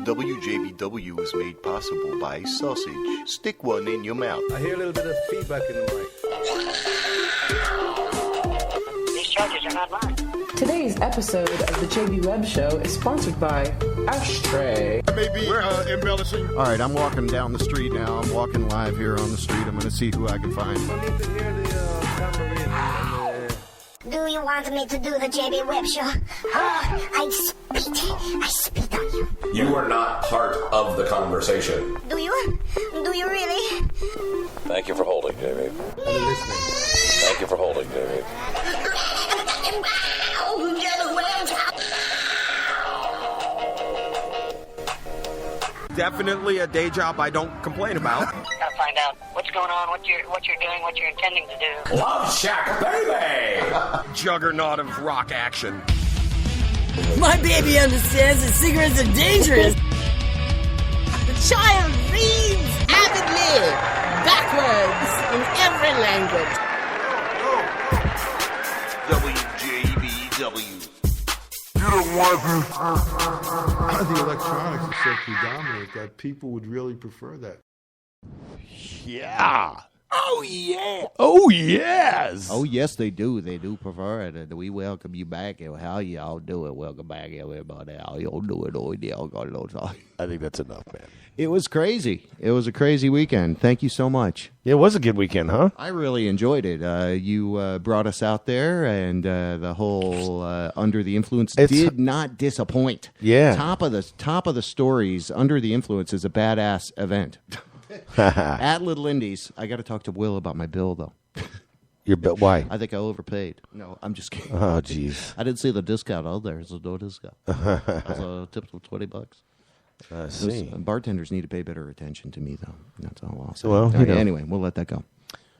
WJBW is made possible by sausage. Stick one in your mouth. I hear a little bit of feedback in the mic. These charges are not mine. Today's episode of the JB Webb Show is sponsored by Ashtray. Maybe embellishing. All right, I'm walking down the street now. I'm walking live here on the street. I'm going to see who I can find. I need to hear the tambourine. Do you want me to do the JB Webb Show? Oh, I spit on you. You are not part of the conversation. Do you? Do you really? Thank you for holding, JB. I'm listening. Thank you for holding, JB. Definitely a day job I don't complain about. Gotta find out what's going on, what you're doing, what you're intending to do. Love Shack, baby! Juggernaut of rock action. My baby understands that cigarettes are dangerous. The child reads avidly, backwards, in every language. WJBW. The electronics are so predominant that people would really prefer that. Yeah. Oh, yeah. Oh, yes. Oh, yes, they do. They do prefer it. We welcome you back. How y'all doing? Welcome back, everybody. How y'all doing? I think that's enough, man. It was crazy. It was a crazy weekend. Thank you so much. It was a good weekend, huh? I really enjoyed it. You brought us out there, and the whole Under the Influence did not disappoint. Yeah. Top of the stories, Under the Influence is a badass event. At Little Indies, I got to talk to Will about my bill, though. Your bill? Why? I think I overpaid. No, I'm just kidding. Oh, jeez. I didn't see the discount out there. There's no discount. So tips of $20. I see. Bartenders need to pay better attention to me, though. That's all I'll say. Well, anyway, we'll let that go.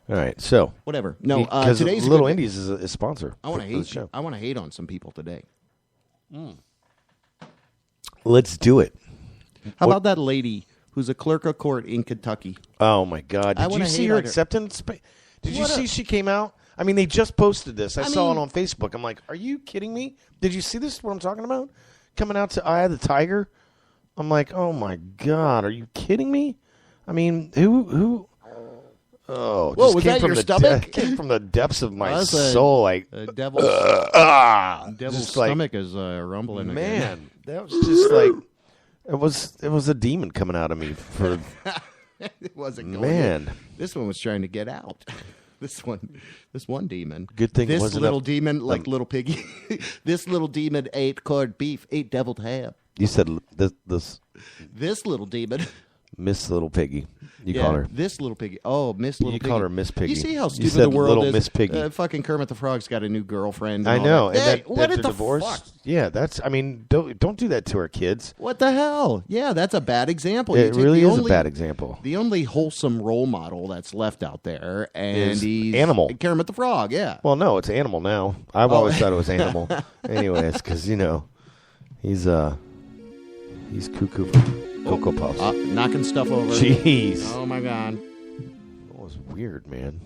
All right, so Whatever. No, because today's Little Indies is a sponsor. I want to for the hate. show. I want to hate on some people today. Let's do it. How about that lady who's a clerk of court in Kentucky? Oh my God! I Did you wanna see hate her on her. acceptance? Did you see she came out? I mean, they just posted this. I saw it mean- on Facebook. I'm like, are you kidding me? Did you see this? What I'm talking about? Coming out to Eye of the Tiger. I'm like, oh my God, are you kidding me? I mean, who? Oh, Whoa, just was came that from your the stomach? came from the depths of my That's a- soul. Like, Devil's just like, stomach is rumbling again. man, that was just like it was a demon coming out of me for It wasn't going man. in. This one was trying to get out. This one demon. Good thing it this wasn't little up- demon, like little piggy. This little demon ate corned beef, ate deviled ham. You said this This little demon. Miss Little Piggy. You Yeah, call her. this little piggy. Oh, Miss Little You Piggy. call her Miss Piggy. You see how You stupid said the world Little is? Miss Piggy. Fucking Kermit the Frog's got a new girlfriend. I and all know, that. and Hey, what that's the a divorce. fuck? Yeah, that's. I mean, don't do that to our kids. What the hell? Yeah, that's a bad example. It really is a bad example. The only wholesome role model that's left out there, and Is he's Animal. Kermit the Frog. Yeah. Well, no, it's Animal now. I've always thought it was Animal. Anyways, because he's cuckoo for Cocoa Puffs. Knocking stuff over. Jeez, Oh my God. that was weird, man.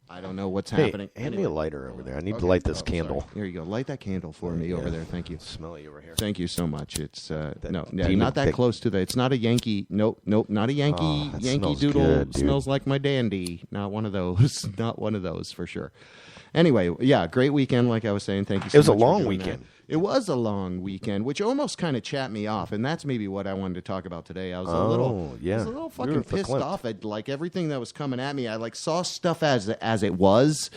I don't know what's Hey, happening. hand me Anyway. a lighter over there. I need to Okay. light this Oh, candle. sorry. Here you go. Light that candle for me over there. Thank you. Smelly over here. Thank you so much. It's no, demon not that pick. close to the. It's not a Yankee. Nope, not a Yankee. Oh, that Yankee smells Doodle good, dude. smells like my dandy. Not one of those. Not one of those for sure. Anyway, yeah, great weekend. Like I was saying, thank you. So It was a much for long doing that. weekend. It was a long weekend, which almost kind of chapped me off, and that's maybe what I wanted to talk about today. I was a little fucking You're pissed verklempt. off at like everything that was coming at me. I like saw stuff as it was,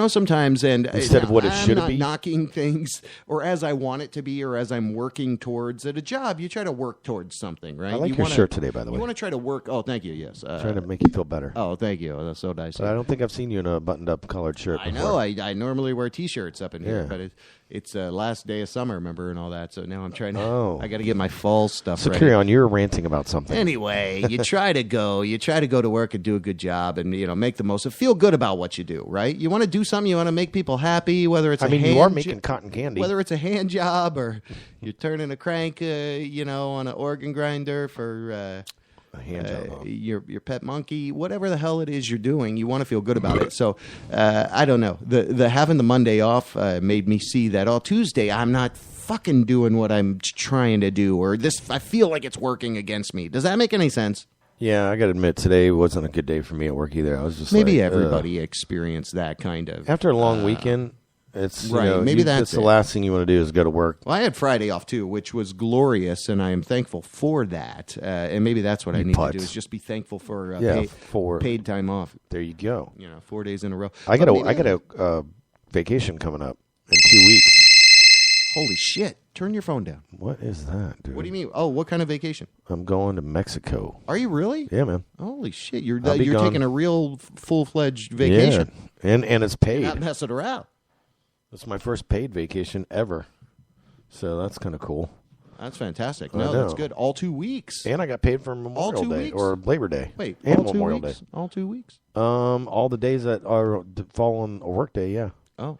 sometimes, and Instead of what it I'm should not be? knocking things or as I want it to be or as I'm working towards at a job. You try to work towards something, right? I like you your wanna- shirt today, by the way. You want to try to work. Oh, thank you. Yes, Trying to make you feel better. Oh, thank you. That's so nice. But I don't think I've seen you in a buttoned-up collared shirt I before. know. I normally wear T-shirts up in here, Yeah. but it's last day of summer, remember, and all that. So now I'm trying to. Oh. I got to get my fall stuff So ready. carry on. You're ranting about something. Anyway, you try to go to work and do a good job, and make the most of. Feel good about what you do, right? You want to do something. You want to make people happy, whether it's you are making cotton candy. whether it's a hand job or you're turning a crank, on an organ grinder for. A hand job. Your pet monkey, whatever the hell it is you're doing, you want to feel good about it. So I don't know. The having the Monday off made me see that Tuesday I'm not fucking doing what I'm trying to do, or this, I feel like it's working against me. Does that make any sense? Yeah, I got to admit, today wasn't a good day for me at work either. I was just maybe like, everybody experienced that kind of. After a long weekend, it's right. You know, Maybe that's the last thing you want to do is go to work. Well, I had Friday off too, which was glorious, and I am thankful for that. And maybe that's what I need to do is just be thankful for paid time off. There you go. 4 days in a row. I got a vacation coming up in 2 weeks. Holy shit! Turn your phone down. What is that, dude? What do you mean? Oh, what kind of vacation? I'm going to Mexico. Are you really? Yeah, man. Holy shit! You're gone. taking a real full-fledged vacation. Yeah. And it's paid. You're not messing around. It's my first paid vacation ever, so that's kind of cool. That's fantastic. No, that's good. All 2 weeks. And I got paid for Memorial Day or Labor Day. Wait, and all 2 Memorial weeks? Day. All 2 weeks? All the days that are fall on a work day. Yeah. Oh,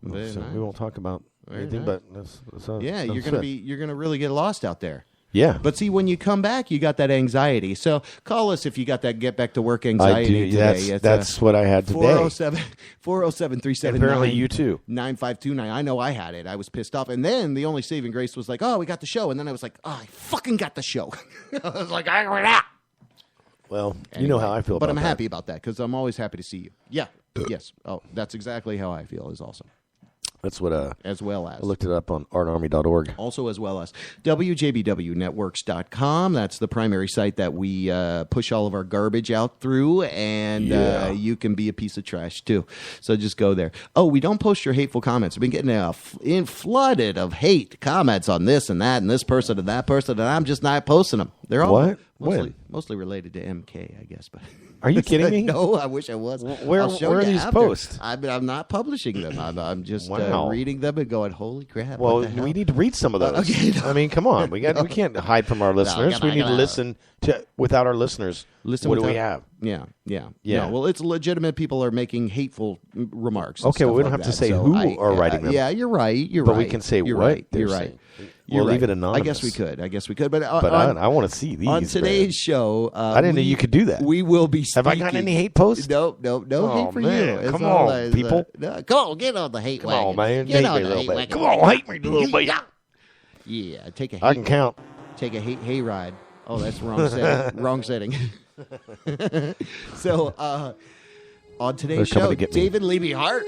so nice. we won't talk about anything, nice. but that's you're gonna really get lost out there. Yeah. But see, when you come back, you got that anxiety. So call us if you got that get back to work anxiety. I do. Today. That's what I had today. 407-379. Apparently you too. 9529. I know I had it. I was pissed off. And then the only saving grace was like, oh, we got the show. And then I was like, oh, I fucking got the show. I was like, I got out. Well, you know how I feel about that. But I'm that. happy about that because I'm always happy to see you. Yeah. Yes. Oh, that's exactly how I feel is awesome. That's what as well as I looked it up on artarmy.org. Also as well as WJBWnetworks.com. That's the primary site that we push all of our garbage out through, and you can be a piece of trash too. So just go there. Oh, we don't post your hateful comments. I've been getting flooded of hate comments on this and that and this person and that person, and I'm just not posting them. They're all mostly related to MK, I guess. But are you kidding me? No, I wish I was. Where are these posts? I'm not publishing them. I'm just reading them and going, holy crap. Well, we need to read some of those. Okay, I mean, come on. We can't hide from our listeners. We need to listen to, without our listeners, what do we have? Yeah. No, well, it's legitimate people are making hateful remarks. Okay, well, we don't have to say who are writing them. Yeah, you're right. But we can say you're what right. they're You're saying. right. We'll leave it anonymous. I guess we could. But I want to see these. On today's show, I didn't know you could do that. We will be speaking. Have I gotten any hate posts? No hate for man. you. Come on, people. Come on, get on the hate wagon. Come on, man. Get Hate on me a the little hate bit. wagon. Come on, hate me a little bit. Yeah, take a hate. I can count. Take a hate ride. Oh, that's the wrong setting. Wrong setting. So, on today's show, David Liebe Hart.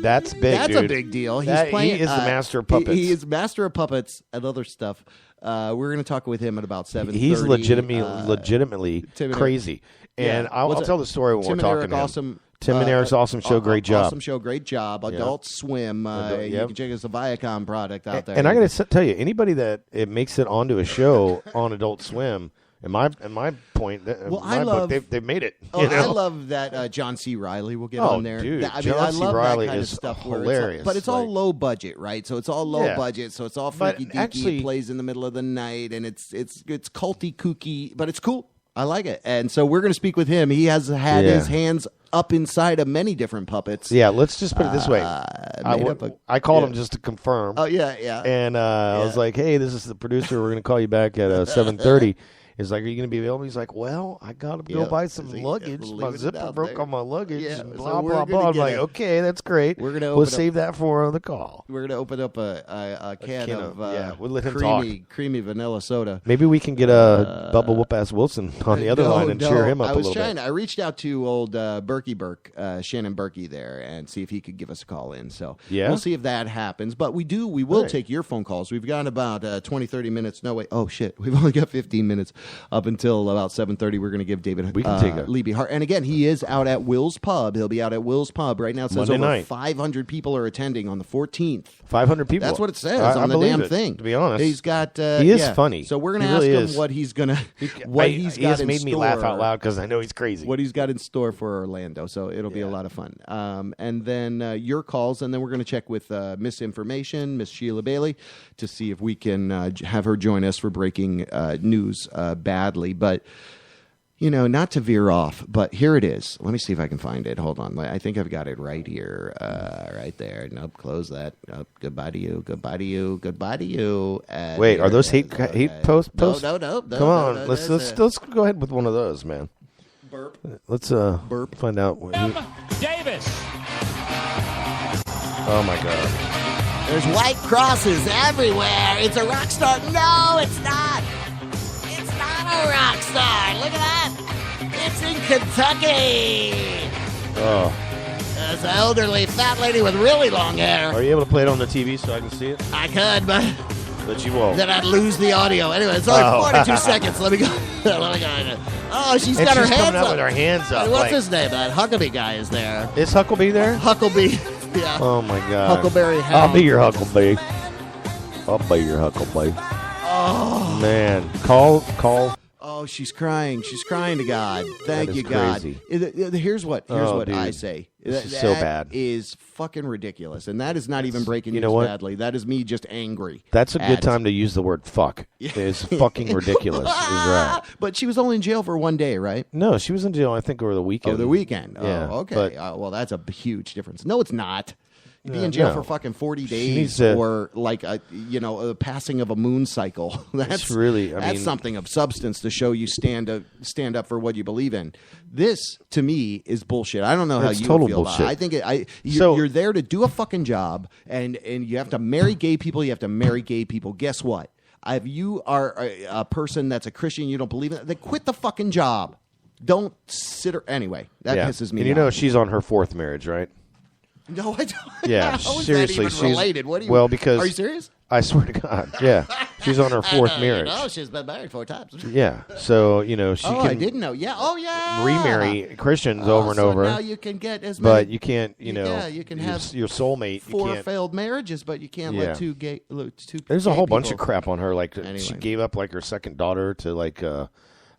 That's big, That's dude. a big deal. He is the master of puppets. He is master of puppets and other stuff. We're going to talk with him at about 7:30. He's legitimately crazy. And I'll tell the story when we're talking to him. Tim and Eric's awesome show, great job. Awesome show, great job. Adult Swim. You can check us the Viacom product out there. And I got to tell you, anybody that it makes it onto a show on Adult Swim, in my point, they've made it. I love that John C. Reilly will get on there. Dude, I John C. love Reilly that kind is of stuff hilarious. But it's all low budget, right? So it's all low budget. So it's all freaky deaky. Actually, it plays in the middle of the night, and it's culty kooky, but it's cool. I like it. And so we're going to speak with him. He has had his hands up inside of many different puppets. Yeah, let's just put it this way. I called him just to confirm. Oh, yeah. And I was like, hey, this is the producer. We're going to call you back at 7:30. He's like, are you going to be available? He's like, well, I got to go buy some luggage. My zipper broke on my luggage. And blah, blah, blah. I'm like, okay, that's great. We'll save that for the call. We're going to open up a can of we'll let him creamy vanilla soda. Maybe we can get a Bubba Whoop-Ass Wilson on the other line and cheer him up a little bit. I reached out to old Berkey Burke, Shannon Berkey there, and see if he could give us a call in. So we'll see if that happens. But we will take your phone calls. We've got about 20, 30 minutes. No, wait. Oh, shit. We've only got 15 minutes. Up until about 7:30, we're going to give David Liebe Hart. And again, he is out at Will's Pub. He'll be out at Will's Pub. Right now it says over 500 people are attending on the 14th. 500 people? That's what it says on the damn thing. To be honest. He's got... he is funny. So we're going to ask him what he's going to... He has made me laugh out loud because I know he's crazy. What he's got in store for Orlando. So it'll be a lot of fun. And then your calls, and then we're going to check with Misinformation, Miss Sheila Bailey, to see if we can have her join us for breaking news badly. But, not to veer off, but here it is. Let me see if I can find it. Hold on. I think I've got it right here. Right there. Nope, close that. Nope, goodbye to you. Goodbye to you. Goodbye to you. Wait, are those hate posts? No. Come on. Let's go ahead with one of those, man. Burp. Let's find out. Davis. Oh, my God. There's white crosses everywhere. It's a rock star. No, it's not. It's not a rock star. Look at that. It's in Kentucky. Oh. There's an elderly fat lady with really long hair. Are you able to play it on the TV so I can see it? I could, But you won't. then I'd lose the audio. Anyway, it's only 42 seconds. Let me go. Let me go. Oh, she's And got her she's hands coming out up. with her hands up. What's like, his name? That Huckabee guy is there. Is Huckabee there? Huckabee. Yeah. Oh, my God. Huckleberry Hound. I'll be your Huckabee. I'll be your Huckabee. Oh. Man. Call. Oh, she's crying. She's crying to God. Thank That is you, God. crazy. Here's what Oh, dude. I say. This is so bad. That is fucking ridiculous. And that is not even breaking you news know what? badly. That is me just angry. That's a good at- time to use the word fuck. It's fucking ridiculous. Is right. But she was only in jail for one day, right? No, she was in jail, I think, over the weekend. Oh, the weekend. Yeah, Oh, okay. but- Well, that's a huge difference. No, it's not. You'd be in jail no. for fucking 40 needs days to- or like a passing of a moon cycle. That's really- I that's mean- something of substance to show you stand up for what you believe in. This to me is bullshit. I don't know how It's you total feel about it. bullshit. I think So- you're there to do a fucking job and you have to marry gay people. You have to marry gay people. Guess what? If you are a person that's a Christian, you don't believe in it, then quit the fucking job. Don't sit. Anyway, that pisses me And you off. know she's on her fourth marriage, right? No, I don't. Yeah, How is seriously, that even she's related? What do you? well because Are you serious? I swear to God, yeah, she's on her fourth marriage. No, she's been married 4 times. Yeah, so she I can didn't know. Yeah. Oh, yeah. remarry Christians over and so over. Now you can get as many. But you can't, Yeah, you can have your soulmate. You 4 can't. failed marriages, but you can't Yeah. let two gay. There's a gay whole bunch of people- crap on her. Like she Anyway. gave up like her second daughter to like I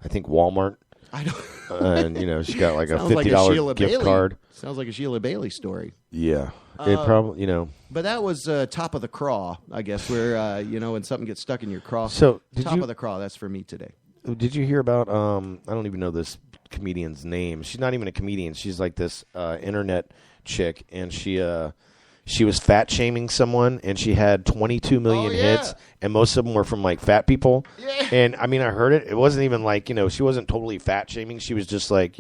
think Walmart, I don't. and she got like a Sounds like $50 Sheila gift Bailey. card. Sounds like a Sheila Bailey story. Yeah, it probably But that was top of the craw, I guess, where when something gets stuck in your craw. So, did top you- of the craw. That's for me today. Did you hear about? I don't even know this comedian's name. She's not even a comedian. She's like this internet chick, and she was fat shaming someone, and she had 22 million hits, and most of them were from like fat people. Yeah. And I mean, I heard it. It wasn't even like she wasn't totally fat shaming. She was just like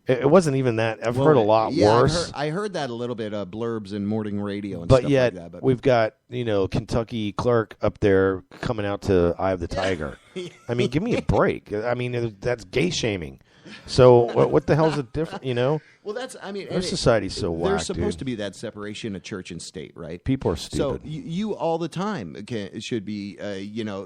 it wasn't even that. I've heard a lot worse. I heard that a little bit blurbs in morning radio and But stuff yet like that. But we've got Kentucky Clerk up there coming out to Eye of the Tiger. I mean, give me a break. I mean, that's gay shaming. So what the hell's the difference? well, that's Our society's so There's whack, supposed dude. to be that separation of church and state, right? People are So stupid. you all the time should be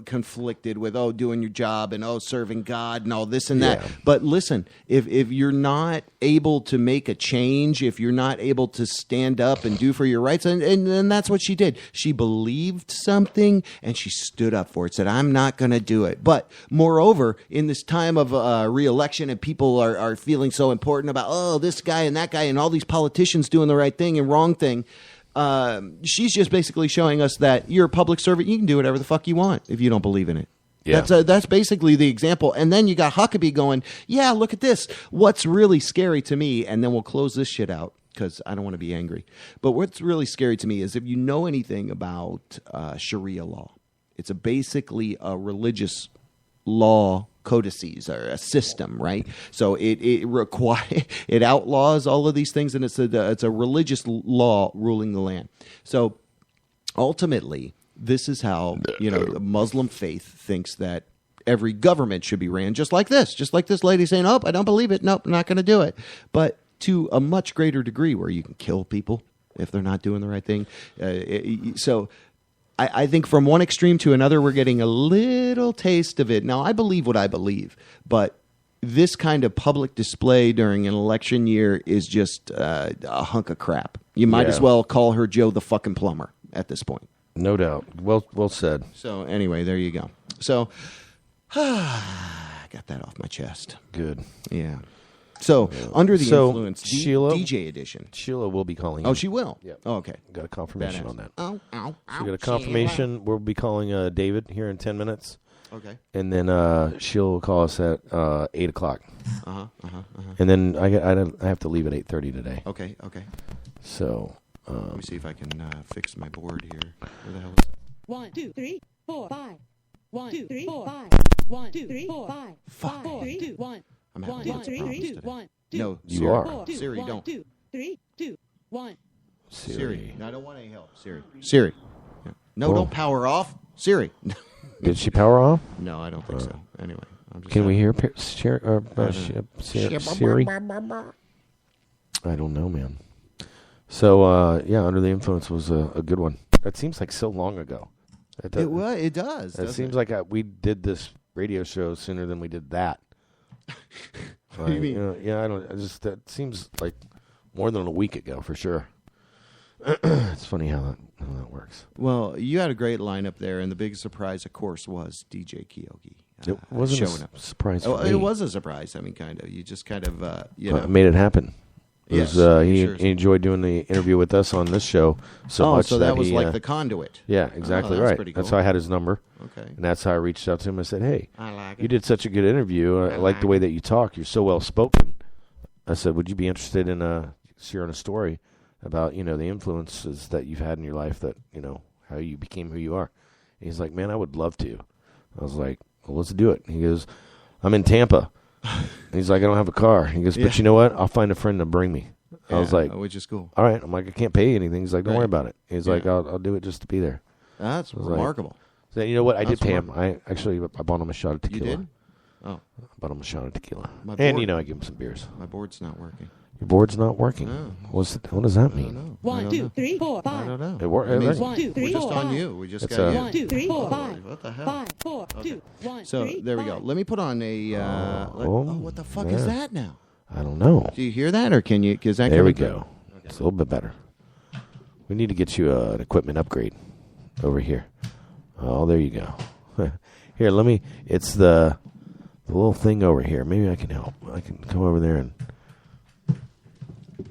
conflicted with doing your job and serving God and all this and that. Yeah. But listen, if you're not able to make a change, if you're not able to stand up and do for your rights, and that's what she did. She believed something and she stood up for it. Said, "I'm not going to do it." But moreover, in this time of re-election and people are feeling so important about this guy and that guy and all these politicians doing the right thing and wrong thing. She's just basically showing us that you're a public servant. You can do whatever the fuck you want if you don't believe in it. Yeah. That's basically the example. And then you got Huckabee going, yeah, look at this. What's really scary to me, and then we'll close this shit out because I don't want to be angry. But what's really scary to me is if you know anything about Sharia law, it's basically a religious law codices or a system, right? So it outlaws all of these things, and it's a religious law ruling the land. So ultimately, this is how the Muslim faith thinks that every government should be ran, just like this lady saying, "Oh, I don't believe it. Nope, I'm not going to do it." But to a much greater degree, where you can kill people if they're not doing the right thing. So I think from one extreme to another, we're getting a little taste of it. Now, I believe what I believe, but this kind of public display during an election year is just a hunk of crap. You might as well call her Joe the fucking plumber at this point. No doubt. Well said. So anyway, there you go. So I got that off my chest. Good. Yeah. So under the influence, Sheila, DJ edition. Sheila will be calling. Oh, in. she will. Yep. Oh, okay. Got a confirmation Badass. on that. Oh, So we got a confirmation. We'll be calling David here in 10 minutes. Okay. And then Sheila will call us at 8 o'clock. And then I have to leave at 8:30 today. Okay. Okay. So Let me see if I can fix my board here. Where the hell is it? 1, 2, 3, 4, 5. 1, 2, 3, 4, 5. 1, 2, 3, 4, 5. 5, 4, 3, 2, 1. I'm having 1, lots 2, of 3, problems 2, today. 1, 2. No, You Siri. are. Siri, 1, don't. 2, 3, 2, 1. Siri. No, I don't want any help. Siri. Yeah. No, don't power off. Siri. Did she power off? No, I don't think so. Anyway. Can we hear Siri? I don't know, man. So, Under the Influence was a good one. That seems like so long ago. It does. It seems like we did this radio show sooner than we did that. What do you mean? That seems like more than a week ago for sure. It's funny how that works. Well, you had a great lineup there, and the big surprise, of course, was DJ Kyogi. It wasn't showing a up. surprise for me. It was a surprise. I mean, kind of. You just kind of, made it happen. Yes, he enjoyed doing the interview with us on this show so much. So that was he, like the conduit. Yeah, exactly that's right. pretty cool. That's how I had his number. Okay. And that's how I reached out to him. I said, hey, I like you did such a good interview. I like the way that you talk. You're so well spoken. I said, would you be interested in sharing a story about, the influences that you've had in your life that, how you became who you are? And he's like, man, I would love to. I was like, well, let's do it. He goes, I'm in Tampa. He's like, I don't have a car. He goes, but you know what? I'll find a friend to bring me. I was like, which is cool. All right. I'm like, I can't pay you anything. He's like, don't worry about it. He's like, I'll do it just to be there. That's remarkable. So you know what? I did pay him. I bought him a shot of tequila. You did? Oh. I bought him a shot of tequila. My and, board- I give him some beers. My board's not working. Your board's not working? No. What does that mean? I don't know. 1, 2, 3, 4, 5. I don't know. It worked. It means 1, 2, 3, we're just 4, on 5. you. We just It's got you. 1, 2, 3, 4, 5. What the hell? 5, 4, 2, 1, So 3, there we go. 5. Let me put on a. What the fuck is that now? I don't know. Do you hear that, or can you? Is that There we coming go. through? It's a little bit better. We need to get you an equipment upgrade over here. Oh, there you go. Here, let me. It's the little thing over here. Maybe I can help. I can come over there and.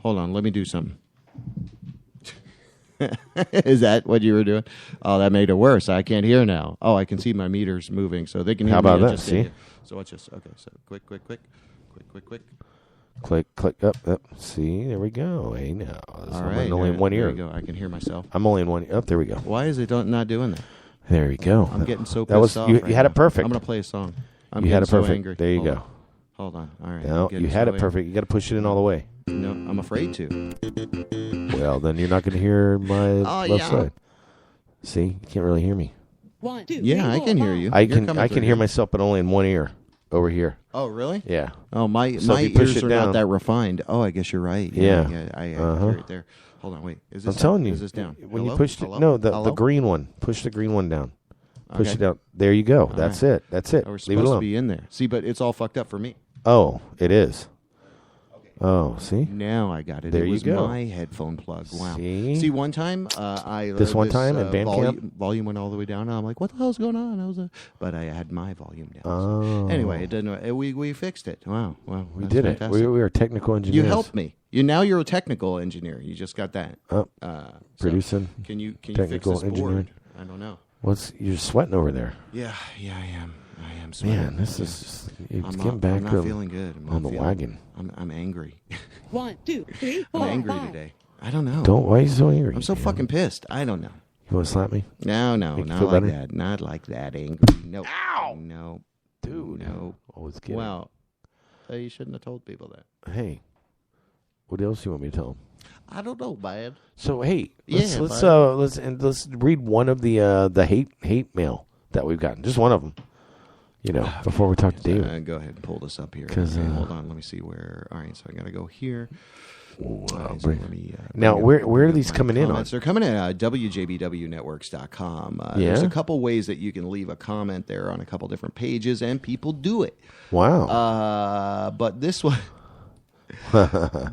Hold on, let me do something. Is that what you were doing? Oh, that made it worse. I can't hear now. Oh, I can see my meters moving, so they can hear How me. about I that? just See? did it. So watch this. Okay, so quick. Click up. See, there we go. Hey, now. All right. Only in one there ear. you go. I can hear myself. I'm only in one ear. Up, there we go. Why is it not doing that? There we go. I'm getting so that pissed off. You right had now. it perfect. I'm going to play a song. I'm You had it getting so perfect. angry. There you Hold go. on. Hold on. All right. No, you had it perfect. You got to push it in all the way. No, I'm afraid to. Well, then you're not going to hear my left side. See, you can't really hear me. 1, 2, 3, Yeah, I 4, can hear 5. you. I You're can coming through hear here. myself, but only in one ear over here. Oh, really? Yeah. Oh, my So if you push ears it are down- not that refined. Oh, I guess you're right. Yeah. I Uh-huh. hear it there. Hold on, wait. Is this I'm telling you. Is this down? When Hello? you pushed it, Hello? no, the Hello? green one. Push the green one down. Push Okay. it down. There you go. All That's right. it. That's it. Oh, we're Leave it supposed to alone. be in there. See, but it's all fucked up for me. Oh, it is. Oh, see? Now I got it. There it you was go. my headphone plug. Wow. See? One time, I This one time in Bandcamp? volume went all the way down. And I'm like, what the hell's going on? But I had my volume down. Oh. Anyway, it didn't. We fixed it. Wow. We that's did fantastic. it. We are technical engineers. You helped me. Now you're a technical engineer. You just got that. Oh, So producing. Can you fix technical this engineering. board? I don't know. You're sweating over there. Yeah, I am. I am sweating. Man, this is it's I'm getting not, back I'm not feeling good. I'm on not the feeling- wagon. I'm angry. 1, 2, 3, 4, I'm angry 5. today. I don't know. Why are you so angry? I'm so man? fucking pissed. I don't know. You want to slap me? No, Make you not feel like better? that. Not like that. Angry. No. Ow! No. Dude. No. Always kidding. Wow. You shouldn't have told people that. Hey, what else do you want me to tell them? I don't know, man. So hey, Yeah, let's read one of the hate mail that we've gotten. Just one of them. Before we talk to David. Go ahead and pull this up here. 'Cause, Okay, hold on. Let me see where. All right, so I got to go here. Wow, So let me, now, bring up where are these my coming in on? comments. They're coming in at WJBWnetworks.com. Yeah? There's a couple ways that you can leave a comment there on a couple different pages, and people do it. Wow. But this one,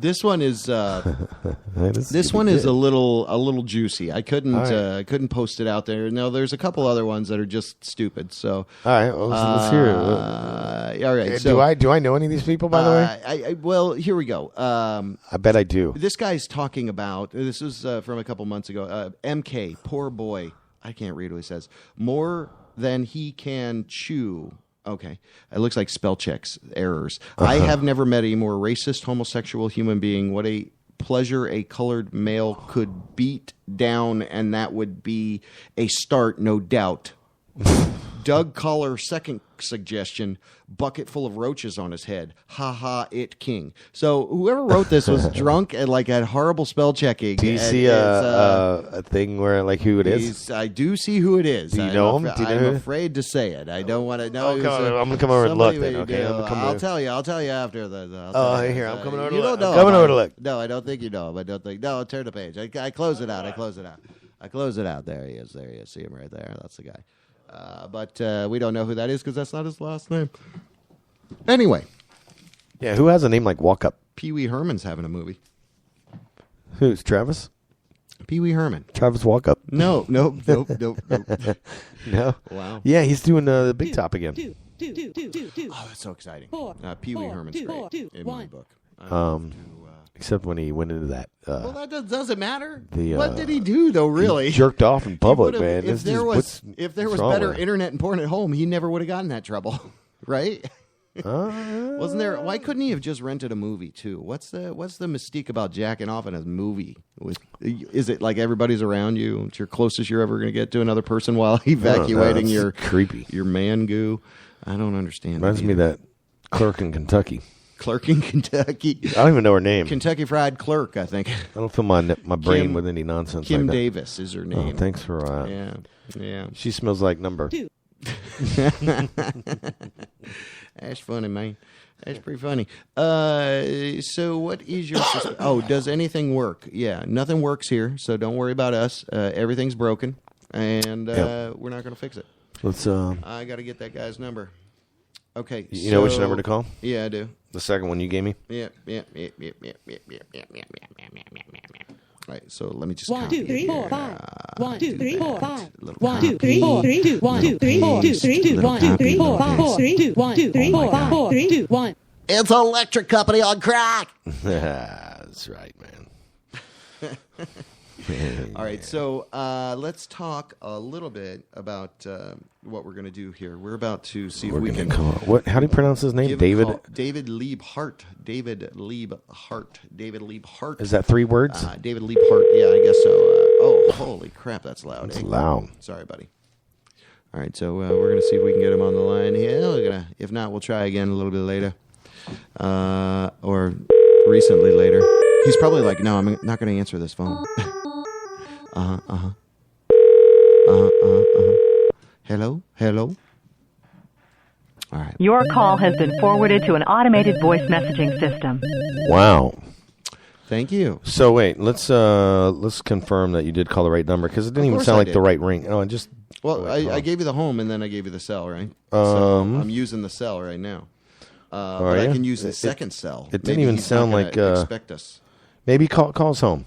this one is This one is a little juicy. I couldn't post it out there. No, there's a couple other ones that are just stupid. So all right, well, let's hear it. All right. So Do I know any of these people, by the way? well, here we go. I bet I do. This guy's talking about, this was from a couple months ago, MK, poor boy. I can't read what he says. More than he can chew. Okay. It looks like spell checks, errors. I have never met a more racist, homosexual human being. What a pleasure a colored male could beat down, and that would be a start, no doubt. Doug Collar, second suggestion, bucket full of roaches on his head. Ha ha, it king. So whoever wrote this was drunk and like had horrible spell checking. Do you see a thing where like who it is? I do see who it is. Do you know him? Do you know I'm who? afraid to say it. I don't want to know. I'm gonna come over and look then. Somebody Okay, will. I'll tell you. I'll tell you after the. Here I'm coming over to You look. don't know I'm coming him. over to look. No, I don't think you know him. I don't think. No, turn the page. I close it out. I close it out. I close it out. There he is. There he is. See him right there. That's the guy. But we don't know who that is because that's not his last name. Anyway. Yeah, who has a name like Walk Up? Pee Wee Herman's having a movie. Who's Travis? Pee Wee Herman. Travis Walk Up? No. No? Wow. Yeah, he's doing the Big Top again. Oh, that's so exciting. Pee Wee Herman's great in my book. Except when he went into that. Well, that doesn't matter. The, what did he do, though, really? He jerked off in public, man. If there was better internet and porn at home, he never would have gotten that trouble, right? Wasn't there? Why couldn't he have just rented a movie, too? What's the mystique about jacking off in a movie? Is it like everybody's around you? It's your closest you're ever going to get to another person while evacuating your man goo? I don't understand. Reminds me of that clerk in Kentucky. Clerk in Kentucky. I don't even know her name. Kentucky Fried Clerk, I think. I don't fill my brain with any nonsense Kim like that. Davis is her name. Oh, thanks for Yeah. She smells like number. That's funny, man. That's pretty funny. So what is your... does anything work? Yeah, nothing works here, so don't worry about us. Everything's broken, and we're not going to fix it. Let's. I got to get that guy's number. Okay. You know which number to call? Yeah, I do. The second one you gave me? Yeah. Right, so let me just 1, copy 2, 3, it 4, here. 5. 1, 2, 3, 4, 5. 1, 2, 3, 4, 3, 2, 1, 2, 3, 4, 2, 3, 2, 1, 2, 3, 4, 5, 4, 3, 2, 1, 2, 3, 4, 5, 4, 3, 2, 1. It's Electric Company on crack. That's right, man. All right, so let's talk a little bit about what we're going to do here. We're about to see if we can call. What? How do you pronounce his name? David. David Liebe Hart. David Liebe Hart. David Liebe Hart. Is that 3 words? David Liebe Hart. Yeah, I guess so. Holy crap, that's loud. It's loud. Sorry, buddy. All right, so we're going to see if we can get him on the line here. If not, we'll try again a little bit later, or recently later. He's probably like, no, I'm not going to answer this phone. Hello? All right. Your call has been forwarded to an automated voice messaging system. Wow. Thank you. So wait, let's confirm that you did call the right number because it didn't even sound like the right ring. Oh, I gave you the home and then I gave you the cell, right? So I'm using the cell right now. But I can use the second cell. It didn't even sound like expect us. Maybe call us home.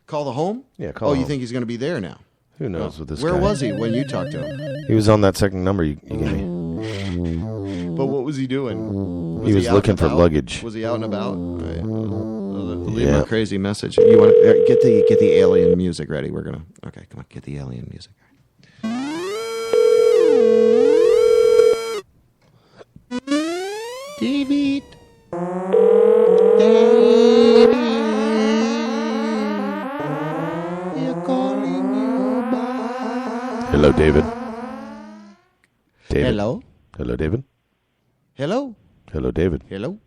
Call the home? Yeah, call. Oh, home. You think he's going to be there now? Who knows with this Where guy? was he when you talked to him? He was on that second number you gave me. But what was he doing? He was looking for luggage. Was he out and about? Right. Leave him a crazy message. You want to get the alien music ready? We're gonna. Okay, come on, get the alien music. David. Hello, David. Hello. Hello, David. Hello. Hello, David. Hello.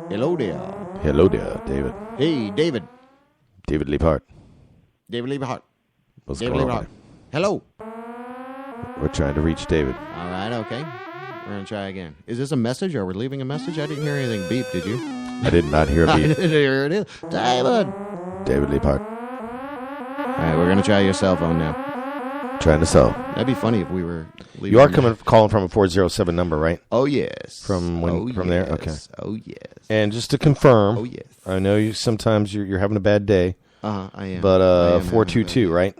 Hello there. Hello there, David. Hey, David. David Liebe Hart. David Liebe Hart. What's David going Liebe on? Hart. Hello. We're trying to reach David. All right, okay. We're going to try again. Is this a message? Are we leaving a message? I didn't hear anything beep, did you? I did not hear a beep. I didn't hear it. David. David Liebe Hart. All right, we're going to try your cell phone now. Trying to sell. That'd be funny if we were leaving. You are calling from a 407 number, right? Oh, yes. From there? Okay. Oh, yes. And just to confirm, oh, yes. I know sometimes you're having a bad day. I am. But 422, right?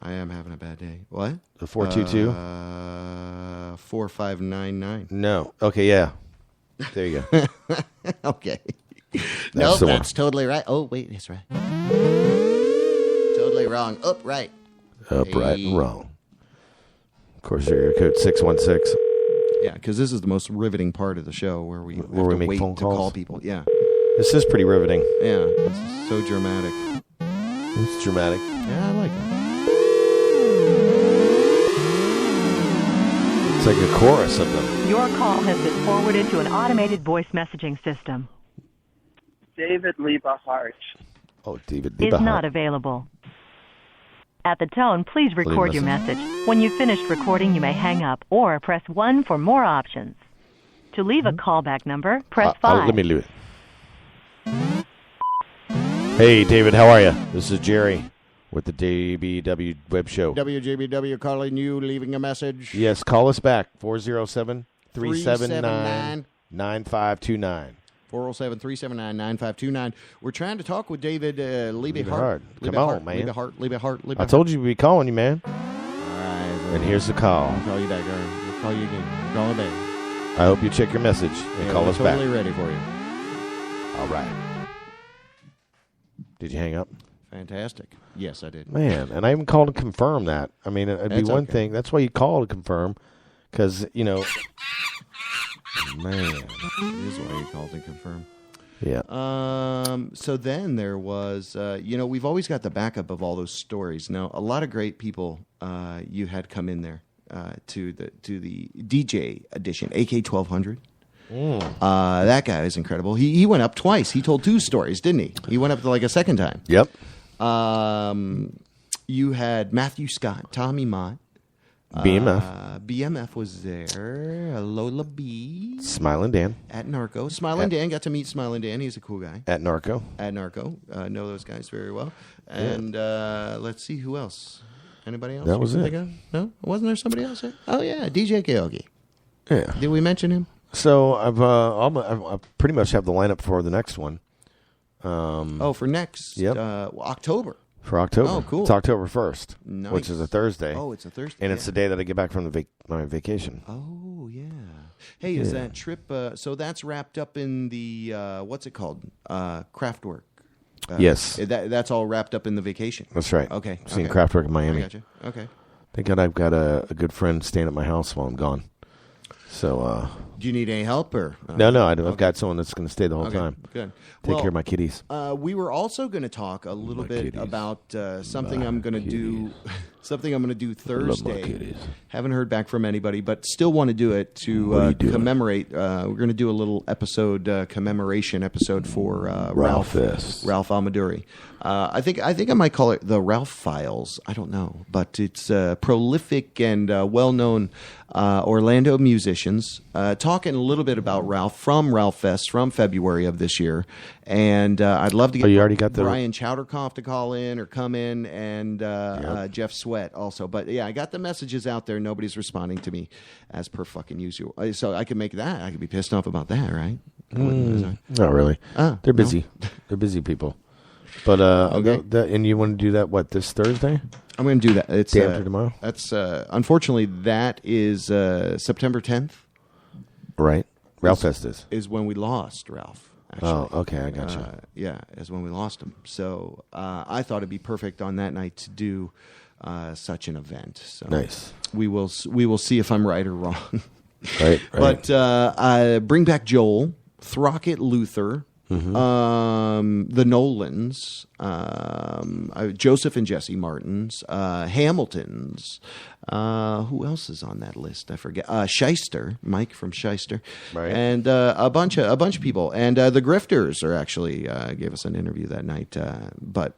I am having a bad day. What? The 422? 4599. No. Okay, yeah. There you go. Okay. That's that's totally right. Oh, wait, that's right. Totally wrong. Right. Upright and wrong. Of course, your area code 616. Yeah, because this is the most riveting part of the show where we have to make wait phone to calls. call people. Yeah. This is pretty riveting. Yeah, this is so dramatic. It's dramatic. Yeah, I like it. It's like a chorus of them. Your call has been forwarded to an automated voice messaging system. David Liebe Hart. Oh, David Is Liebe Hart. not available. At the tone, please record your message. When you've finished recording, you may hang up or press 1 for more options. To leave a callback number, press 5. Let me leave it. Hey, David, how are you? This is Jerry with the WJBW Web Show. WJBW calling you, leaving a message. Yes, call us back, 407-379-9529. 407-379-9529. We're trying to talk with David Liebe Hart. Come on, man. Liebe Hart. I told you we'd be calling you, man. All right. And here's the call. I'll call you back, girl. We'll call you again. Call it back. I hope you check your message and call us back. Totally ready for you. All right. Did you hang up? Fantastic. Yes, I did. Man, and I even called to confirm that. I mean, it'd be one thing. That's why you call to confirm, because, you know, man. That is why you called to confirm. Yeah. So then there was, we've always got the backup of all those stories. Now, a lot of great people you had come in there to the DJ edition, AK1200. That guy is incredible. He went up twice. He told 2 stories, didn't he? He went up like a second time. Yep. You had Matthew Scott, Tommy Mott. BMF. BMF was there. Lola B. Smilin' Dan. At Narco. Smilin' Dan. Got to meet Smilin' Dan. He's a cool guy. At Narco. Know those guys very well. And let's see who else. Anybody else? That was it. No? Wasn't there somebody else there? Oh, yeah. DJ Keogi. Yeah. Did we mention him? So I pretty much have the lineup for the next one. For next October. For October. Oh, cool. It's October 1st, Nice. which is a Thursday. Oh, it's a Thursday. And it's the day that I get back from my vacation. Oh, yeah. Hey, is that trip, so that's wrapped up in the, what's it called? Kraftwerk. Yes. That's all wrapped up in the vacation. That's right. Okay. Seeing Kraftwerk in Miami. I got you. Okay. Thank God I've got a good friend staying at my house while I'm gone. So, do you need any help or? No, I've got someone that's going to stay the whole time. Good. Take care of my kitties. We were also going to talk a little bit about something I'm going to do. Something I'm going to do Thursday. Haven't heard back from anybody, but still want to do it to commemorate. We're going to do a little commemoration episode for Ralph Almaduri. I think I might call it the Ralph Files. I don't know, but it's prolific and well-known Orlando musicians talking a little bit about Ralph from Ralph Fest from February of this year. And I'd love to get you already got Brian Chowderkoff to call in or come in, and Jeff Sweat also. But yeah, I got the messages out there. Nobody's responding to me as per fucking usual. So I could make that. I could be pissed off about that, right? Not really. They're busy. No? They're busy people. But and you want to do that this Thursday? I'm going to do that. It's day after tomorrow. That's unfortunately that is September 10th. Right. Ralph Fest is when we lost Ralph. Actually. Oh, okay, I got you. Is when we lost him. So I thought it'd be perfect on that night to do such an event. So nice. We will see if I'm right or wrong. Right. But bring back Joel, Throckett Luther. The Nolans, Joseph and Jesse Martins, Hamiltons. Who else is on that list? I forget. Shyster, Mike from Shyster, right. And a bunch of people. And the Grifters are actually gave us an interview that night. But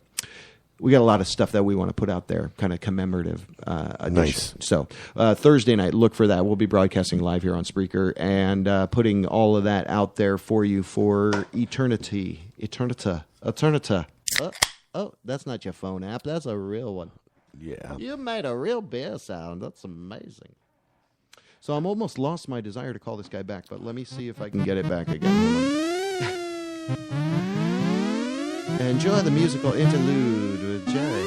we got a lot of stuff that we want to put out there, kind of commemorative edition. Nice. So Thursday night, look for that. We'll be broadcasting live here on Spreaker and putting all of that out there for you for eternity. Eternita. Oh, that's not your phone app. That's a real one. Yeah. You made a real bear sound. That's amazing. So I'm almost lost my desire to call this guy back, but let me see if I can get it back again. Enjoy the musical interlude with Jerry,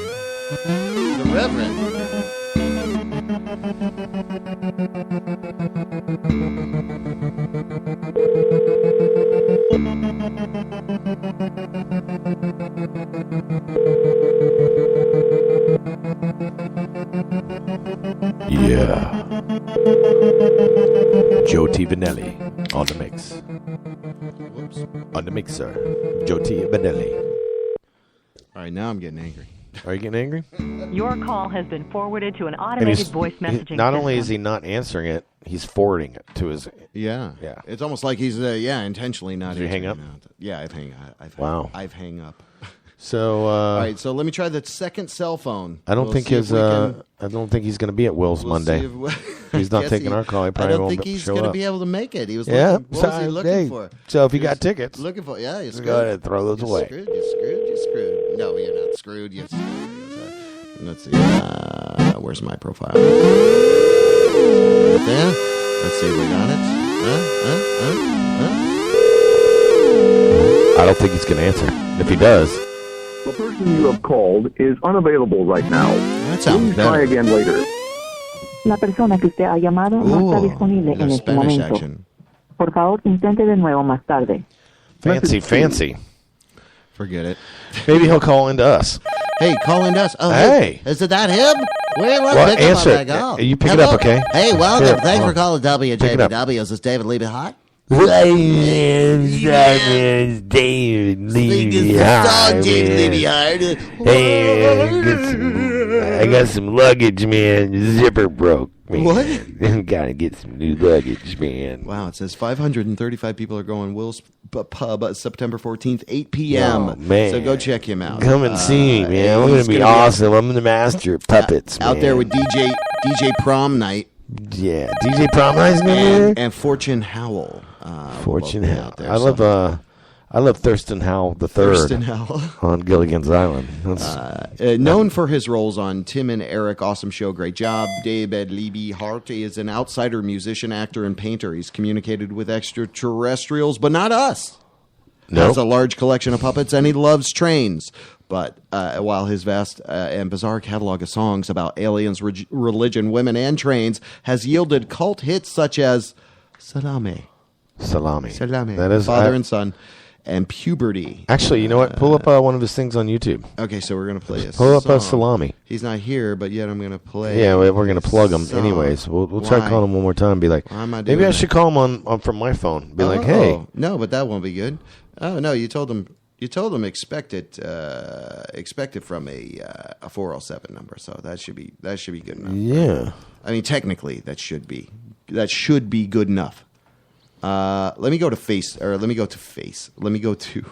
the Reverend. Yeah. Joe T. Vanelli on the mix. Whoops. On the mixer, Joe T. Vanelli. All right, now I'm getting angry. Are you getting angry? Your call has been forwarded to an And automated voice messaging not only system. is he not answering it, he's forwarding it to his. Yeah. Yeah. It's almost like he's intentionally not. Did you hang up? Yeah, I've hang up. So all right, so let me try the second cell phone. I don't We'll think see if we can- I don't think he's going to be at Will's we'll Monday. see if- He's not Guess taking our call. He probably I don't won't think he's show going to up. be able to make it. He was Yeah, looking, what was he looking hey, for? So if you got tickets, Looking for you're go screwed. ahead and throw those You're away. Screwed. You're screwed. No, you're not screwed. You're screwed. Let's see. Where's my profile? Right there. Let's see. We got it. I don't think he's going to answer. If he does, The person you have called is unavailable right now. That sounds Please try better. again later. La persona que usted ha llamado no está disponible en este Spanish momento. action. Por favor, intente de nuevo más tarde. fancy. Forget it. Maybe he'll call into us. Hey, call into us. Oh, Hey. Is it that him? Let's Well, pick answer up on it. that call. You pick it Hello? up, okay? Hey, welcome. Here, Thanks hold for calling Pick it up. WJBW. Is this David Liebe Hart? David Liebe Hart. Hey, I got some luggage, man. Zipper broke. Man. What? Gotta get some new luggage, man. Wow, it says 535 people are going Will's Pub September 14th, 8 p.m. Oh, man. So go check him out. Come and see me, man. I'm he's gonna be gonna awesome. I'm the master of puppets, out man. there with DJ Prom Night. Yeah, DJ Prom Night's gonna be there. And Fortune Howell. Fortune will be Howell. out there, I love Thurston Howell the Third Thurston Howell. on Gilligan's Island. That's, Known for his roles on Tim and Eric, Awesome Show, Great Job, David Liebe Hart is an outsider musician, actor, and painter. He's communicated with extraterrestrials, but not us. Nope. Has a large collection of puppets, and he loves trains. But while his vast and bizarre catalog of songs about aliens, religion, women, and trains has yielded cult hits such as Salame. That is Father and Son, and Puberty. Actually, you know what? Pull up one of his things on YouTube. Okay, so we're going to play this. Pull up a Salami. He's not here, but yet I'm going to play. Yeah, we're going to plug him song. anyways. We'll try Why? calling him one more time. Be like, Why am I doing maybe I that? should call him on from my phone. Be like, hey, No, but that won't be good. Oh, no, you told him expect it from a 407 number, so that should be good enough. Yeah. I mean, technically, that should be good enough. Let me go to Face. Let me go to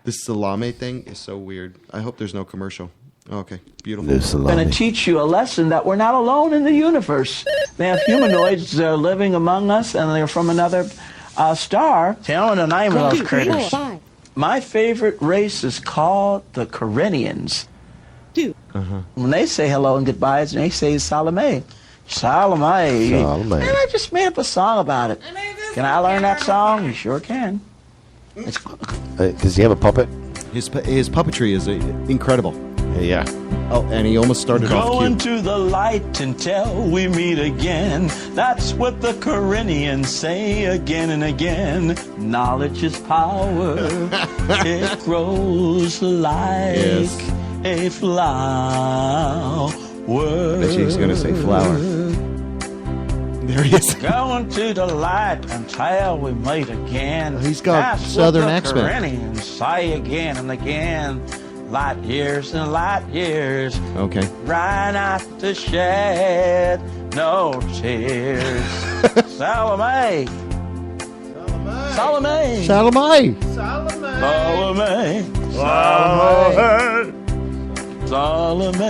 this Salame thing is so weird. I hope there's no commercial. Okay, beautiful. I'm going to teach you a lesson that we're not alone in the universe. They have humanoids living among us, and they're from another star. Tell the name of those critters. My favorite race is called the Corinthians. When they say hello and goodbyes, they say Salome. Salome. Salome. And I just made up a song about it. Can I learn that song? You sure can. Does he have a puppet? His puppetry is incredible. Yeah. Oh, and he almost started off Go cute. into the light until we meet again. That's what the Corinthians say again and again. Knowledge is power. It grows like a flower. Bet you he's going to say flower. There he is. Go into the light until we meet again. He's got That's Southern what the accent. Corinthians say again and again. Light years and light years. Okay. Try not to shed no tears. Salome. Salome. Salome. Salome. Salome. Salome.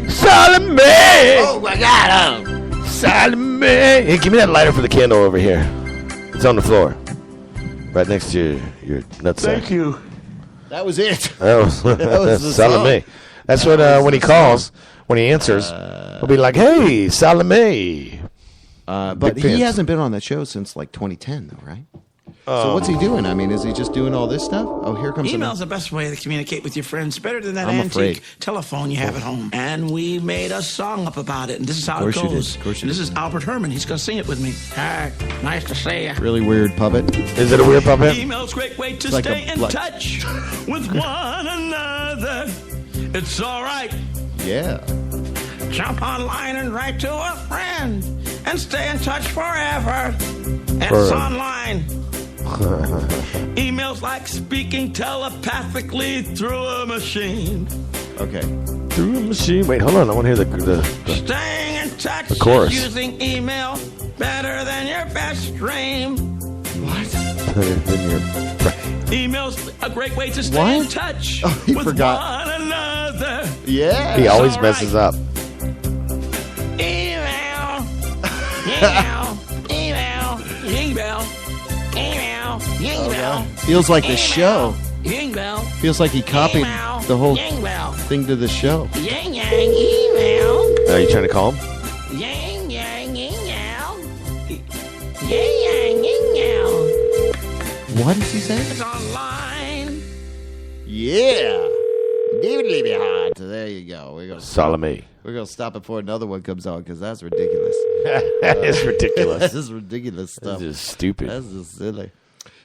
Salome. Oh my God! Salome. Hey, give me that lighter for the candle over here. It's on the floor, right next to your nutsack. Thank you. That was it. That was the Salome. song. That's what when he calls, when he answers, he'll be like, "Hey, Salome." But Big he fans. hasn't been on that show since like 2010, though, right? So what's he doing? I mean, is he just doing all this stuff? Oh, here comes Email's the best way to communicate with your friends. Better than that I'm antique afraid. telephone you have at home. And we made a song up about it, and this is how it Of course you goes. did. Of course you And this is Albert Herman. He's going to sing it with me. Hi, nice to see you. really weird puppet. Is it a weird puppet? Email's a great way to It's like stay a in black- touch with one another. It's all right. Yeah. Jump online and write to a friend and stay in touch forever. It's online. Emails like speaking telepathically through a machine. Okay. Through a machine. Wait, hold on. I want to hear the Staying in touch the chorus. is using email better than your best dream. What? Email's a great way to stay in touch with forgot. one another. Yeah. He always All messes right. up. Email. Feels like the show. Email. Feels like he copied the whole Email. thing to the show. Yang yang email. Are you trying to call him? Yang yang email. Yang yang email. What does he say? It's online. Yeah. David Liebe Hart. There you go. Salome. We're going to stop before another one comes on because that's ridiculous. That is ridiculous. This is ridiculous stuff. This is stupid. That's just silly.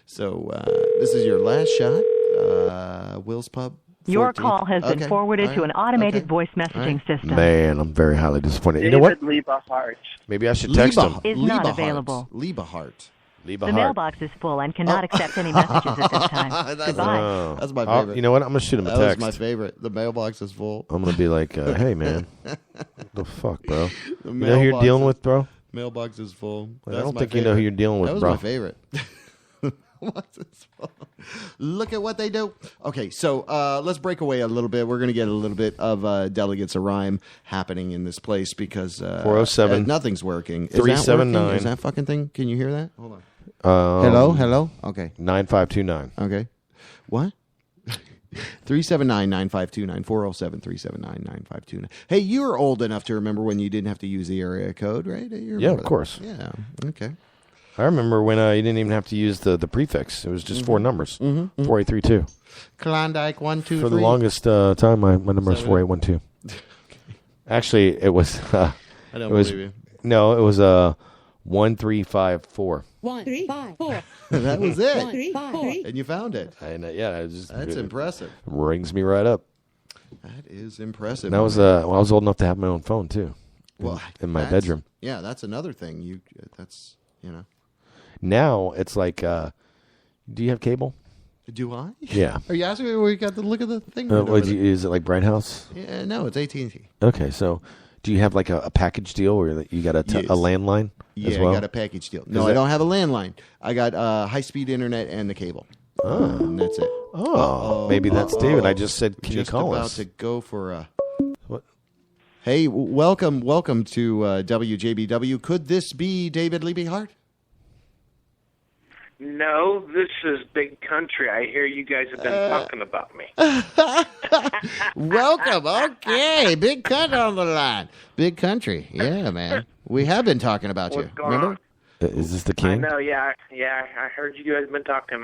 So this is your last shot. Will's Pub. 14th. Your call has been Okay. forwarded All to an right. automated Okay. voice messaging system. Man, I'm very highly disappointed. You know what? David Liebe Hart. Maybe I should text him. Is not available. Liebe Hart. Liebe The Hart. mailbox is full and cannot accept any messages at this time. Goodbye. Oh. That's my Oh, favorite. you know what? I'm going to shoot him a That text. was my favorite. The mailbox is full. I'm going to be like, hey, man. What the fuck, bro? The You know who you're mailbox dealing is- with, bro? Mailbox is full. I That's don't my think you know who favorite. you're dealing with, That was bro. my favorite. What's this for? Look at what they do. Okay, so let's break away a little bit. We're going to get a little bit of Delegates of Rhyme happening in this place because 407 nothing's working. Is 379. that working? Is that fucking thing? Can you hear that? Hold on. Hello? Okay. 9529. Okay. What? 379-9529, 407-379-9529. Hey, you're old enough to remember when you didn't have to use the area code, right? You Yeah, remember of that? course. Yeah, okay. I remember when you didn't even have to use the prefix. It was just four numbers. 4832. Klondike 1, 2, 3. For the longest time, my number was 4812. Actually, it was. I don't believe you. No, it was 1354. 1, 3, 5, 4. That was it. 1, 3, 5, 4. And you found it. And That's impressive. Rings me right up. That is impressive. And I was I was old enough to have my own phone too. Well, in my that's- bedroom. Yeah, that's another thing. That's. Now it's like, do you have cable? Do I? Yeah. Are you asking me where you got to look at the thing? Is it like Bright House? Yeah, no, it's AT&T. Okay, so do you have like a package deal where you got a landline Yeah, as well? I got a package deal. No, I don't have a landline. I got high-speed internet and the cable. And that's it. Oh, maybe that's David. I just said, can you call about us? to go for a... What? Hey, welcome to WJBW. Could this be David Liebe Hart? No, this is Big Country. I hear you guys have been talking about me. Welcome. Okay, Big Country on the line. Big Country. Yeah, man. We have been talking about What's you. going Remember? Is this the I king? know, yeah. I heard you guys have been talking.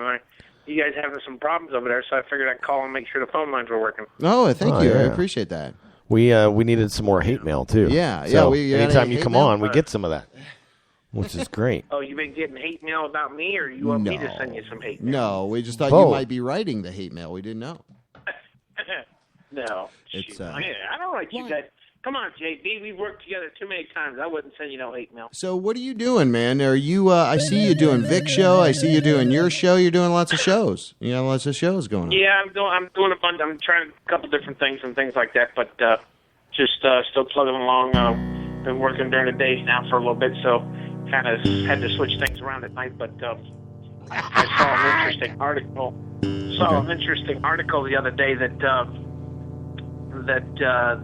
You guys having some problems over there, so I figured I'd call and make sure the phone lines were working. Oh, thank you. I yeah. appreciate that. We needed some more hate mail too. Yeah, So we got anytime any you hate come mail? on, we get some of that, which is great. Oh, you been getting hate mail about me, or you want me to send you some hate mail? No, we just thought Both. you might be writing the hate mail. We didn't know. No. It's, Shoot. I don't like you guys. Come on, JB. We've worked together too many times. I wouldn't send you no hate mail. So what are you doing, man? Are you? I see you doing Vic's show. I see you doing your show. You're doing lots of shows. You got lots of shows going on. Yeah, I'm doing a bunch. I'm trying a couple different things and things like that, but just still plugging along. Been working during the days now for a little bit, so kind of had to switch things around at night. But I saw an interesting article. An interesting article the other day that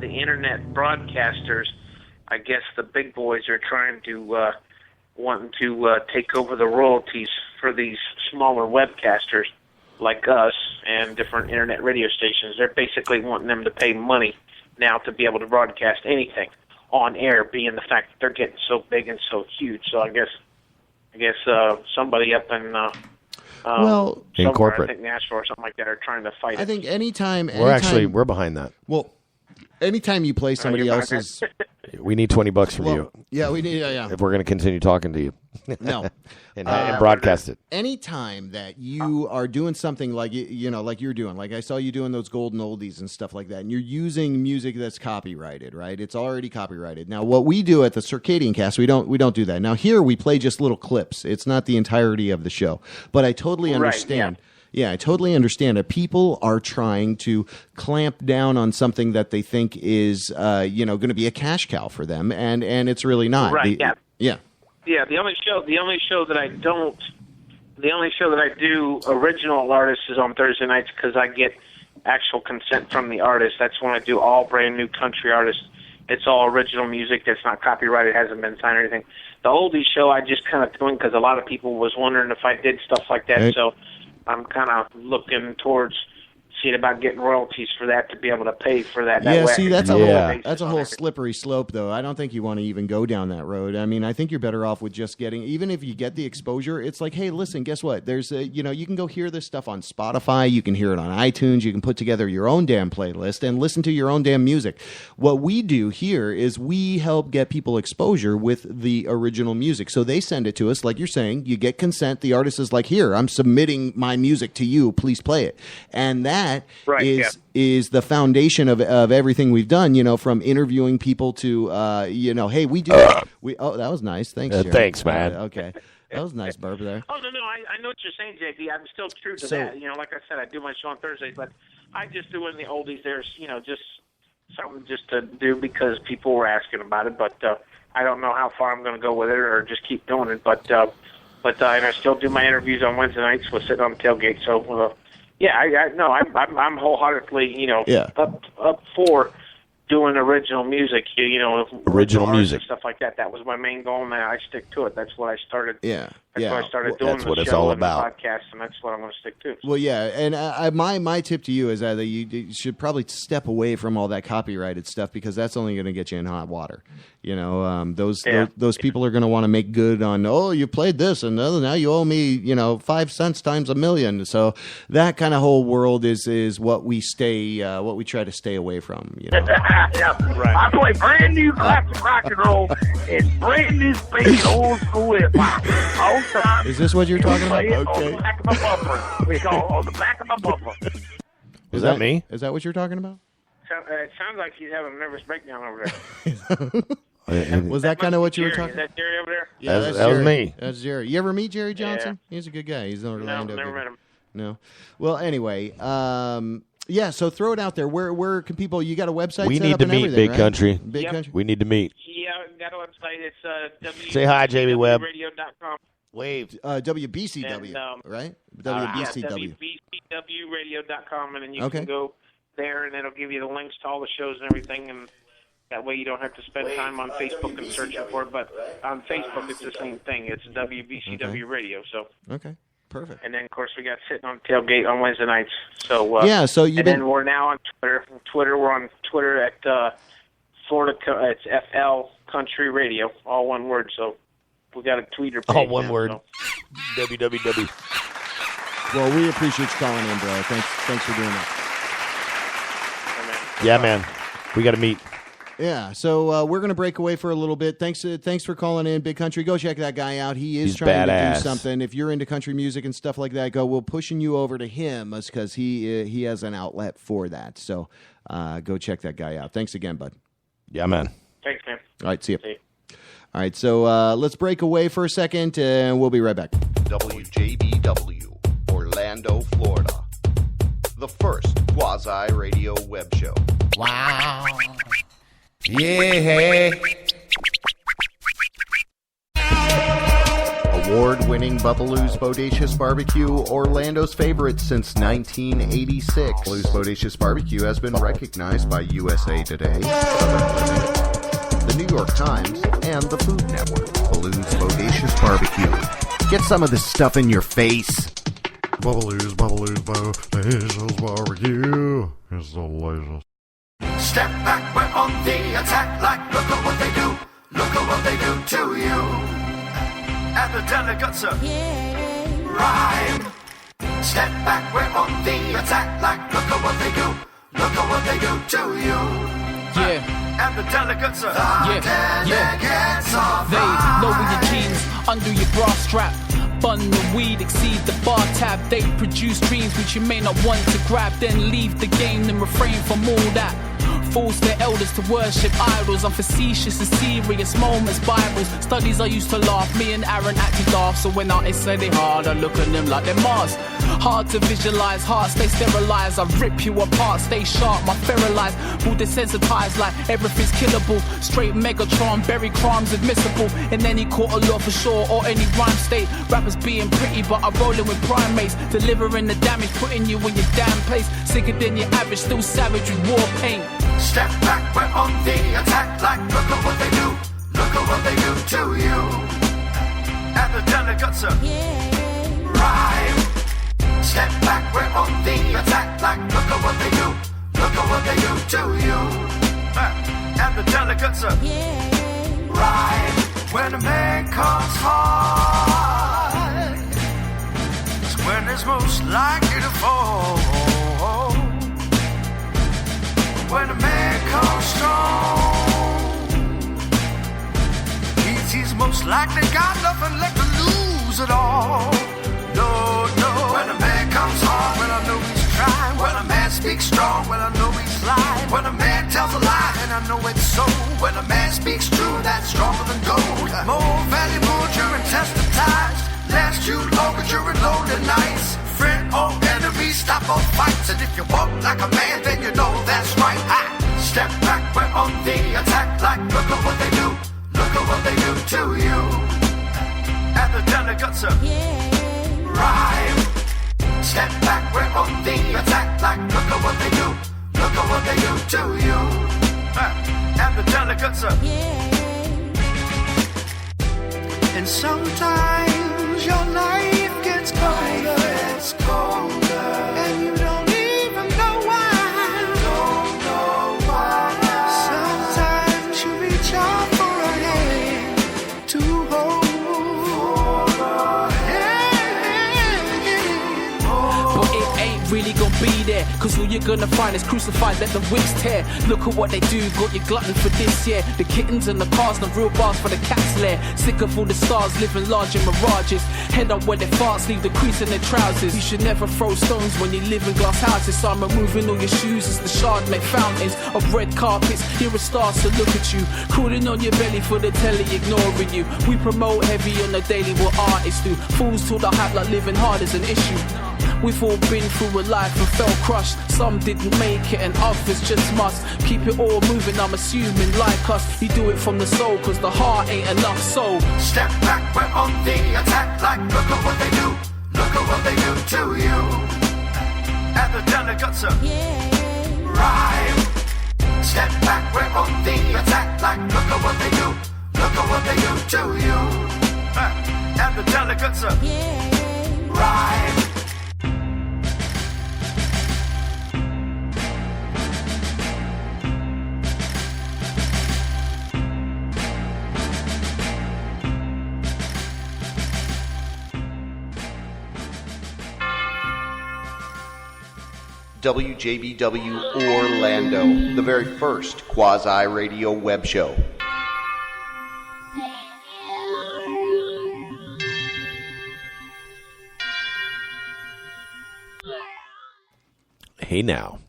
the internet broadcasters, I guess the big boys, are trying to wanting to take over the royalties for these smaller webcasters like us and different internet radio stations. They're basically wanting them to pay money now to be able to broadcast anything on air, being the fact that they're getting so big and so huge. So I guess somebody up in in corporate, I think Nashville or something like that, are trying to fight it. I think anytime we're behind that. Well, anytime you play somebody you're behind else's, We need $20 from you. Yeah, we need. Yeah. If we're going to continue talking to you. No. and broadcast it. Anytime that you are doing something like like you're doing, like I saw you doing those golden oldies and stuff like that, and you're using music that's copyrighted, right? It's already copyrighted. Now, what we do at the Circadian Cast, we don't do that. Now, here we play just little clips. It's not the entirety of the show, but I totally understand. Right, yeah, I totally understand that people are trying to clamp down on something that they think is, going to be a cash cow for them, and it's really not. Right. Yeah. Yeah. The only show that I do original artists is on Thursday nights because I get actual consent from the artist. That's when I do all brand new country artists. It's all original music that's not copyrighted, hasn't been signed or anything. The oldies show I just kind of doing because a lot of people was wondering if I did stuff like that. Right. So I'm kind of looking towards seeing about getting royalties for that to be able to pay for that. Yeah, way see, I can that's a whole slippery slope, though. I don't think you want to even go down that road. I mean, I think you're better off with just getting, even if you get the exposure, it's like, hey, listen, guess what? There's you can go hear this stuff on Spotify. You can hear it on iTunes. You can put together your own damn playlist and listen to your own damn music. What we do here is we help get people exposure with the original music. So they send it to us, like you're saying. You get consent. The artist is like, here, I'm submitting my music to you. Please play it. And that is the foundation of everything we've done, from interviewing people to, hey, we do. That was nice. Thanks, Jerry. Thanks, man. Okay. That was a nice burp there. Oh, no, I know what you're saying, JP. I'm still true to that. Like I said, I do my show on Thursdays, but I just do in the oldies. There's, just something just to do because people were asking about it, but I don't know how far I'm going to go with it or just keep doing it. But and I still do my interviews on Wednesday nights. We'll sit on the tailgate. So, I'm wholeheartedly, up for doing original music, original music and stuff like that. That was my main goal, and I stick to it. That's what I started. That's what I started doing. That's what the it's show all and about. The podcast, and that's what I'm going to stick to. Well, yeah, and my tip to you is that you should probably step away from all that copyrighted stuff because that's only going to get you in hot water. Those people are going to want to make good on, you played this, and now you owe me 5 cents times a million. So that kind of whole world is what we try to stay away from. Right. I play brand new classic rock and roll and brand new space old school hip hop. Is this what you're talking about? Okay. On the back of my bumper. We call on the back of my bumper. Is that me? Is that what you're talking about? It sounds like he's having a nervous breakdown over there. Was that kind of what you were talking about? Is that Jerry over there? Yeah, that was me. That's Jerry. You ever meet Jerry Johnson? Yeah. He's a good guy. He's in Orlando. No, never met him. No. Well, anyway, so throw it out there. Where can people? You got a website? We set need up to and meet, everything, Big right? Country. Big Country. We need to meet. Yeah, got a website. It's Say hi, Jamie Webb. WJBW.com. Wave. WBCW, and, right? WBCW. WBCWradio.com, and then you can go there, and it'll give you the links to all the shows and everything, and that way you don't have to spend time on Facebook and searching for it. But on Facebook, it's the same thing. It's WBCW Radio. So okay. Perfect. And then, of course, we got Sitting on Tailgate on Wednesday nights. So then we're now on Twitter. We're on Twitter at Florida. It's FL Country Radio, all one word. So we got a tweeter page. All one now, word. So. www. Well, we appreciate you calling in, bro. Thanks for doing that. Yeah, man. We got to meet. Yeah, so we're going to break away for a little bit. Thanks for calling in, Big Country. Go check that guy out. He's trying to do something. If you're into country music and stuff like that, we're pushing you over to him because he has an outlet for that. So go check that guy out. Thanks again, bud. Yeah, man. Thanks, man. All right, see you. All right, so let's break away for a second, and we'll be right back. WJBW, Orlando, Florida. The first quasi-radio web show. Wow. Yeah. Award-winning Buffalo's Bodacious Barbecue, Orlando's favorite since 1986. Buffalo's Bodacious Barbecue has been recognized by USA Today, the New York Times, and the Food Network. Buffalo's Bodacious Barbecue. Get some of this stuff in your face. Buffalo's Bodacious Barbecue is delicious. Step back, we're on the attack, like look at what they do, look at what they do to you. And the delegates are rhyme. Step back, we're on the attack, like look at what they do, look at what they do to you. Yeah. And the delegates are Delegates They lower your jeans, undo your bra strap. Bun the weed, exceed the bar tab. They produce dreams which you may not want to grab. Then leave the game and refrain from all that. Force their elders to worship idols on facetious and serious moments, Bibles. Studies I used to laugh, me and Aaron actually laugh. So when artists say they hard, I look at them like they're Mars. Hard to visualize, hearts stay sterilized. I rip you apart, stay sharp, my feral eyes will desensitize like everything's killable. Straight Megatron, bury crimes admissible in any court of law for sure, or any rhyme state. Rappers being pretty, but I'm rolling with primates, delivering the damage, putting you in your damn place. Sicker than your average, still savage with war paint. Step back, we're on the attack. Like, look at what they do. Look at what they do to you. And the delegates are rhyme. Step back, we're on the attack. Like, look at what they do. Look at what they do to you. And the delegates are rhyme. When a man comes hard, it's when it's most likely to fall. When a man comes strong, he's most likely got nothing left to lose at all. No, no. When a man comes hard, when I know he's trying. When a man speaks strong, when I know he's lying. When a man tells a lie, and I know it's so. When a man speaks true, that's stronger than gold. More valuable during testing times. Last you longer during lonely nights. Friend or enemy, stop all fights. And if you walk like a man, then you know that's right. Step back, we're on the attack. Like, look at what they do. Look at what they do to you. And the delegates are rhyme. Step back, we're on the attack. Like, look at what they do. Look at what they do to you. And the delegates are and sometimes your life gets colder. It's colder. And you don't even know why. Don't know why. Sometimes you reach out for a hand to hold. But it ain't really gonna be there, cause all you're gonna find is crucified, let the whips tear. Look at what they do, got your glutton for this year. The kittens and the cars, no real bars for the cat's lair. Sick of all the stars living large in mirages. Head up where their farts leave the crease in their trousers. You should never throw stones when you live in glass houses. So I'm removing all your shoes as the shard make fountains of red carpets. Here are stars to look at you, crawling on your belly for the telly, ignoring you. We promote heavy on the daily, what artists do. Fools till the hype like living hard is an issue. We've all been through a life and felt crushed. Some didn't make it and others just must. Keep it all moving, I'm assuming like us. You do it from the soul, cause the heart ain't enough soul. Step back, we're on the attack. Like, look at what they do. Look at what they do to you. And the delegates are rhyme. Step back, we're on the attack. Like, look at what they do. Look at what they do to you. And the delegates are rhyme. WJBW Orlando, the very first quasi-radio web show. Hey now,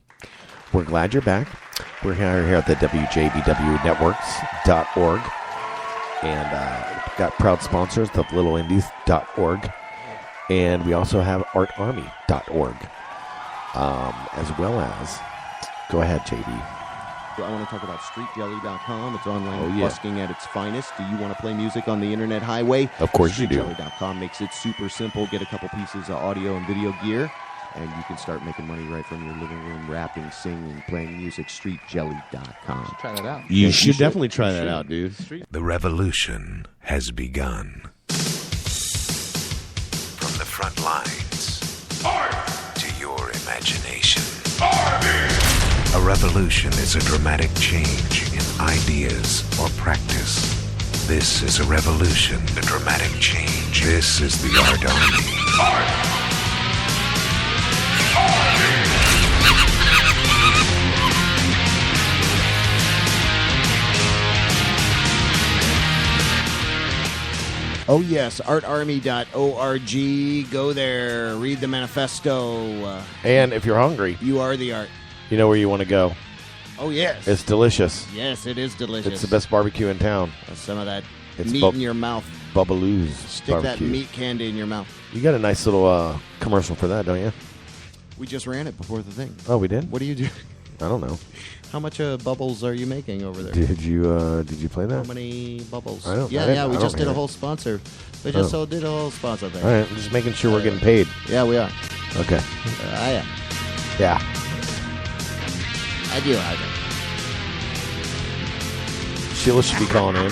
we're glad you're back. We're here at the WJBW Networks.org, and we've got proud sponsors of littleindies.org, and we also have artarmy.org. As well as, go ahead, JB. I want to talk about streetjelly.com. It's online busking at its finest. Do you want to play music on the internet highway? Of course you do. Streetjelly.com makes it super simple. Get a couple pieces of audio and video gear, and you can start making money right from your living room, rapping, singing, playing music. Streetjelly.com. Try that out. You should definitely try that out, dude. The revolution has begun. From the front lines to your imagination. A revolution is a dramatic change in ideas or practice. This is a revolution, a dramatic change. This is the Art Army. Oh, yes, artarmy.org. Go there, read the manifesto. And if you're hungry, you are the art. You know where you want to go. Oh, yes. It's delicious. Yes, it is delicious. It's the best barbecue in town. Some of that meat in your mouth. Bubbaloo's Stick barbecue. that meat candy in your mouth. You got a nice little commercial for that, don't you? We just ran it before the thing. Oh, we did? What do you do? I don't know. How much bubbles are you making over there? Did you play that? How many bubbles? I don't. Yeah, we just did a hear whole it. sponsor. We just did a whole sponsor thing. All right, I'm just making sure we're getting paid. Yeah, we are. Okay. I am. Yeah. I do. Sheila should be calling in.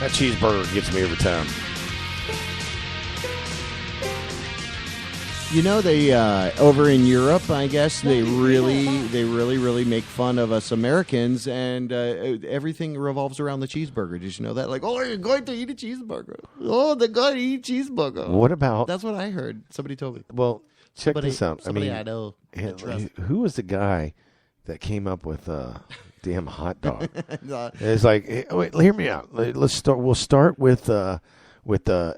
That cheeseburger gets me every time. You know, they over in Europe, I guess they really make fun of us Americans, and everything revolves around the cheeseburger. Did you know that? Like, oh, you're going to eat a cheeseburger. Oh, they're going to eat cheeseburger. What about? That's what I heard. Somebody told me. Well, check this out. Somebody I mean, I know. who was the guy that came up with damn hot dog? It's like, hey, wait, hear me out. Let's start. We'll start with the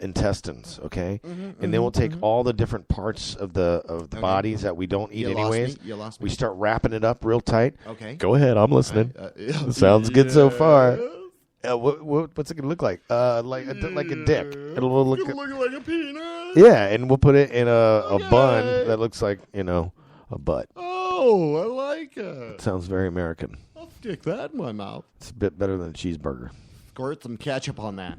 intestines, okay? And then we'll take all the different parts of the bodies that we don't eat anyways. You lost me. We start wrapping it up real tight. Okay. Go ahead. I'm listening. Sounds good so far. What's it gonna look like? Like a dick. It'll look like a peanut. Yeah, and we'll put it in a bun that looks like a butt. Oh, I like it. Sounds very American. I'll stick that in my mouth. It's a bit better than a cheeseburger. Squirt some ketchup on that.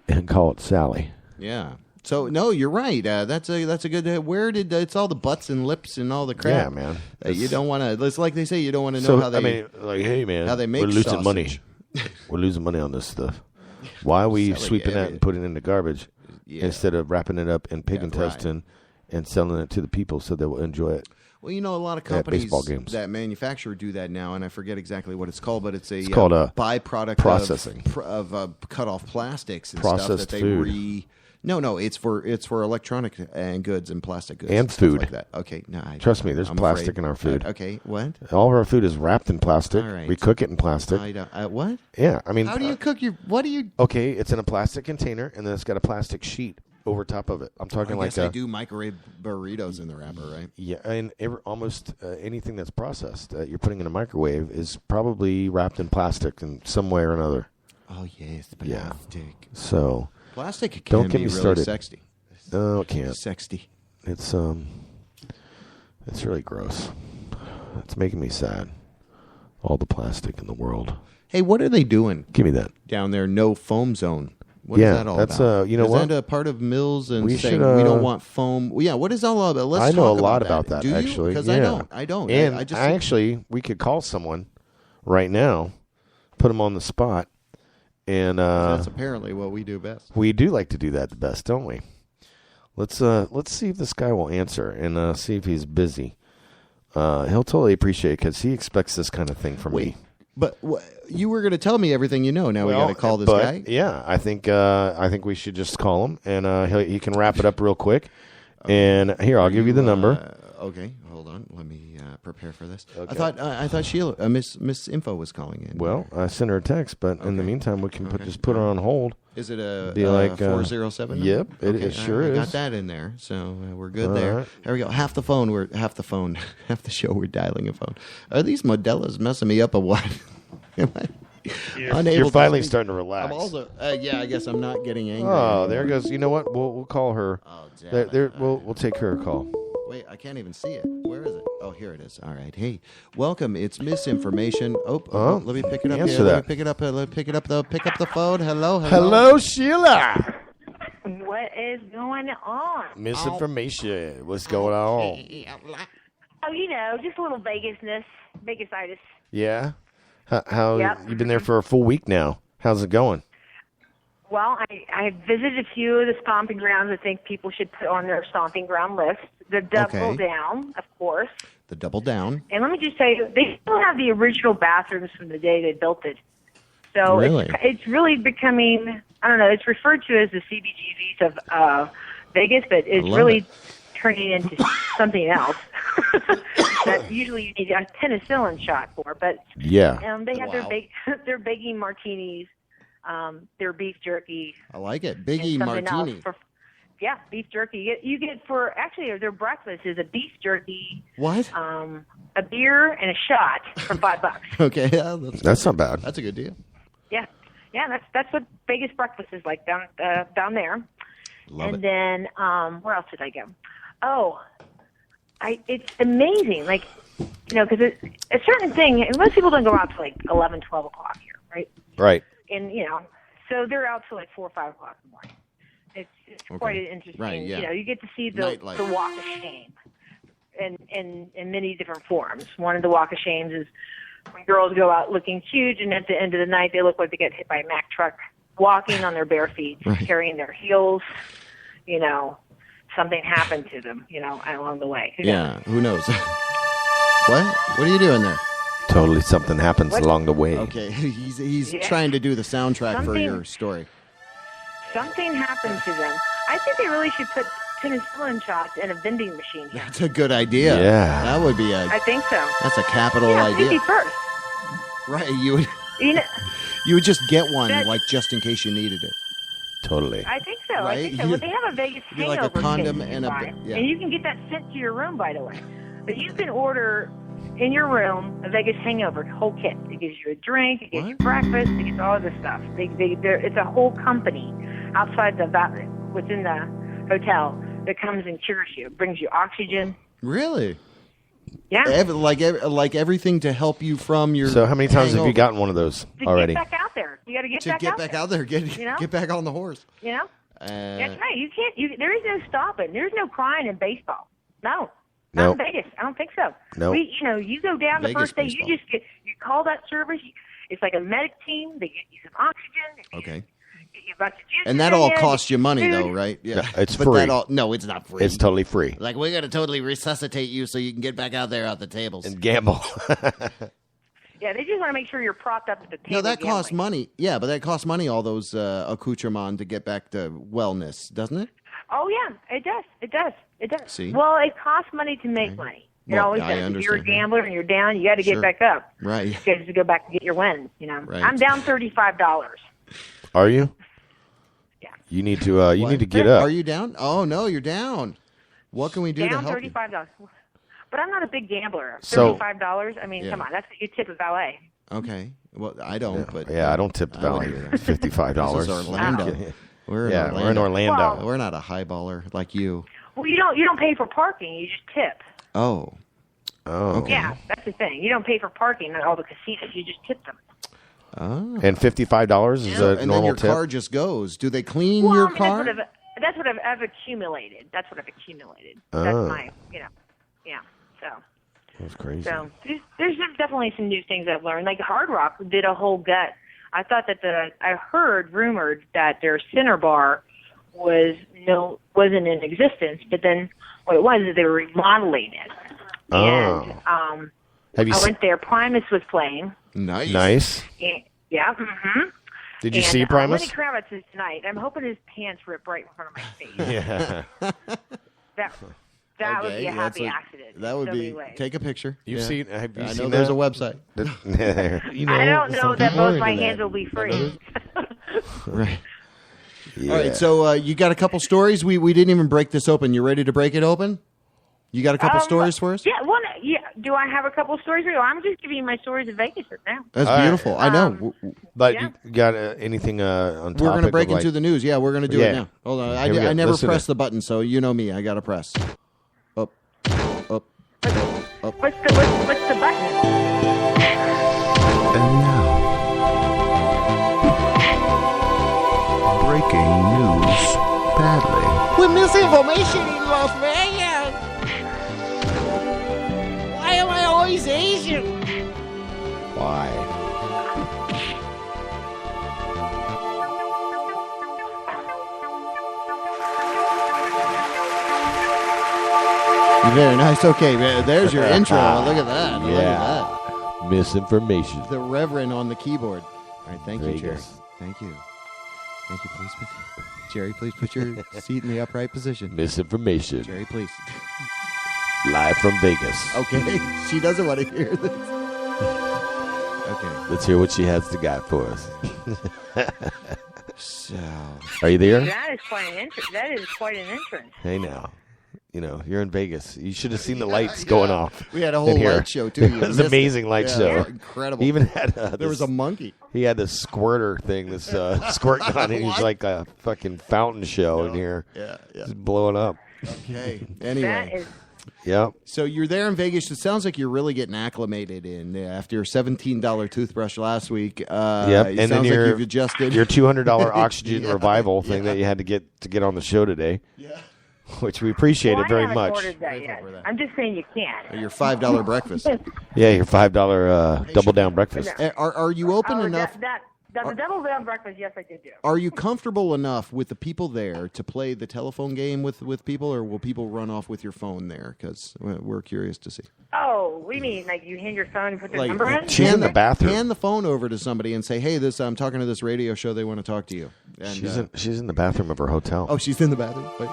And call it Sally. Yeah. So no, you're right. That's a good. Where did it's all the butts and lips and all the crap? Yeah, man. You don't want to. It's like they say, you don't want to know how they. I mean, like, hey, man, how they make we're losing sausage. money. We're losing money on this stuff. Why are we sweeping that and putting it in the garbage instead of wrapping it up in pig intestine and selling it to the people so they will enjoy it? Well, you know, a lot of companies that manufacture do that now, and I forget exactly what it's called, but it's called a byproduct processing of cut off plastics and processed stuff that they food. No, it's for electronic and goods and plastic goods and stuff food like that. Okay, no, trust me, there's I'm plastic afraid. in our food. Okay, what? All of our food is wrapped in plastic. All right. We cook it in plastic. I don't, what? Yeah, I mean, how do you cook your? What do you? Okay, it's in a plastic container, and then it's got a plastic sheet over top of it. I'm talking I guess I do microwave burritos in the wrapper, right? Yeah, and almost anything that's processed that you're putting in a microwave is probably wrapped in plastic in some way or another. Oh yes, plastic. Yeah. So plastic can don't get be me really started. sexy. No, it can't. Sexy. It's really gross. It's making me sad. All the plastic in the world. Hey, what are they doing? Give me that. Down there, no foam zone. What is that all that's about? you know is what? that a part of mills and We saying should, we don't want foam? Well, yeah, what is that all about? Let's I know a talk lot about that Do actually. Because yeah. I don't. And I just actually, we could call someone right now, put them on the spot, and that's apparently what we do best. We do like to do that the best, don't we? Let's see if this guy will answer and see if he's busy. He'll totally appreciate it because he expects this kind of thing from me. But you were going to tell me everything you know. Now we got to call this guy. Yeah, I think we should just call him, and he can wrap it up real quick. And here, I'll give you the number. Okay, hold on. Let me prepare for this. Okay. I thought Sheila, Miss Info was calling in. Well, I sent her a text, but in the meantime, we can just put her on hold. Is it a Be like 407? Yep, Okay, it sure is. Got that in there, so we're good there. Right. There we go. Half the show we're dialing a phone. Are these Modelo's messing me up or what? You're finally starting to relax. I'm also, I guess I'm not getting angry. Oh, there goes. You know what? We'll call her. Oh, damn we'll take her a call. Wait, I can't even see it. Where is it? Oh, here it is. All right. Hey, welcome. It's Misinformation. Oh, let me pick it up answer here. that. Let me pick it up. Pick up the phone. Hello. Hello, Sheila. What is going on? Misinformation. What's going on? Oh, just a little Vegas-itis. Yeah. How Yep. you've been there for a full week now? How's it going? Well, I visited a few of the stomping grounds I think people should put on their stomping ground list. The Double Down, of course. The Double Down. And let me just say, they still have the original bathrooms from the day they built it. So Really? it's really becoming, I don't know, it's referred to as the CBGBs of Vegas, but it's love really it. turning into something else. that usually you need a penicillin shot for. But Yeah. they have Wow. their begging martinis, their beef jerky. I like it. Biggie and something martini. else yeah, beef jerky. You get for actually their breakfast is a beef jerky, What? a beer, and a shot for $5. Okay, yeah, That's not bad. That's a good deal. Yeah, that's what Vegas breakfast is like down there. Love and then where else did I go? Oh, it's amazing. Like, because a certain thing, and most people don't go out till like 11, 12 o'clock here, right? Right. And so they're out till like 4 or 5 o'clock in the morning. It's quite an interesting. Right, yeah. You get to see the Nightlife. walk of shame, in many different forms. One of the walk of shames is when girls go out looking huge, and at the end of the night they look like they get hit by a Mack truck, walking on their bare feet, Right. carrying their heels. Something happened to them, along the way. Who knows? Yeah, who knows? What are you doing there? Totally something happens What? along the way. Okay, he's Yeah. trying to do the soundtrack for Something- your story. Something happened to them. I think they really should put penicillin shots in a vending machine here. That's a good idea. Yeah. That would be I think so. that's a capital Yeah, idea. safety first. Right, you would just get one like just in case you needed it. Totally. I think so. I Right? think so. You- Well, they have a Vegas It'd be like a hangover condom kit you and can a- buy. yeah. And you can get that sent to your room, by the way. But you can order in your room a Vegas hangover whole kit. It gives you a drink, it gives you breakfast, it gives all of this stuff. It's a whole company outside within the hotel that comes and cures you. It brings you oxygen. Really? Yeah. Like everything to help you from your. So how many times have hangover. you gotten one of those To already? get back out there. You got to get To back get out back there. out there, get back on the horse. That's right. You can't. There is no stopping. There's no crying in baseball. No. Nope. Not in Vegas. I don't think so. Nope. You go down the Vegas first day. baseball. You just you call that service. It's like a medic team. They get you some oxygen. Okay. Get you a bunch of juice. And that all costs you money, though, right? Yeah, it's but free. No, it's not free. It's totally free. Like, we're going to totally resuscitate you so you can get back out there at the tables. And gamble. Yeah, they just want to make sure you're propped up at the table. No, that costs gambling. money. Yeah, but that costs money, all those accoutrements to get back to wellness, doesn't it? Oh yeah, it does. It does. It does. See? Well, it costs money to make money. It Well, always I does. If you're a understand. gambler and you're down, you got to get Sure. back up. Right. You got to go back and get your wins. Right. I'm down $35. Are you? Yeah. You need to. You need to get up. Are you down? Oh, no, you're down. What can we do to Down help you? $35. But I'm not a big gambler. So- $35. I mean, Yeah. come on, that's what you tip a valet. Okay. Well, I don't, but... Yeah, I don't tip the valet either. $55. This is Orlando. We're in Orlando. We're in Orlando. Well- We're not a highballer like you. Well, you don't pay for parking. You just tip. Oh. Oh. Yeah, that's the thing. You don't pay for parking at all the casinos. You just tip them. Oh. And $55 is So- a and then normal your tip. car just goes. Do they clean Well, your I mean, car? That's what I've accumulated. That's what I've accumulated. That's Oh. my, yeah. So. That's crazy. So there's definitely some new things I've learned. Like Hard Rock did a whole gut. I thought that I heard rumored that their center bar wasn't in existence, but then what it was is they were remodeling it. Oh. And Have you I se- went there. Primus was playing. Nice. Nice. Yeah. Mm-hmm. Did you And, see Primus? Lenny Kravitz is tonight. I'm hoping his pants rip right in front of my face. Yeah. That would Okay, be a that's happy a- accident. That would in so be. many ways. Take a picture. You've Yeah. seen? Have you I seen know there's that? a website. I don't know that both my hands will be free. Right. Yeah. All right. So you got a couple stories. We didn't even break this open. You ready to break it open? You got a couple stories for us? Yeah. Well, yeah. Do I have a couple of stories for you? I'm just giving you my stories of Vegas right now. That's All right. beautiful. I know. But Yeah. you got anything on topic? We're going to break of, like- into the news. Yeah, we're going to do Yeah. it now. Hold on. Here we go. I never Listen press to- the button, so you know me. I got to press. Up, up, up. What's the button? And now, breaking news badly. With misinformation in Las Vegas. Why am I always Asian? Why? Very nice. Okay, there's your intro. Look at that. Look at Yeah. Misinformation. that. The Reverend on the keyboard. All right, thank you, Jerry. Vegas. Thank you. Thank you. Jerry, please put your seat in the upright position. Misinformation. Jerry, please. Live from Vegas. Okay, she doesn't want to hear this. Okay. Let's hear what she has to got for us. So, are you there? That is quite an entrance. That is quite an entrance. Hey now. You know, you're in Vegas. You should have seen the lights going off. We had a whole light show, too. It was an amazing light show. Incredible. He even had there was a monkey. He had this squirter thing, this squirt gun. It was like a fucking fountain show in here. Yeah. Just blowing up. Okay. Anyway. Yep. So you're there in Vegas. It sounds like you're really getting acclimated in after your $17 toothbrush last week. Yep. It And sounds then like you've adjusted. your $200 oxygen revival thing that you had to get on the show today. Yeah. Which we appreciated very I much. ordered that yet. I'm just saying you can't. Your $5 breakfast. Yeah, your $5 double down breakfast. Are you open enough? The double down breakfast, yes, I did do. Are you comfortable enough with the people there to play the telephone game with people, or will people run off with your phone there? Because we're curious to see. Oh, what do you mean? Like you hand your phone and put their number in? She's in the bathroom. Hand the phone over to somebody and say, "Hey, I'm talking to this radio show. They want to talk to you." And, she's in the bathroom of her hotel. Oh, she's in the bathroom. Wait,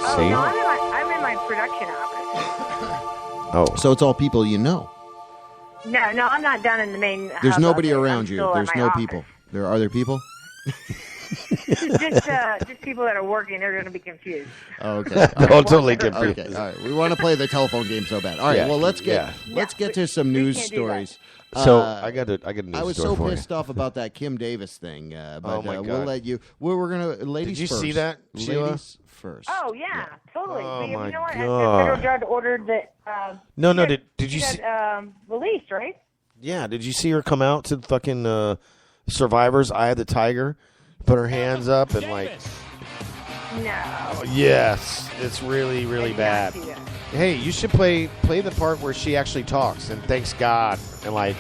See? No, I'm in my production office. Oh. So it's all people you know. No, I'm not down in the main. There's hub nobody of it. around I'm you. still at There's my no office. people. Are there people? just people that are working. They're going to be confused. Okay. Totally confused. Okay. All right. We want to play the telephone game so bad. All right. Yeah. Well, let's get to some news stories. So I got a news story. I was so pissed off about that Kim Davis thing, but my God. we'll let you. We're gonna ladies. Did you first. see that, Sheila? Ladies first. Oh yeah, totally. Oh, But my you know what? God. The federal judge ordered that. No. Did you see? Released, right? Yeah. Did you see her come out to the fucking Survivor's Eye of the Tiger? Put her hands up and like. No. Yes, it's really, really bad. Hey, you should play the part where she actually talks and thanks God and like.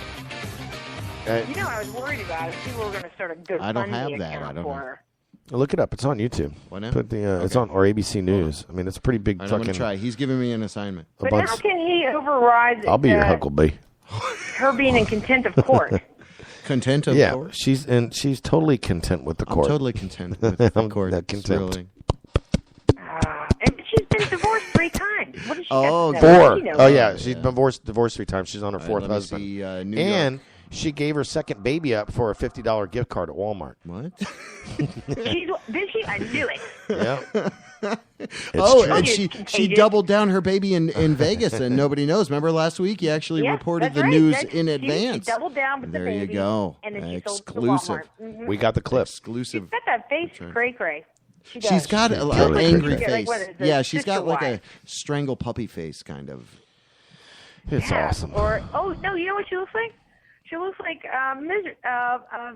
You know, I was worried about it. People were going to start a GoFundMe I don't have that. account I don't for know. her. Look it up. It's on YouTube. What now? Put the it's on or ABC News. I mean, it's a pretty big I'm fucking. gonna try. He's giving me an assignment. But how can he override? I'll be your Huckleberry. Her being in contempt of court. Content of court? She's totally content with the court. I'm totally content with the court. That content. Really. And she's been divorced 3 times. What does she Oh, have to know? 4. She knows. Oh yeah, she's been divorced 3 times. She's on her All right, 4th let me husband. see, New and York. she gave her second baby up for a $50 gift card at Walmart. What? Did she? I knew it. Yeah. And she doubled down her baby in Vegas, and nobody knows. Remember last week? You actually reported that's the right. news That's- in she advance. doubled down with There the you baby. go. And then she sold to Exclusive. Walmart. Mhm. We got the clip. Exclusive. She's got that face cray-cray. She does. She's got an Totally angry cray-cray. face. Like, what is it, Yeah, she's got like sister-wife? a strangle puppy face, kind of. It's Yeah. awesome. Or no, you know what she looks like? She looks like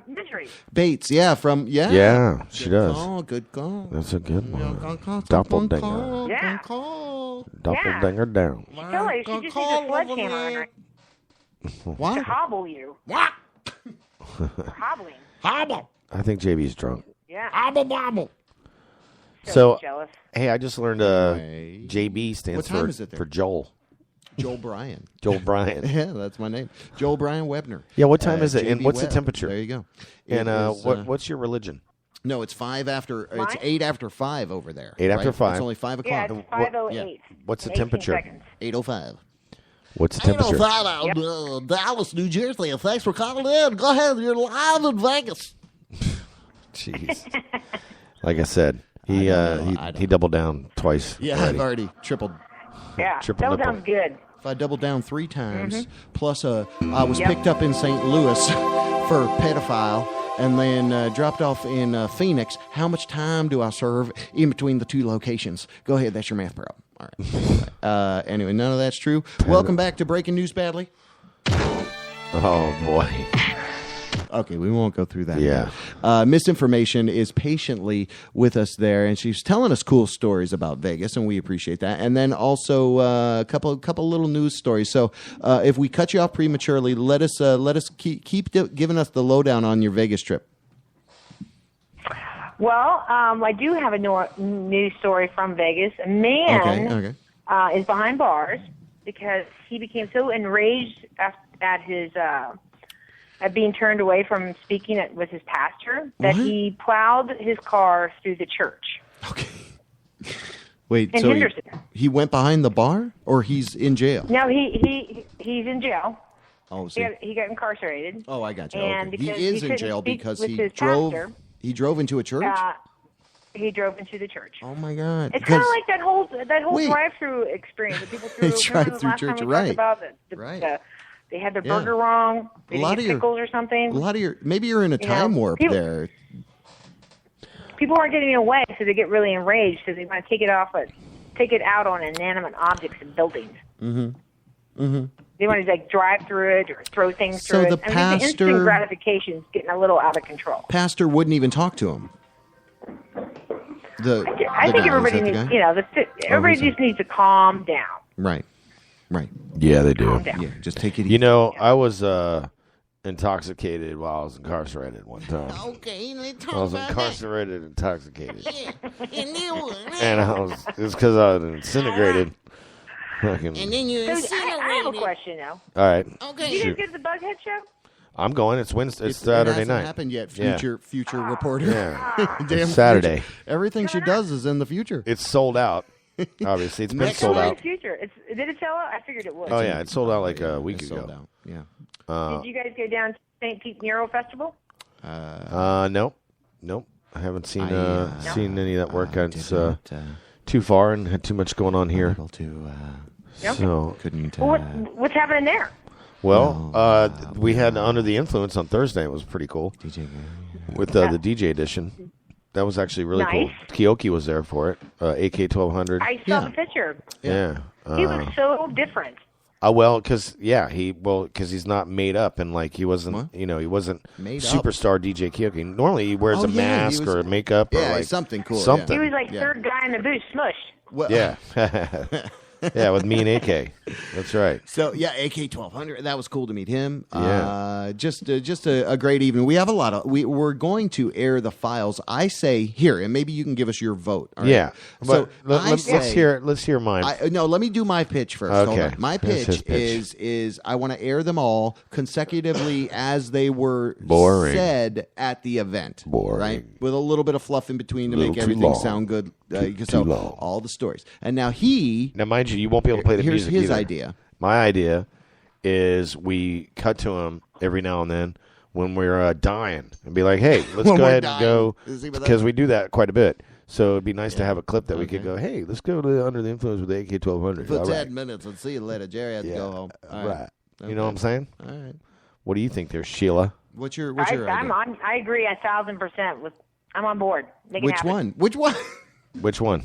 Misery. Bates, yeah, from Yeah, she Good does. call, good call. That's a good one. Good Doppelganger. call, Yeah. good call. Doppelganger down. She just needs a sledgehammer on her What? to hobble you. What? Hobbling. Hobble. I think JB's drunk. Yeah. Hobble bobble. So, jealous. hey, I just learned JB stands What time is it there? for Joel. Joel Bryan. Joel Bryan. Yeah, that's my name. Joel Bryan Webner. Yeah, what time is it? And JB what's the Webb. temperature? There you go. And It is, what's your religion? No, it's 5 after. It's 8 after 5 over there. 8 after right? 5. It's only 5 o'clock. Yeah, it's 5:08. What's the 18 temperature? seconds. 8:05. What's the temperature? 8:05 out in Dallas, New Jersey. And thanks for calling in. Go ahead. You're live in Vegas. Jeez. Like I said, he doubled down twice. Yeah, already. I've already tripled. Yeah, Triple that nipple. sounds good. If I doubled down 3 times, Mm-hmm. plus I was picked up in St. Louis for pedophile, and then dropped off in Phoenix. How much time do I serve in between the 2 locations? Go ahead, that's your math problem. All right. Anyway, none of that's true. Welcome back to Breaking News Badly. Oh boy. Okay, we won't go through that. Yeah. Misinformation is patiently with us there, and she's telling us cool stories about Vegas, and we appreciate that. And then also a couple little news stories. So if we cut you off prematurely, let us keep giving us the lowdown on your Vegas trip. Well, I do have a news story from Vegas. A man is behind bars because he became so enraged at his at being turned away from speaking with his pastor that he plowed his car through the church. Wait, in so Henderson. he went behind the bar, or he's in jail? No, he's in jail. Oh, He got incarcerated. Oh, I got you. And Okay. He because is he in couldn't jail speak because with he his drove. pastor, He drove into a church. he drove into the church. Oh my God! It's kind of like that whole drive-through experience that people threw. They drive through last church, time we right? talked about they had their Yeah. burger wrong. They A lot didn't of get your- pickles or something. A lot of your maybe you're in a time warp people- there. People aren't getting away, so they get really enraged. So they want to take it out on inanimate objects and buildings. Mm-hmm. Mm-hmm. They want to like drive through it or throw things So through the it. I mean, the pastor- instant gratification is getting a little out of control. Pastor wouldn't even talk to him. I think everybody needs, everybody just needs to calm down. Right. Yeah, they do. Calm down. Yeah, just take it easy. You know, I was intoxicated while I was incarcerated one time. Okay, let's talk I was about incarcerated, intoxicated. that. And you, And it was because I was incinerated. Fucking. and then you So, I incinerated. have a question, though. All right. Okay. Did you Shoot. guys get the Bughead show? I'm going. It's Wednesday. It's It Saturday hasn't night. happened yet. Yeah. Future reporter. Yeah. Damn It's Saturday. future. Everything she does is in the future. It's sold out. Obviously, it's been Next sold It's out. the future. Did it sell out? I figured it would. Oh yeah, it sold out like a week ago. Sold out. Yeah. Did you guys go down to St. Pete Mural Festival? Nope. I haven't seen I, seen any of that work. It's did not, too far and had too much going on here. Able to. So Couldn't. Well, what's happening there? well, we had Under the Influence on Thursday. It was pretty cool with the DJ edition. That was actually really Nice. cool. Kioki was there for it. AK 1200. I saw the picture. Yeah. He looks so different. Well, because he's not made up and like he wasn't, he wasn't Made up? superstar DJ Kioki. Normally he wears Oh, a yeah, he mask was- or makeup or yeah, like something cool, yeah. Something. He was like third guy in the booth, smushed. Well, Yeah. Yeah, with me and AK. That's right. So yeah, AK 1200. That was cool to meet him. Yeah. Just a great evening. We have a lot of. We're going to air the files. I say here, and maybe you can give us your vote. all right? Yeah. So But I let's say- hear mine. No, let me do my pitch first. Hold Okay. on. My That's his pitch, pitch. is I want to air them all consecutively as they were Boring. said at the event. Boring. Right? With a little bit of fluff in between to Little make too everything long. sound good. Too So long. all the stories. And now Now, mind you won't be able to play the here's music his either. idea. My idea is we cut to him every now and then when we're dying and be like, hey, let's When go we're ahead dying. and go, Is he with because that? we do that quite a bit. So it'd be nice to have a clip that we could go, hey, let's go to Under the Influence with AK 1200. For All 10 right. minutes and see you later. Jerry had to go home. All Right. Okay. You know what I'm saying? All right. What do you think there, Sheila? What's your idea? I agree 1,000% with. I'm on board. Make it Which happen. one? Which one? Which one?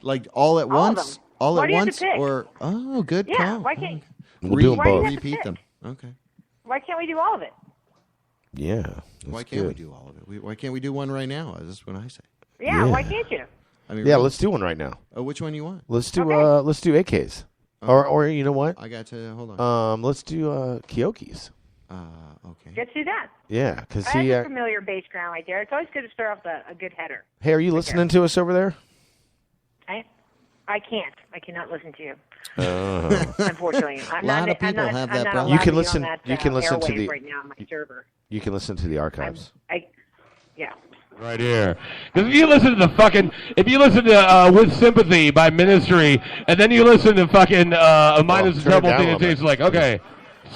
Like all at All of once? them. All Why at do you have once? to pick? Or good Yeah. call. Why can't We'll do them Why do you both. have to Repeat pick? them. Okay. Why can't we do all of it? Yeah. Why that's can't we good. do all of it? Why can't we do one right now? That's what I say. Yeah. Why can't you? I mean, Yeah, really. let's do one right now. Which one you want? Let's do AKs. Or you know what? I got to hold on. Let's do Kioki's. Okay. Let's do that. Yeah, because I he. have a familiar bass ground right there. It's always good to start off a good header. Hey, are you listening to us over there? I can't. I cannot listen to you. Oh. A Unfortunately, lot I'm not, of people I'm not, have I'm that not problem. You allowed can to be listen. on that, You can listen to airwave the. right now on my server. You can listen to the archives. Yeah. Right here. Because if you listen to With Sympathy by Ministry, and then you listen to fucking Minus the turn it Terrible down a Thing, little it's like, okay,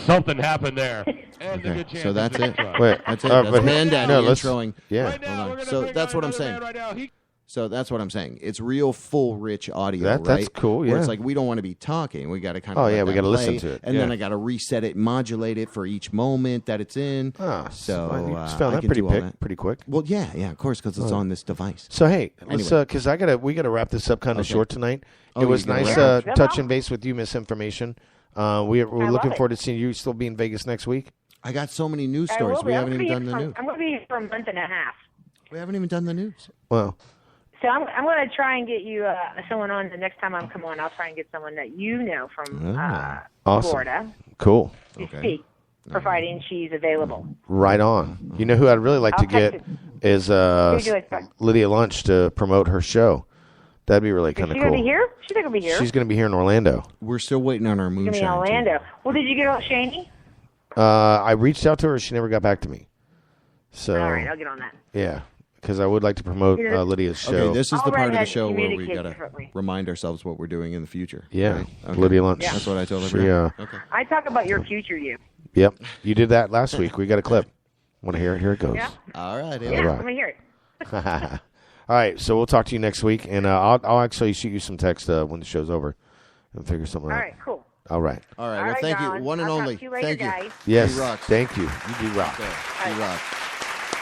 something happened there. And the Okay, good chance so that's it. Wait, That's it. but That's Man Daddy no, let's- introing. yeah. Right now, Hold on. we're gonna So bring that's on what I'm another saying. man right now. So that's what I'm saying. It's real full, rich audio, That's right? cool, Where yeah. it's like we don't want to be talking. We got to kind Oh, of yeah, we got to listen to it, and then yeah. I got to reset it, modulate it for each moment that it's in. Ah, so you just I found that can pretty do all that. pretty quick. Well, yeah, of course, because it's Oh. on this device. So hey, let's Anyway. because we gotta wrap this up kind of Okay. short tonight. Oh, It was you're gonna nice wrap it? touching base with you, Misinformation. We're love looking it. forward to seeing you still be in Vegas next week. I got so many news I stories. will be. We I'm haven't gonna even be done the here news. I'm going to be here for a month and a half. We haven't even done the news. Well, So I'm going to try and get you someone on the next time I'm coming on. I'll try and get someone that you know from awesome. Florida Cool. to speak, providing she's available. Right on. You know who I'd really like to I'll get text is Who'd you like to- Lydia Lunch to promote her show. That'd be really Is kind she of going to cool. be here? She's not going to be here. She's going to be here in Orlando. We're still waiting on our She's going to be in moonshine. too. Orlando. Well, did you get on Shaney? I reached out to her. She never got back to me. So All right, I'll get on that. yeah, because I would like to promote Lydia's show. Okay, this is the I'll part of the redhead show where we communicate got to differently. remind ourselves what we're doing in the future. Yeah, right? Okay. Lydia Lunch. Yeah. That's what I told She, everyone. Okay. I talk about your future you. Yep, you did that last week. We got a clip. Want to hear it? Here it goes. Yeah. All right. Yeah, right. let me hear it. All right, so we'll talk to you next week, and I'll actually shoot you some text when the show's over and figure something All out. right, cool. All right. All right. All Well, right, thank you. darling. One and I'll talk only. to you later, Thank you. guys. Yes, He rocks. thank you. You do rock. Okay. He rocks.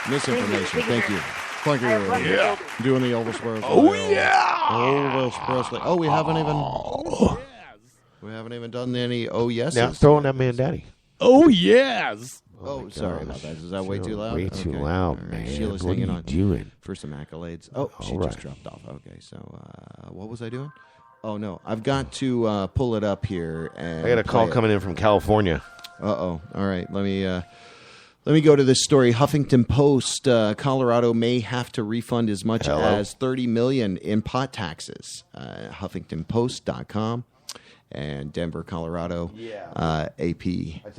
Misinformation. Thank Thank you. you. Thank you. I love you. Yeah. Doing the Elvis Presley. Oh, yeah. Elvis Presley. Oh, we haven't even done any oh yeses. Now throw on that man, Daddy. Oh, yes. Oh, sorry about that. Is that way too loud? Way too Okay. loud, All right. man. Sheila's What are hanging you on doing? for some accolades. Oh, she All just right. dropped off. Okay, so what was I doing? Oh no, I've got to pull it up here. And I got a call play it. coming in from California. Uh-oh. All right, let me go to this story. Huffington Post: Colorado may have to refund as much as $30 million in pot taxes. HuffingtonPost.com and Denver, Colorado. AP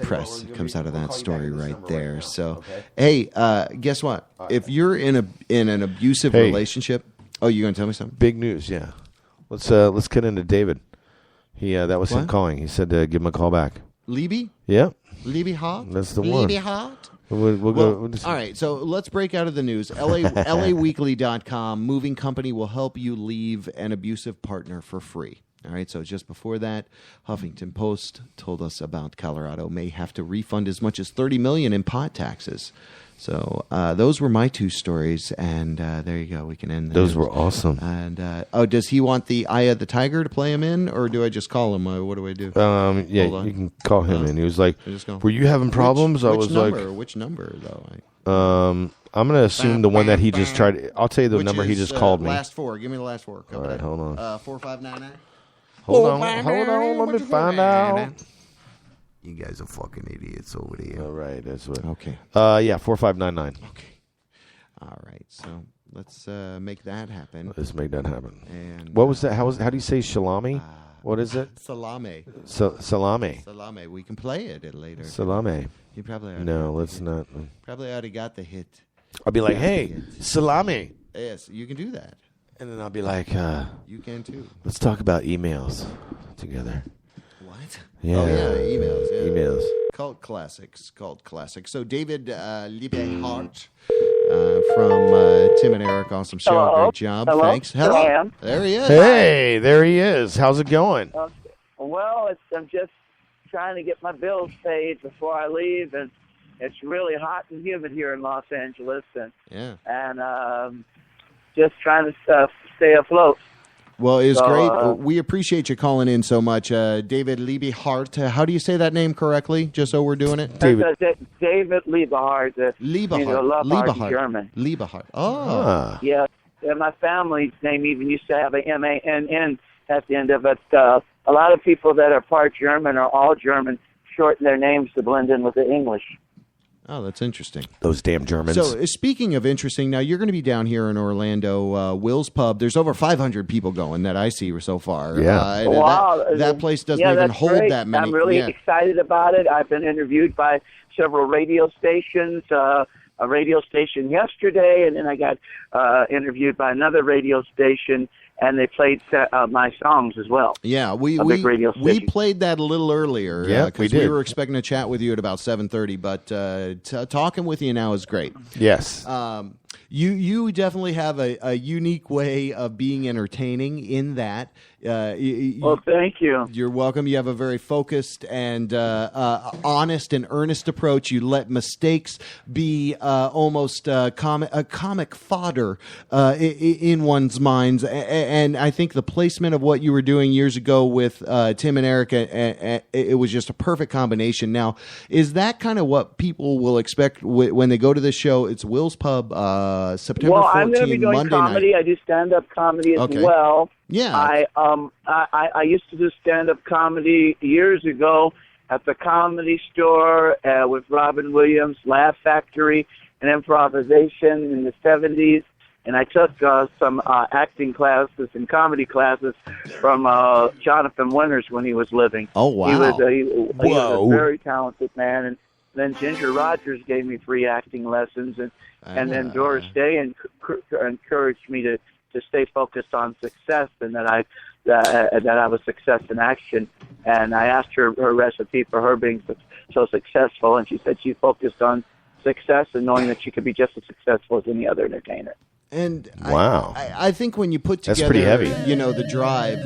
Press comes out of that story right there. So, hey, guess what? If you're in an abusive relationship, oh, you gonna tell me something? Big news, yeah. Let's get into David. That was him calling. He said to give him a call back. Liebe? Yep. Liebe Hart? That's the one. Liebe Hart? We'll go. All right, so let's break out of the news. LAweekly.com, moving company will help you leave an abusive partner for free. All right, so just before that, Huffington Post told us about Colorado may have to refund as much as $30 million in pot taxes. So those were my two stories, and there you go. We can end. Those were awesome. And does he want the Eye of the Tiger to play him in, or do I just call him? What do I do? Yeah, you can call him in. He was like, "Were you having problems?" I was like, "Which number though?" I'm gonna assume the one that he just tried. I'll tell you the number he just called me. Last four. Give me the last four. All right, hold on. 4599. Hold on. Let me find out. You guys are fucking idiots over there. All right, that's what. Okay. 4599. Okay. All right, so let's make that happen. Let's make that happen. And what was that? How do you say shalami? What is it? Salami. Salami. Salami. We can play it later. Salami. You probably no. Let's not. Probably already got the hit. I'll be like, hey, salami. Yes, you can do that. And then I'll be like, you can too. Let's talk about emails together. What? Yeah. Oh, yeah, emails. Yeah. Emails. Cult classics. So David Liebe Hart from Tim and Eric, awesome show. Hello? Great job. Hello? Thanks. Here I am. There he is. Hey, there he is. How's it going? Well, I'm just trying to get my bills paid before I leave, and it's really hot and humid here in Los Angeles, and just trying to stay afloat. Well, it's great. We appreciate you calling in so much. David Liebe Hart. How do you say that name correctly, just so we're doing it? David Liebe Hart. Liebe you know, Hart. Love Hart Liebe in Hart. German. Liebe Hart. Oh. Yeah. And my family's name even used to have a M-A-N-N at the end of it. A lot of people that are part German or all German shorten their names to blend in with the English. Oh, that's interesting. Those damn Germans. So, speaking of interesting, now you're going to be down here in Orlando, Will's Pub. There's over 500 people going that I see so far. Yeah. Wow. That place doesn't even that's hold great. that many. I'm really excited about it. I've been interviewed by several radio stations, a radio station yesterday, and then I got interviewed by another radio station, and they played my songs as well. Yeah, we played that a little earlier. Yeah, because we were expecting to chat with you at about 7:30, but talking with you now is great. Yes. You definitely have a unique way of being entertaining in that. Well, thank you. You're welcome. You have a very focused and honest and earnest approach. You let mistakes be almost comic fodder in one's minds. And I think the placement of what you were doing years ago with Tim and Eric, it was just a perfect combination. Now, is that kind of what people will expect when they go to this show? It's Will's Pub, September 14th, I'm going to be doing Monday comedy. night. I do stand-up comedy as Okay. well. Yeah. I used to do stand-up comedy years ago at the Comedy Store with Robin Williams, Laugh Factory, and improvisation in the 70s. And I took some acting classes and comedy classes from Jonathan Winters when he was living. Oh, wow. He was a very talented man, Then Ginger Rogers gave me free acting lessons, and then Doris Day encouraged me to stay focused on success, and that I was success in action. And I asked her recipe for her being so successful, and she said she focused on success and knowing that she could be just as successful as any other entertainer. And wow, I think when you put together, that's pretty heavy. You know, the drive,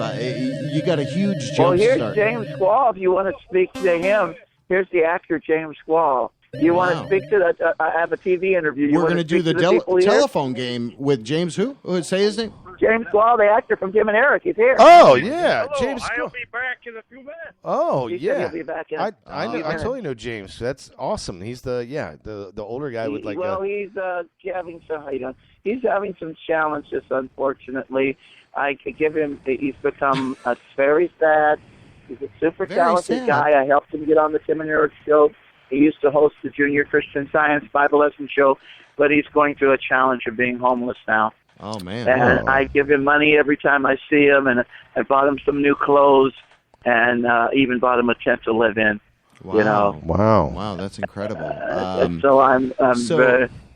you got a huge jump Well, here's start. James Squall. If you want to speak to him, here's the actor James Squall. You want to speak to that? I have a TV interview. We're going to do the telephone game with James who? Say his name? James Squall, the actor from Tim and Eric. He's here. Oh, yeah. James I'll be back in a few minutes. Oh, He said yeah. he'll be back in I a few know. I minutes. totally know James. That's awesome. He's the older guy with like. He's having some. He's having some challenges. Unfortunately, I could give him. He's become very sad. He's a super Very talented sad. guy. I helped him get on the Tim and Eric show. He used to host the Junior Christian Science Bible Lesson show, but he's going through a challenge of being homeless now. Oh man! And I give him money every time I see him, and I bought him some new clothes, and even bought him a tent to live in. Wow. You know. Wow, that's incredible. So I'm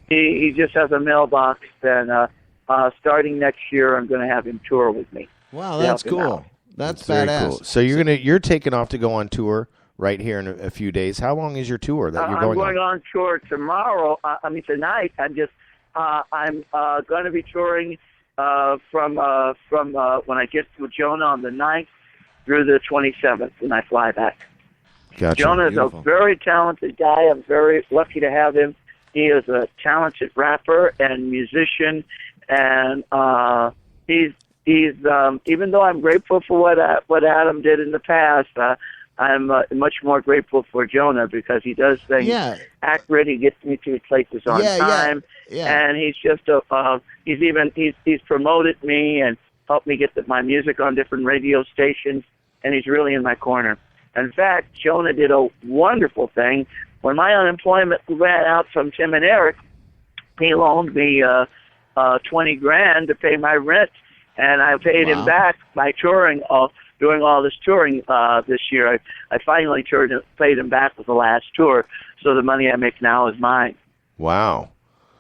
he just has a mailbox, and starting next year, I'm going to have him tour with me. Wow, to that's help him cool. out. That's very badass. cool. So you're taking off to go on tour right here in a few days. How long is your tour that you're I'm going going on tour tomorrow. Tonight. I'm going to be touring from when I get to Jonah on the 9th through the 27th, and I fly back. Gotcha. Jonah is a very talented guy. I'm very lucky to have him. He is a talented rapper and musician, and he's even though I'm grateful for what Adam did in the past, I'm much more grateful for Jonah because he does things accurate. He gets me to places on time, and he's just he's promoted me and helped me get my music on different radio stations, and he's really in my corner. In fact, Jonah did a wonderful thing. When my unemployment ran out from Tim and Eric, he loaned me $20,000 to pay my rent, and I paid him back by touring. Doing all this touring this year, I finally paid him back with the last tour, so the money I make now is mine. Wow.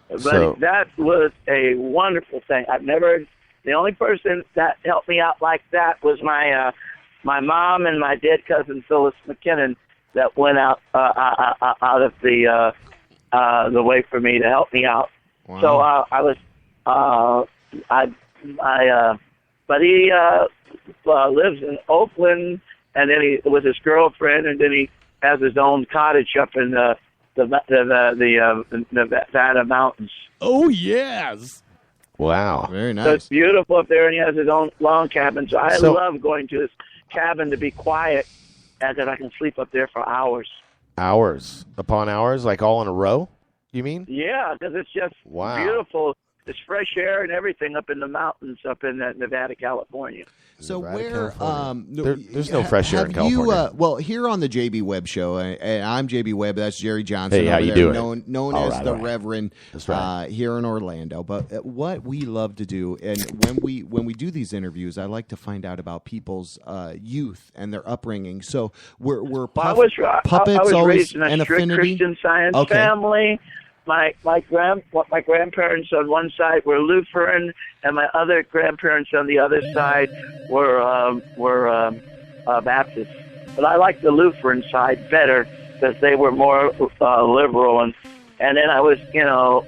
But that was a wonderful thing. The only person that helped me out like that was my mom and my dead cousin Phyllis McKinnon that went out of the way for me to help me out. Wow. So but he lives in Oakland, and then he with his girlfriend, and then he has his own cottage up in the Nevada mountains. Oh yes! Wow, very So it's beautiful up there, and he has his own log cabin. So I So- love going to his cabin to be quiet, and that I can sleep up there for hours. Hours upon hours, like all in a row. You mean? Yeah, because it's just beautiful. It's fresh air and everything up in the mountains up in Nevada, California. So Nevada, where there's no fresh air in have you, California. well, here on the JB Webb Show, and I'm JB Webb. That's Jerry Johnson. Hey, how over you there, doing? Known All as right, the all right. Reverend. That's right. Here in Orlando. But what we love to do, and when we do these interviews, I like to find out about people's youth and their upbringing. So we're I was puppets always raised in a an strict affinity. Christian Science Okay. family. My grandparents on one side were Lutheran, and my other grandparents on the other side were Baptist. But I like the Lutheran side better because they were more liberal. And then I was,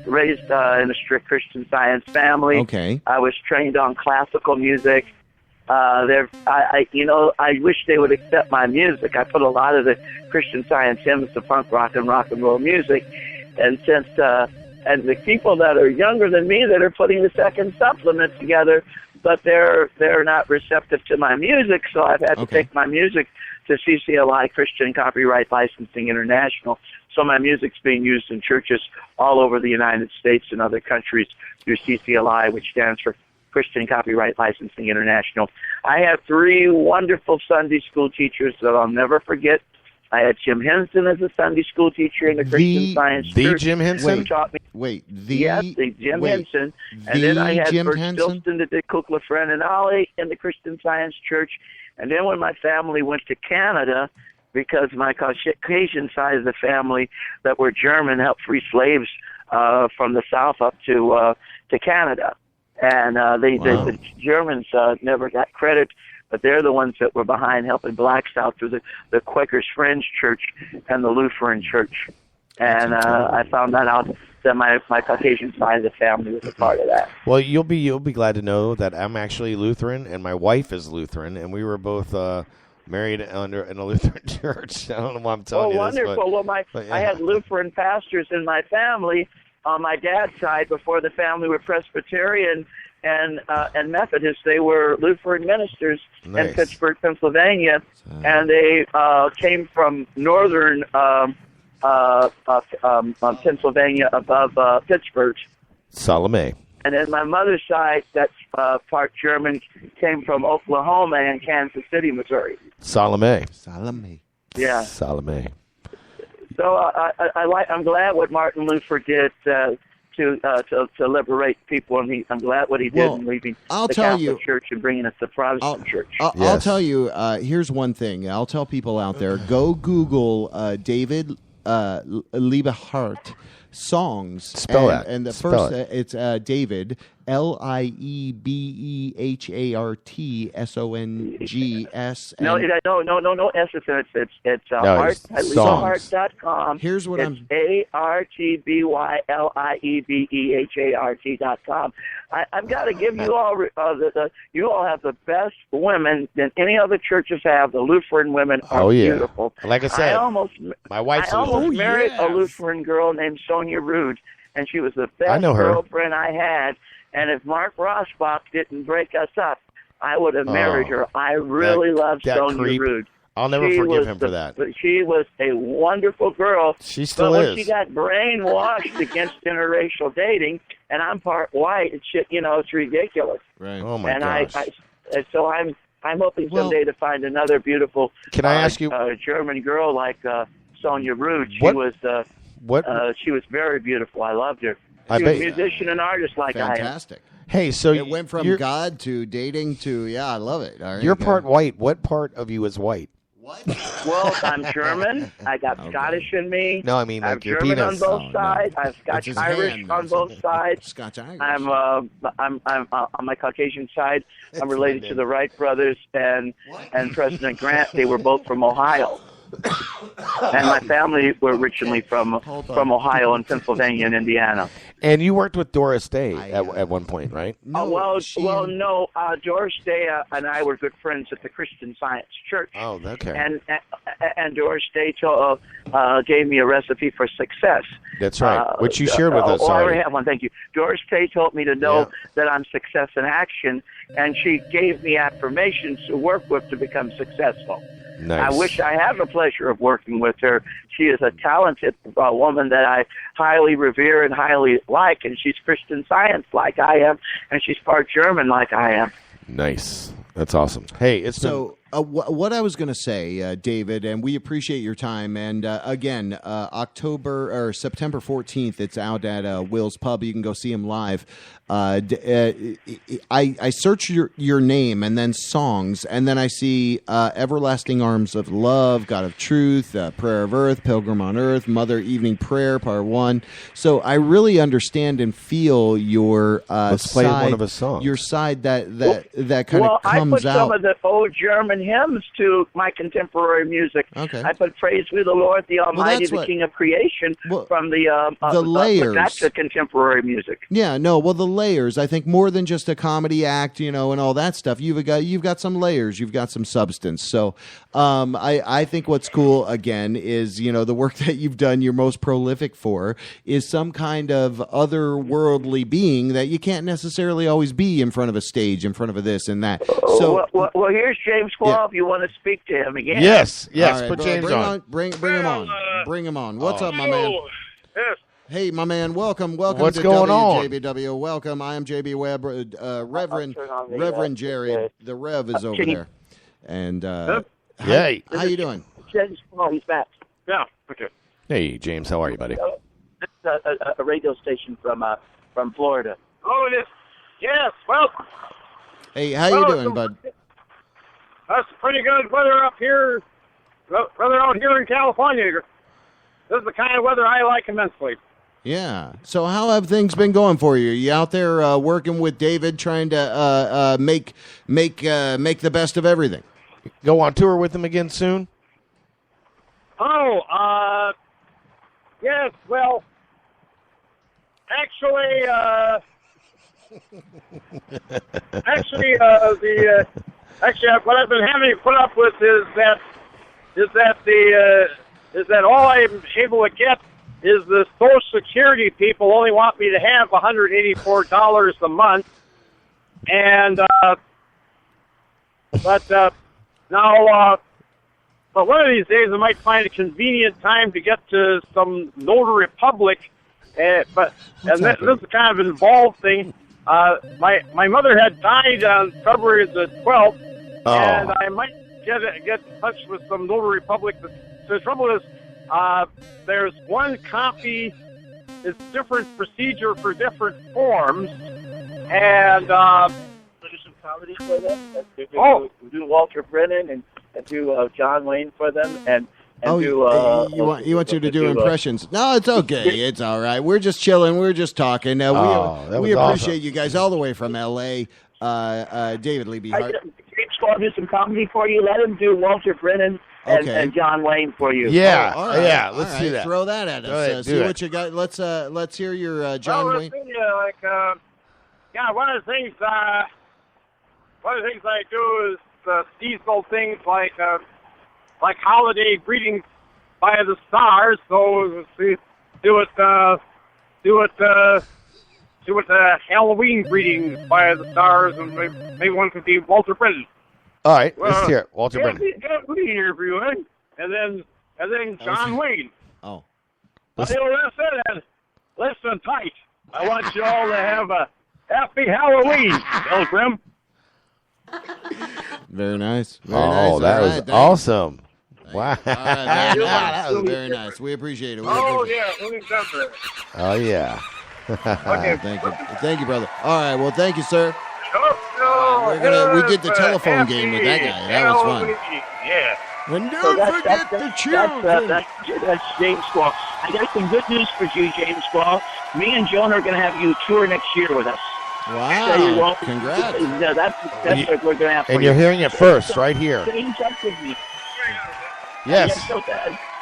raised in a strict Christian Science family. Okay. I was trained on classical music. I wish they would accept my music. I put a lot of the Christian Science hymns to punk rock and roll music. And since and the people that are younger than me that are putting the second supplement together, but they're not receptive to my music, so I've had to take my music to CCLI, Christian Copyright Licensing International. So my music's being used in churches all over the United States and other countries through CCLI, which stands for Christian Copyright Licensing International. I have 3 wonderful Sunday school teachers that I'll never forget. I had Jim Henson as a Sunday school teacher in the Christian Science Church. Jim Henson? Who taught me. Jim Henson. And then I had Bert Stilson that did Kukla, Friend, and Ollie in the Christian Science Church. And then when my family went to Canada, because my Caucasian side of the family that were German helped free slaves from the South up to Canada. And the Germans never got credit, but they're the ones that were behind helping blacks out through the Quakers Friends Church and the Lutheran Church. And I found that out that my Caucasian side of the family was a part of that. Well, you'll be glad to know that I'm actually Lutheran and my wife is Lutheran, and we were both married in a Lutheran church. I don't know why I'm telling you wonderful. this. Well, I had Lutheran pastors in my family on my dad's side. Before the family were Presbyterian and Methodist, they were Lutheran ministers in Pittsburgh, Pennsylvania, and they came from northern Pennsylvania above Pittsburgh. Salome. And then my mother's side, that's part German, came from Oklahoma and Kansas City, Missouri. Salome. Yeah. Salome. So I'm glad what Martin Luther did to liberate people, and I'm glad what he did in leaving the Catholic Church and bringing us the Protestant Church. I'll tell you. Here's one thing. I'll tell people out there: go Google David Liebe Hart songs. Spell that. And the Spell first, it's David LIEBEHART SONGS. No S's in it. It's Hart at LiebeHart.com. Here's what it's ARTBYLIEBEHART.com. I've got to give you all you all have the best women than any other churches have. The Lutheran women are beautiful. Like I said, my wife's I almost Lutheran. married a Lutheran girl named Sonia Rude, and she was the best girlfriend I had. And if Mark Rosbach didn't break us up, I would have married her. I really love Sonia Rude. I'll never forgive him for that. But she was a wonderful girl. She still but is. when she got brainwashed against interracial dating, and I'm part white, it's it's ridiculous. Right. Oh my gosh. And so I'm hoping Well, someday to find another beautiful. Can I ask you German girl like Sonia Rude? She was she was very beautiful. I loved her. She was a musician and artist like Fantastic. I am. Hey, so it went from God to dating to I love it. All right, you're part white. What part of you is white? Well, I'm German. I got Scottish in me. No, I mean I have like your German penis. on both sides. I have Scotch Irish on both sides. Scotch Irish. I'm on my Caucasian side. I'm related to the Wright brothers and President Grant. They were both from Ohio. And my family were originally from Ohio and Pennsylvania and Indiana. And you worked with Doris Day at one point, right? No, no. Doris Day and I were good friends at the Christian Science Church. Oh, okay. And Doris Day gave me a recipe for success. That's right, which you shared with us. I already have one. Thank you. Doris Day told me to know that I'm success in action, and she gave me affirmations to work with to become successful. Nice. I wish I had the pleasure of working with her. She is a talented woman that I highly revere and highly like, and she's Christian Science like I am, and she's part German like I am. Nice. That's awesome. Hey, it's what I was going to say, David, and we appreciate your time. And again, September 14th, it's out at Will's Pub. You can go see him live. I search your name and then songs, and then I see Everlasting Arms of Love, God of Truth, Prayer of Earth, Pilgrim on Earth, Mother Evening Prayer, Part 1. So I really understand and feel your Let's play one of his songs. Your side that kind of comes I put out. some of the old German hymns to my contemporary music. Okay. I put Praise be the Lord, the Almighty, the King of Creation from the layers. That's the contemporary music. Yeah, no, well, the layers. I think more than just a comedy act, and all that stuff. You've got some layers. You've got some substance. So I think what's cool again is the work that you've done. You're most prolific for is some kind of otherworldly being that you can't necessarily always be in front of a stage, in front of a this and that. So well, here's James Quall. If you want to speak to him again. Yes. Right, put James on. Bring him on. Bring him on. What's up, my man? Yes. Hey, my man, welcome What's to going on? WJBW. Welcome. I am JB Webb, Reverend Jerry. The Rev is over there. And how you doing? James Quall, he's back. Yeah. Okay. Hey, James, how are you, buddy? This is a radio station from Florida. Oh, it is. Yes. Well. Hey, how you doing, bud? That's pretty good weather up here rather out here in California. This is the kind of weather I like immensely. Yeah. So how have things been going for you? Are you out there working with David, trying to make the best of everything? Go on tour with him again soon? Oh, yes. Well, actually, what I've been having to put up with is that all I'm able to get is the Social Security people only want me to have $184 a month, and but one of these days I might find a convenient time to get to some notary public. This is a kind of involved thing. My mother had died on February the 12th, and I might get in touch with some notary public. The trouble is, there's one copy. It's different procedure for different forms, and do some comedy for them. Do Walter Brennan and do John Wayne for them, and you want you to do impressions? No, it's okay. It's all right. We're just chilling. We're just talking. We appreciate you guys all the way from L.A. David Liebe Hart. I'll do some comedy for you. Let him do Walter Brennan and John Wayne for you. Yeah, all right. yeah. Let's do that. Throw that at us. See what you got. Let's hear your John Wayne. One of the things I do is seasonal things like holiday greetings by the stars. So do Halloween greetings by the stars, and maybe one could be Walter Brennan. All right, let's hear it. Walter Brennan. Good interview, and then John Wayne. Oh, that's it. Listen tight. I want you all to have a happy Halloween, Pilgrim. Very nice. That was awesome. Wow. That was very nice. We appreciate it. Oh, yeah. Okay. Thank you, brother. All right. Well, thank you, sir. We did the telephone game with that guy. That was fun. Yeah. And don't forget the children. That's James Squall. I got some good news for you, James Squall. Me and Joan are going to have you tour next year with us. Wow. Congrats. That's what we're going to have for you. And you're hearing it first, right here. Stay in touch with me. Yes.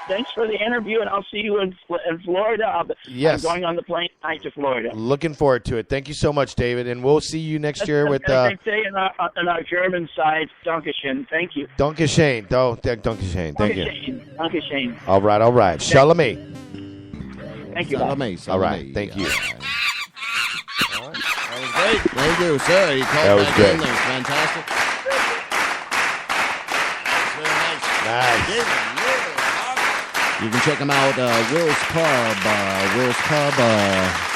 Thanks for the interview, and I'll see you in Florida. Yes. I'm going on the plane tonight to Florida. Looking forward to it. Thank you so much, David, and we'll see you next year with. They say on our German side, Dankeschön. Thank you. Dankeschön. Dankeschön. Thank you. Dankeschön. All right. Shalom. Thank you. All right. Thank you. All right. That was great. Thank you, sir. You called back in. That was fantastic. Very nice. Nice. You can check them out, Will's Pub,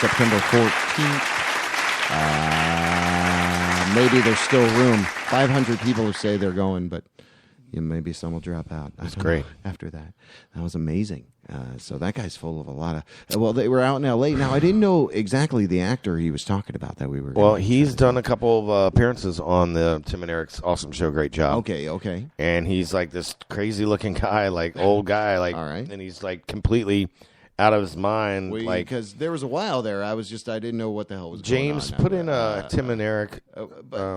September 14th. Maybe there's still room. 500 people who say they're going, but maybe some will drop out. That's great. After that. That was amazing. So that guy's full of a lot of... they were out in L.A. Now, I didn't know exactly the actor he was talking about that we were... Well, he's done a couple of appearances on the Tim and Eric's Awesome Show. Great job. Okay. And he's like this crazy-looking guy, like old guy, like, all right. And he's like completely out of his mind. Because there was a while there, I didn't know what the hell was James, going on. put in Tim and Eric.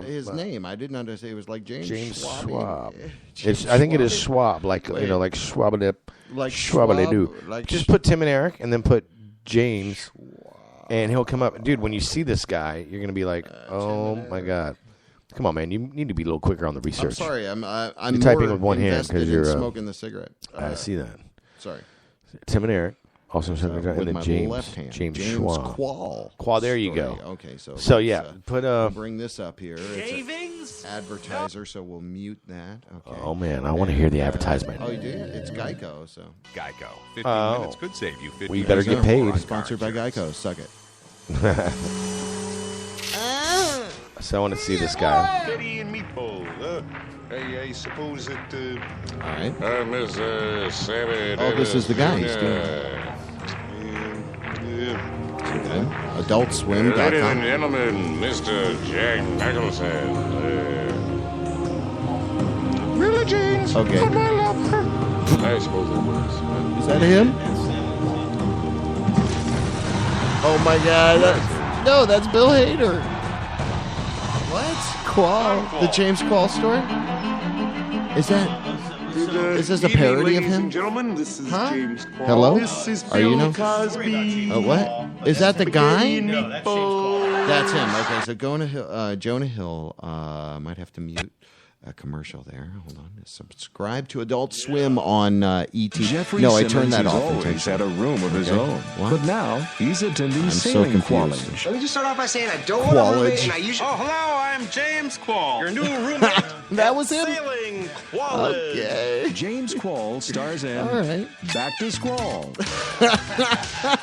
His name, I didn't understand. It was like James Schwab. I think it is Schwab, like Schwabadip. Like Schwab-a-doo. Like just put Tim and Eric, and then put James, and he'll come up. Dude, when you see this guy, you're gonna be like, "Oh my god!" Come on, man. You need to be a little quicker on the research. I'm sorry. I'm you're typing with one hand because you're smoking the cigarette. I see that. Sorry. Tim and Eric. Also, and then James, left hand. James Schwab. Qual. There you go. Okay, so yeah, we'll bring this up here. It's advertiser, so we'll mute that. Okay. Oh man, I want to hear the advertisement. Oh, you do? It's Geico, so. Geico. 15 minutes could save you 50. We better get paid. Sponsored by Geico. Suck it. So I want to see this guy. Betty and meatball. I suppose that. All right. Miss Sammy. Oh, this is the guy. He's doing. AdultSwim.com. Ladies and gentlemen, Mr. Jack Nicholson. Billie Jean's okay. for my lover. I suppose that was. Is that him? Oh my God! No, that's Bill Hader. What? Qual? The James Qual story? Is this a parody of him? Gentlemen, this is James Qual. Hello? This is Are you Bill know? Cosby. What? Is that the guy? No, that's James That's him. Okay, so Jonah Hill might have to mute a commercial there. Hold on. Subscribe to Adult Swim on ET. Jeffrey No, I Simmons turned that is off. always had a room of his Okay. own. What? But now he's attending I'm so sailing confused. college. Let me just start off by saying I don't want to roommate, and I usually. Oh, hello, I'm James Qual, your new roommate. That was him? Sailing Quality. Okay. James Qual stars in All right. Back to Squall. I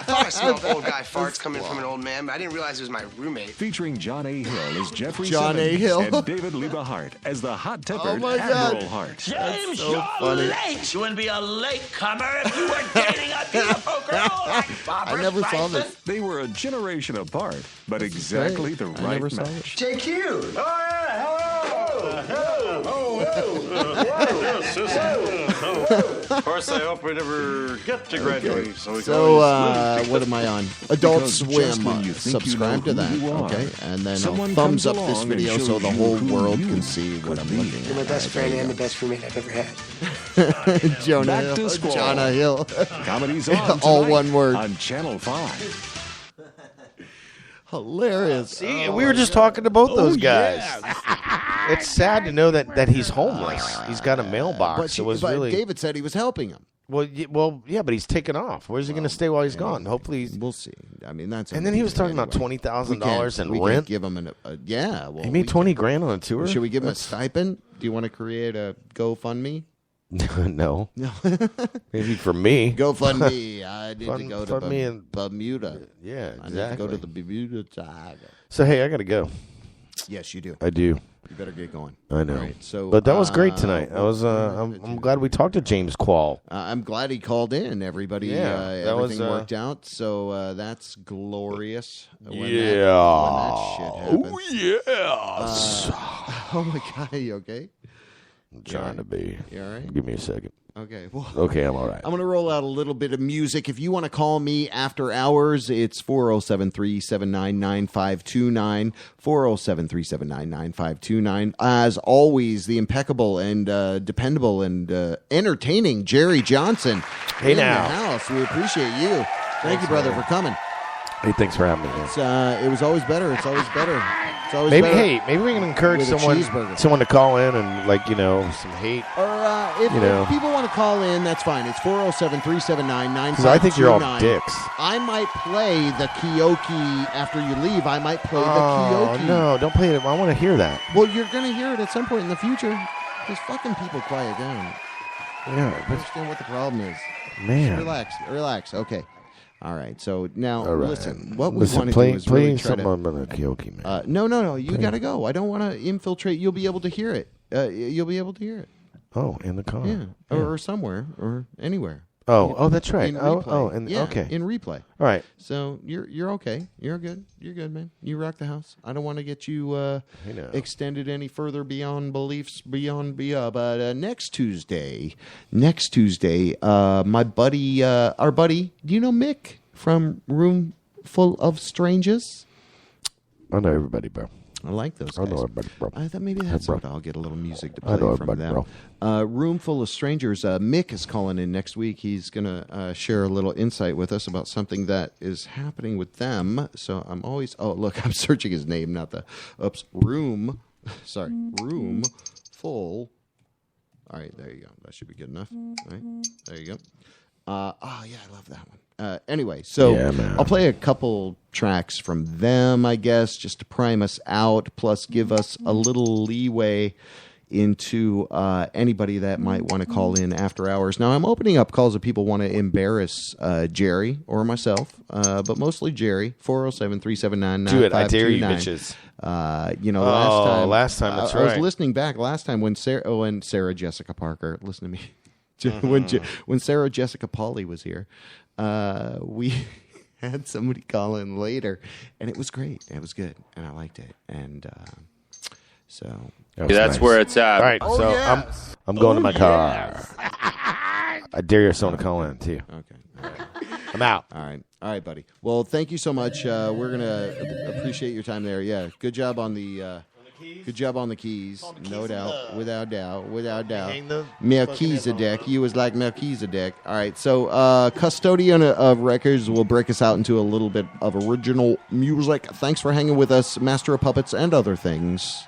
thought I smelled old guy farts coming from an old man, but I didn't realize it was my roommate. Featuring John A. Hill as Jeffrey John A. Simmons Hill. and David Liebe Hart as the hot-tempered my God. Admiral Hart. James, so you're funny. late. You wouldn't be a latecomer if you were dating a beautiful girl like Barbara I never saw Streisand. this. They were a generation apart, but exactly the I right never saw match. JQ. Oh, yeah, hello. Of course, I hope we never get to graduate. So, we can always what am I on? Adult Because Swim. just when you think you Subscribe know to that. who you are, Okay, and then I'll someone thumbs comes up this along and video so shows the you whole who world you can see what I'm looking You're my at. best There friend you and the go. best roommate I've ever had. Jonah Back Hill. to Squall. Jonah Hill. Comedies on All tonight one word. on Channel 5. Hilarious. See, we were just talking to both those guys. Yeah. It's sad to know that he's homeless. He's got a mailbox. But David said he was helping him. Well, yeah, but he's taken off. Where's he going to stay while he's gone? Hopefully, we'll see. I mean, that's. And then he was talking about $20,000 in rent. Give him yeah. Well, he made $20,000 on a tour. Should we give him a stipend? Do you want to create a GoFundMe? No. Maybe for me. GoFundMe. I need to go fund me to and- Bermuda. Yeah, I need to go exactly. to the Bermuda Triangle. So hey, I got to go. Yes, you do. I do. You better get going. I know. All right, so, but that was great tonight. I was. I'm glad we talked to James Qual. I'm glad he called in. Everybody, Yeah, that everything was, worked out. So that's glorious. When Yeah. that shit happened. Oh yes. Oh my God, are you okay? I'm trying to be. You all right? Give me a second. Okay. Well, Okay, I'm all right. I'm going to roll out a little bit of music. If you want to call me after hours, it's 407-379-9529, 407-379-9529. As always, the impeccable and dependable and entertaining Jerry Johnson Hey in now. the house. We appreciate you. Thank you, brother, for coming. Hey, thanks for having me. Man. It's, it was always better. It's always better. It's always Maybe better. maybe we can encourage with a cheeseburger. someone to call in and some hate. Or if people want to call in, that's fine. It's 407-379-9529. Because I think you're all dicks. I might play the karaoke after you leave. I might play the Oh karaoke. no! Don't play it. I want to hear that. Well, you're going to hear it at some point in the future. Just fucking people quiet down. Yeah, I understand what the problem is. Man. Just relax. Okay. All right. So now, All right. listen. What we want to play do is really try something to. on the karaoke, man. No. You got to go. I don't want to infiltrate. You'll be able to hear it. You'll be able to hear it. Oh, in the car. Yeah. Or somewhere or anywhere. Oh, that's right. In Oh, replay. okay. In replay. All right. So you're okay. You're good. You're good, man. You rock the house. I don't want to get you extended any further beyond beliefs, but next Tuesday, my buddy, our buddy, do you know Mick from Room Full of Strangers? I know everybody, bro. I like those guys. I know everybody, bro. I thought maybe that's bro. what I'll get a little music to I play know from everybody, them. Room Full of Strangers. Mick is calling in next week. He's going to share a little insight with us about something that is happening with them. So I'm always... Oh, look, I'm searching his name, not the... Oops. Room Full... All right, there you go. That should be good enough. All right, there you go. Yeah, I love that one. Anyway, so Yeah, man. I'll play a couple tracks from them, I guess, just to prime us out, plus give us a little leeway into anybody that might want to call in after hours. Now, I'm opening up calls if people want to embarrass Jerry or myself, but mostly Jerry, 407-379-9529. Do it. I dare you, bitches. Last time, that's I was right. listening back last time when Sarah Jessica Parker, listen to me, when Sarah Jessica Pauley was here, we had somebody call in later, and it was great. It was good, and I liked it, and so That's nice. Where it's at. All right, so I'm going to my car. I dare someone to call in, too. Okay. All right. I'm out. All right, buddy. Well, thank you so much. We're gonna appreciate your time there. Yeah, good job on the keys. No doubt, without doubt. Melchizedek, you was like Melchizedek. All right, so custodian of records will break us out into a little bit of original music. Thanks for hanging with us, Master of Puppets and other things.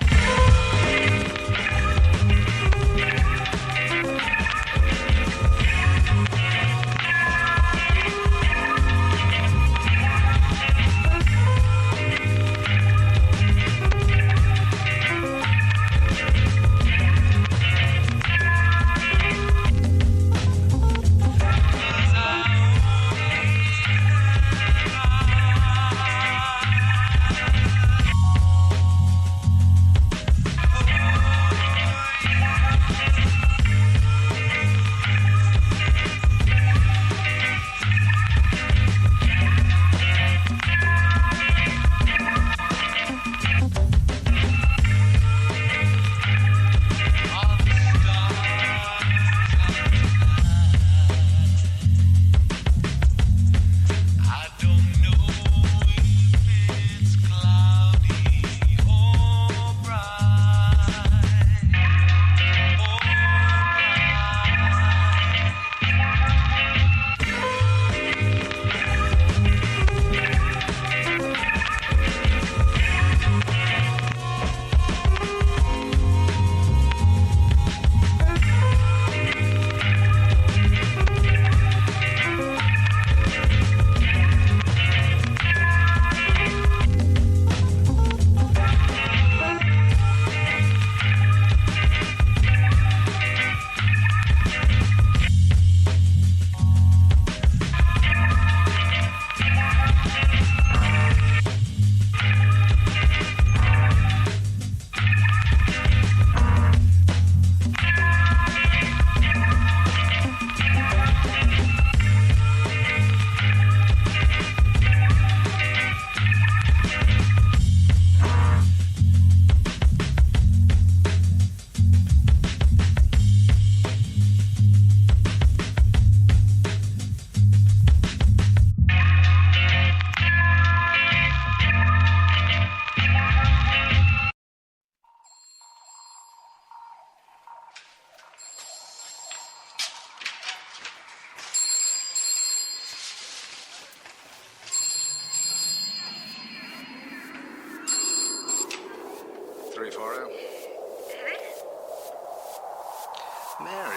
Mary,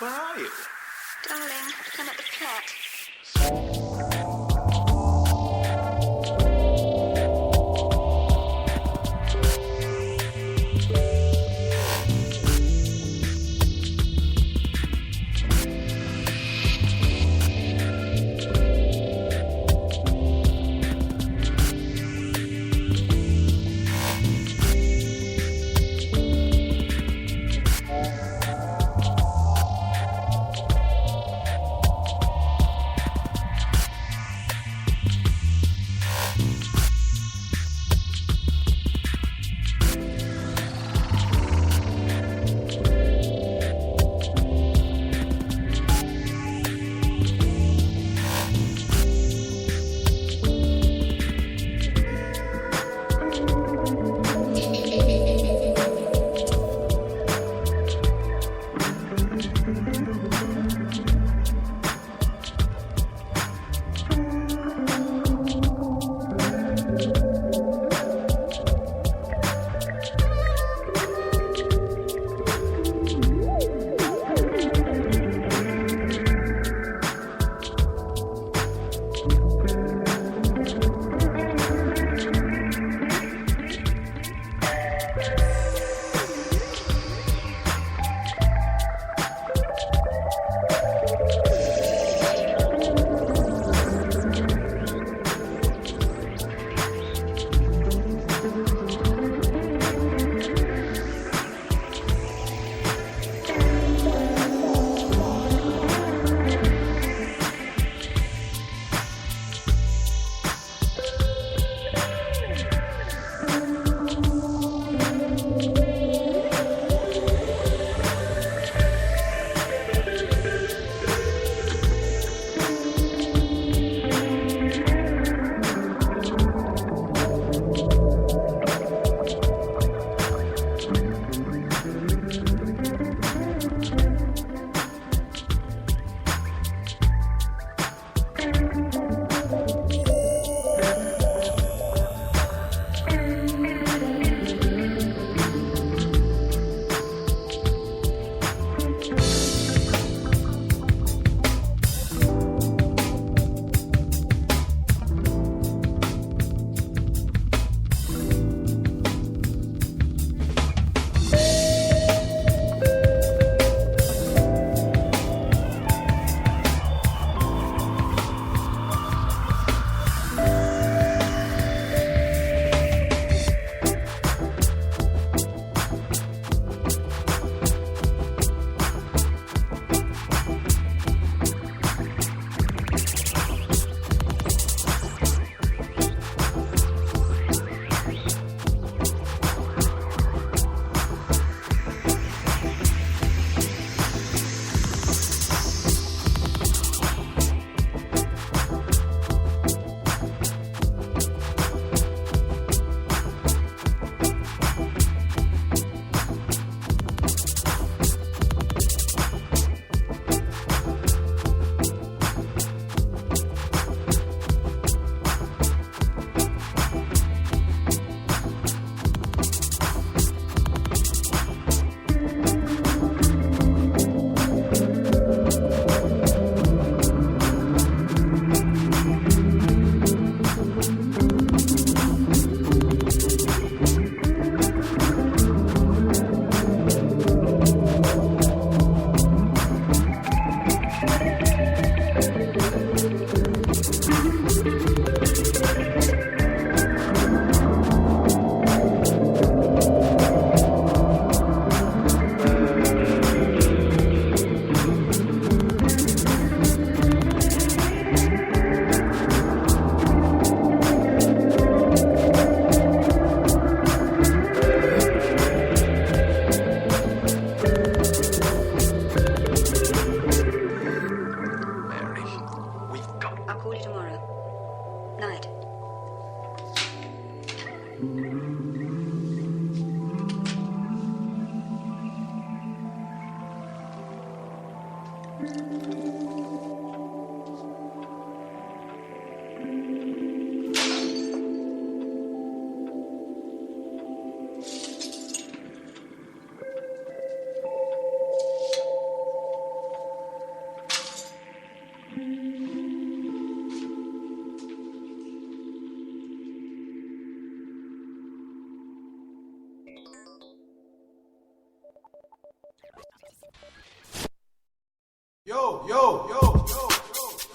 where are you? Darling, I'm at the flat.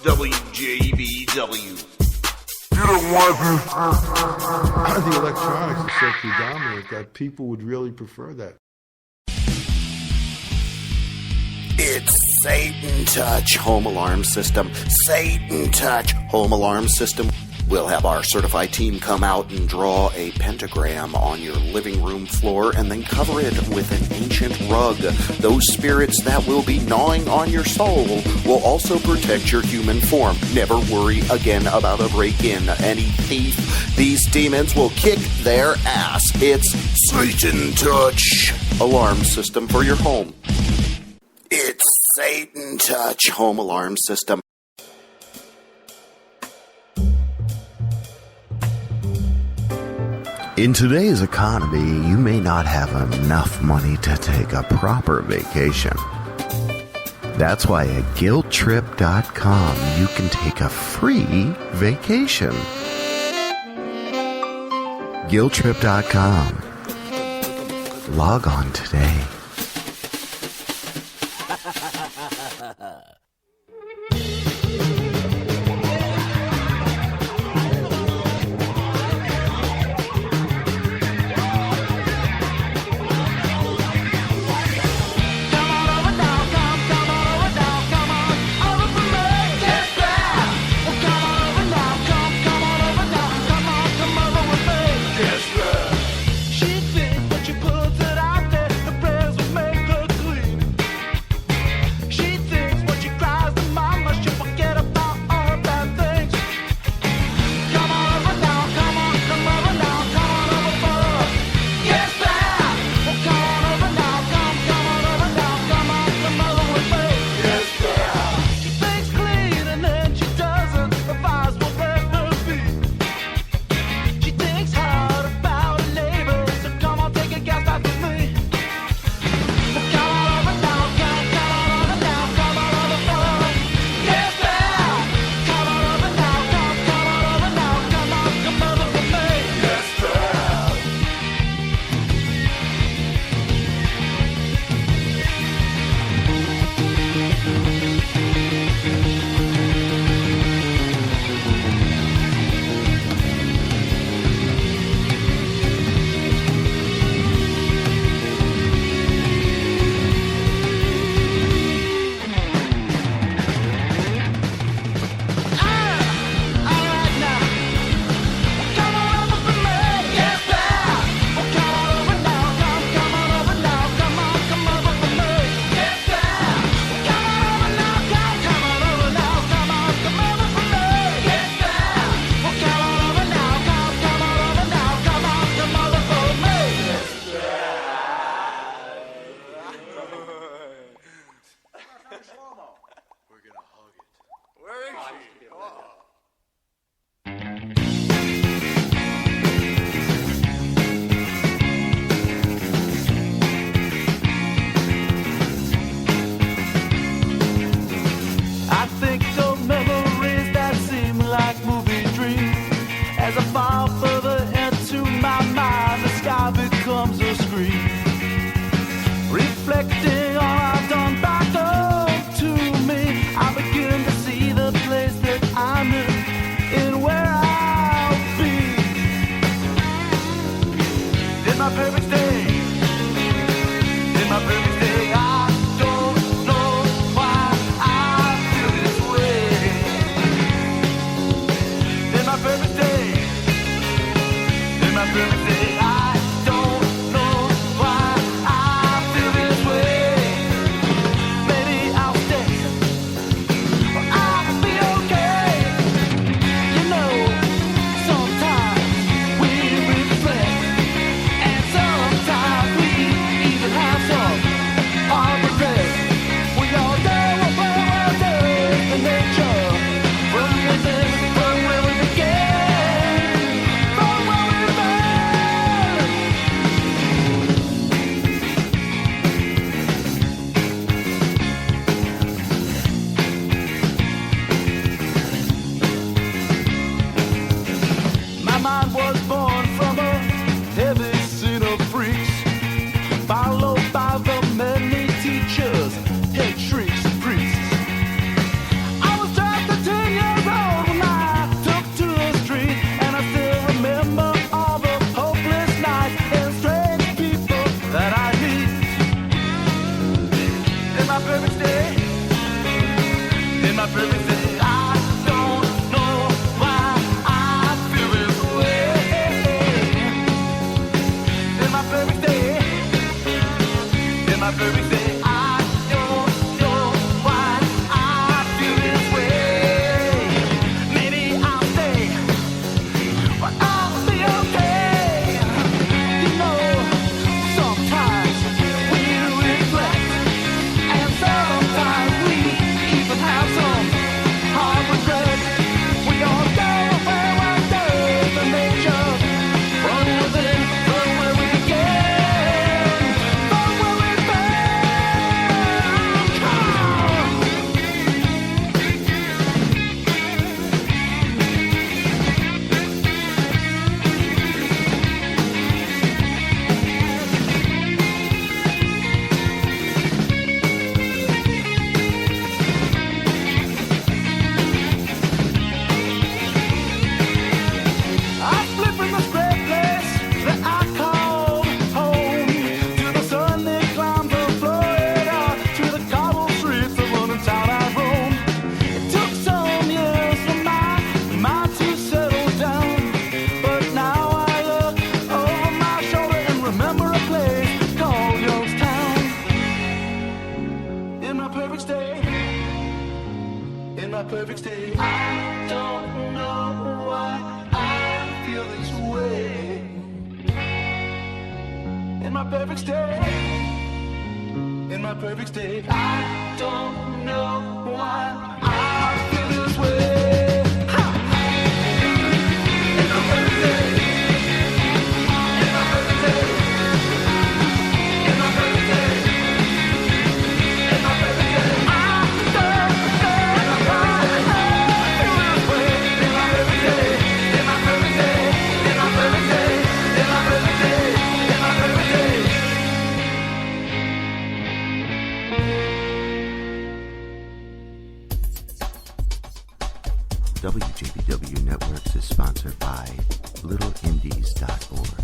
WJBW. The electronics is so predominant that people would really prefer that. It's Satan Touch Home Alarm System. Satan Touch Home Alarm System. We'll have our certified team come out and draw a pentagram on your living room floor and then cover it with an ancient rug. Those spirits that will be gnawing on your soul will also protect your human form. Never worry again about a break-in. Any thief, these demons will kick their ass. It's Satan Touch Alarm System for your home. It's Satan Touch Home Alarm System. In today's economy, you may not have enough money to take a proper vacation. That's why at guilttrip.com you can take a free vacation. Guilttrip.com. Log on today. I'm perfect day. I don't know why I feel this way. In my perfect day. In my perfect day. I don't know why I feel this way. Maybe I'll stay, but I'll be okay. You know, sometimes we reflect, and sometimes we even have some hard regret. We all go where one day the nature from within, from where we begin, from where we I slip in the square place that I called home, to the sunlit climbs of Florida, to the cobbled streets of London town I've roamed. It took some years for my mind to settle down, but now I look over my shoulder and remember a place called Youngstown. In my perfect state, in my perfect state, I don't know why I feel this way. In my perfect state, in my perfect state, I don't know why I feel this way. Ha! In my perfect state, in my perfect state, in my perfect state, in my perfect state, I don't know why I feel this way. In my perfect state, in my perfect state, in my perfect state, in my perfect state, in my perfect state. WJBW Networks is sponsored by littleindies.org,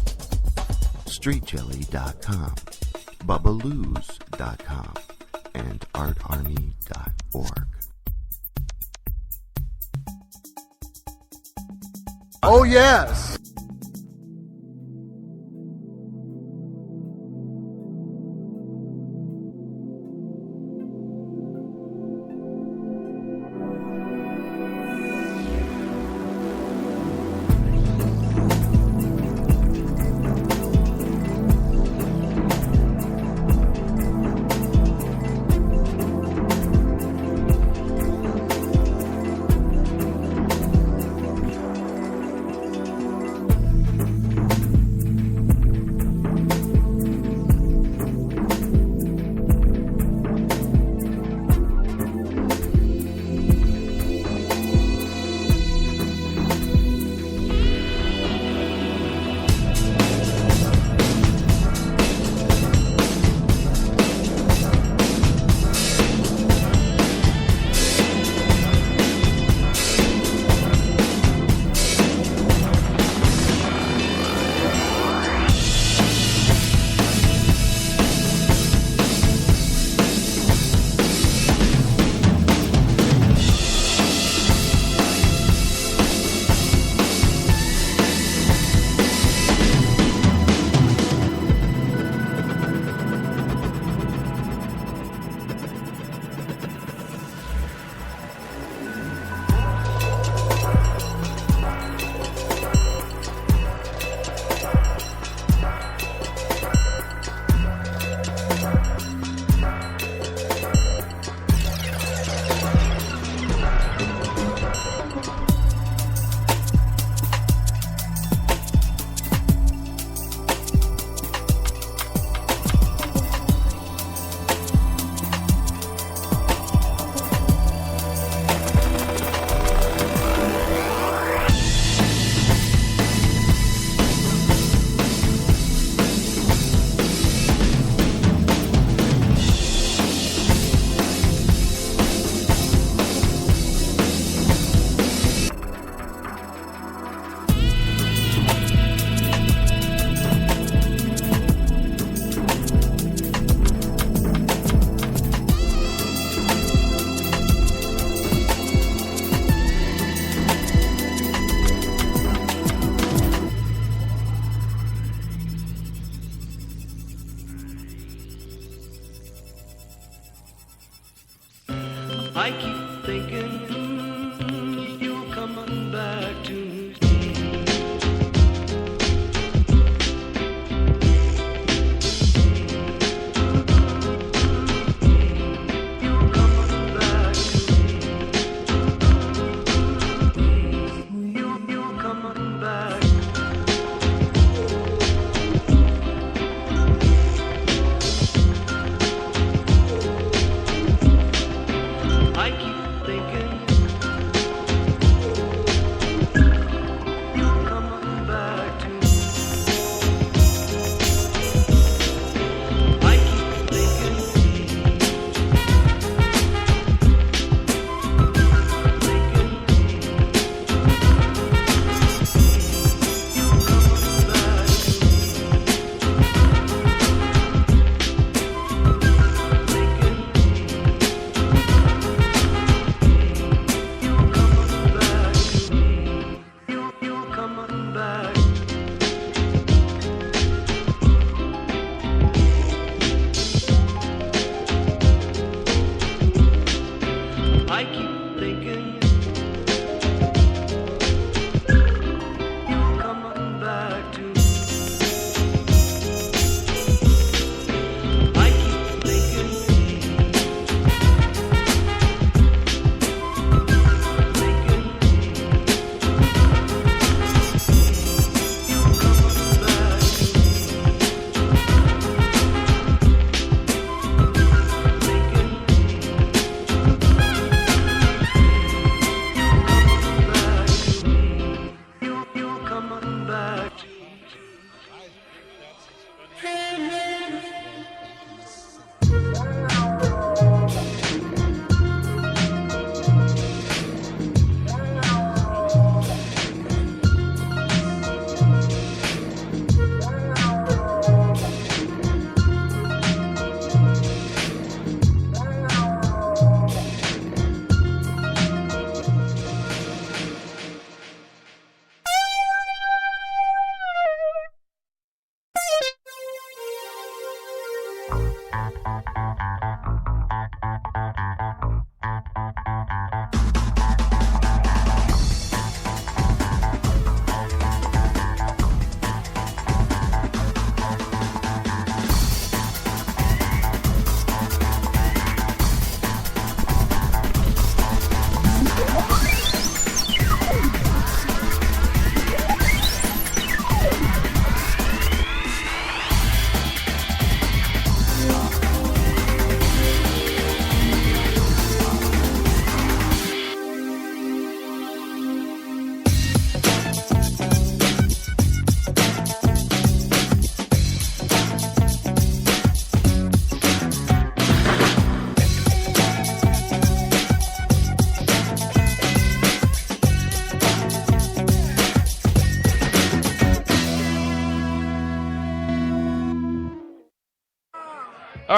streetjelly.com, bubaloos.com, and artarmy.org. Oh, yes.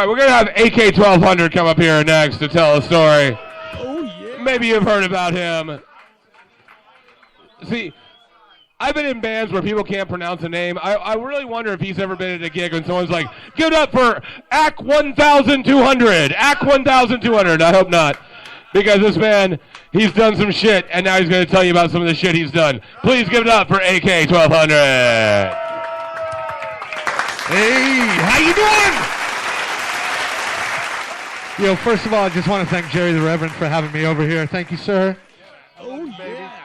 right, we're going to have AK-1200 come up here next to tell a story. Oh, yeah. Maybe you've heard about him. See, I've been in bands where people can't pronounce a name. I really wonder if he's ever been at a gig when someone's like, give it up for AK-1200. AK-1200. I hope not. Because this man, he's done some shit, and now he's going to tell you about some of the shit he's done. Please give it up for AK-1200. Hey, how you doing? Yo, first of all, I just want to thank Jerry the Reverend for having me over here. Thank you, sir. Oh, yeah.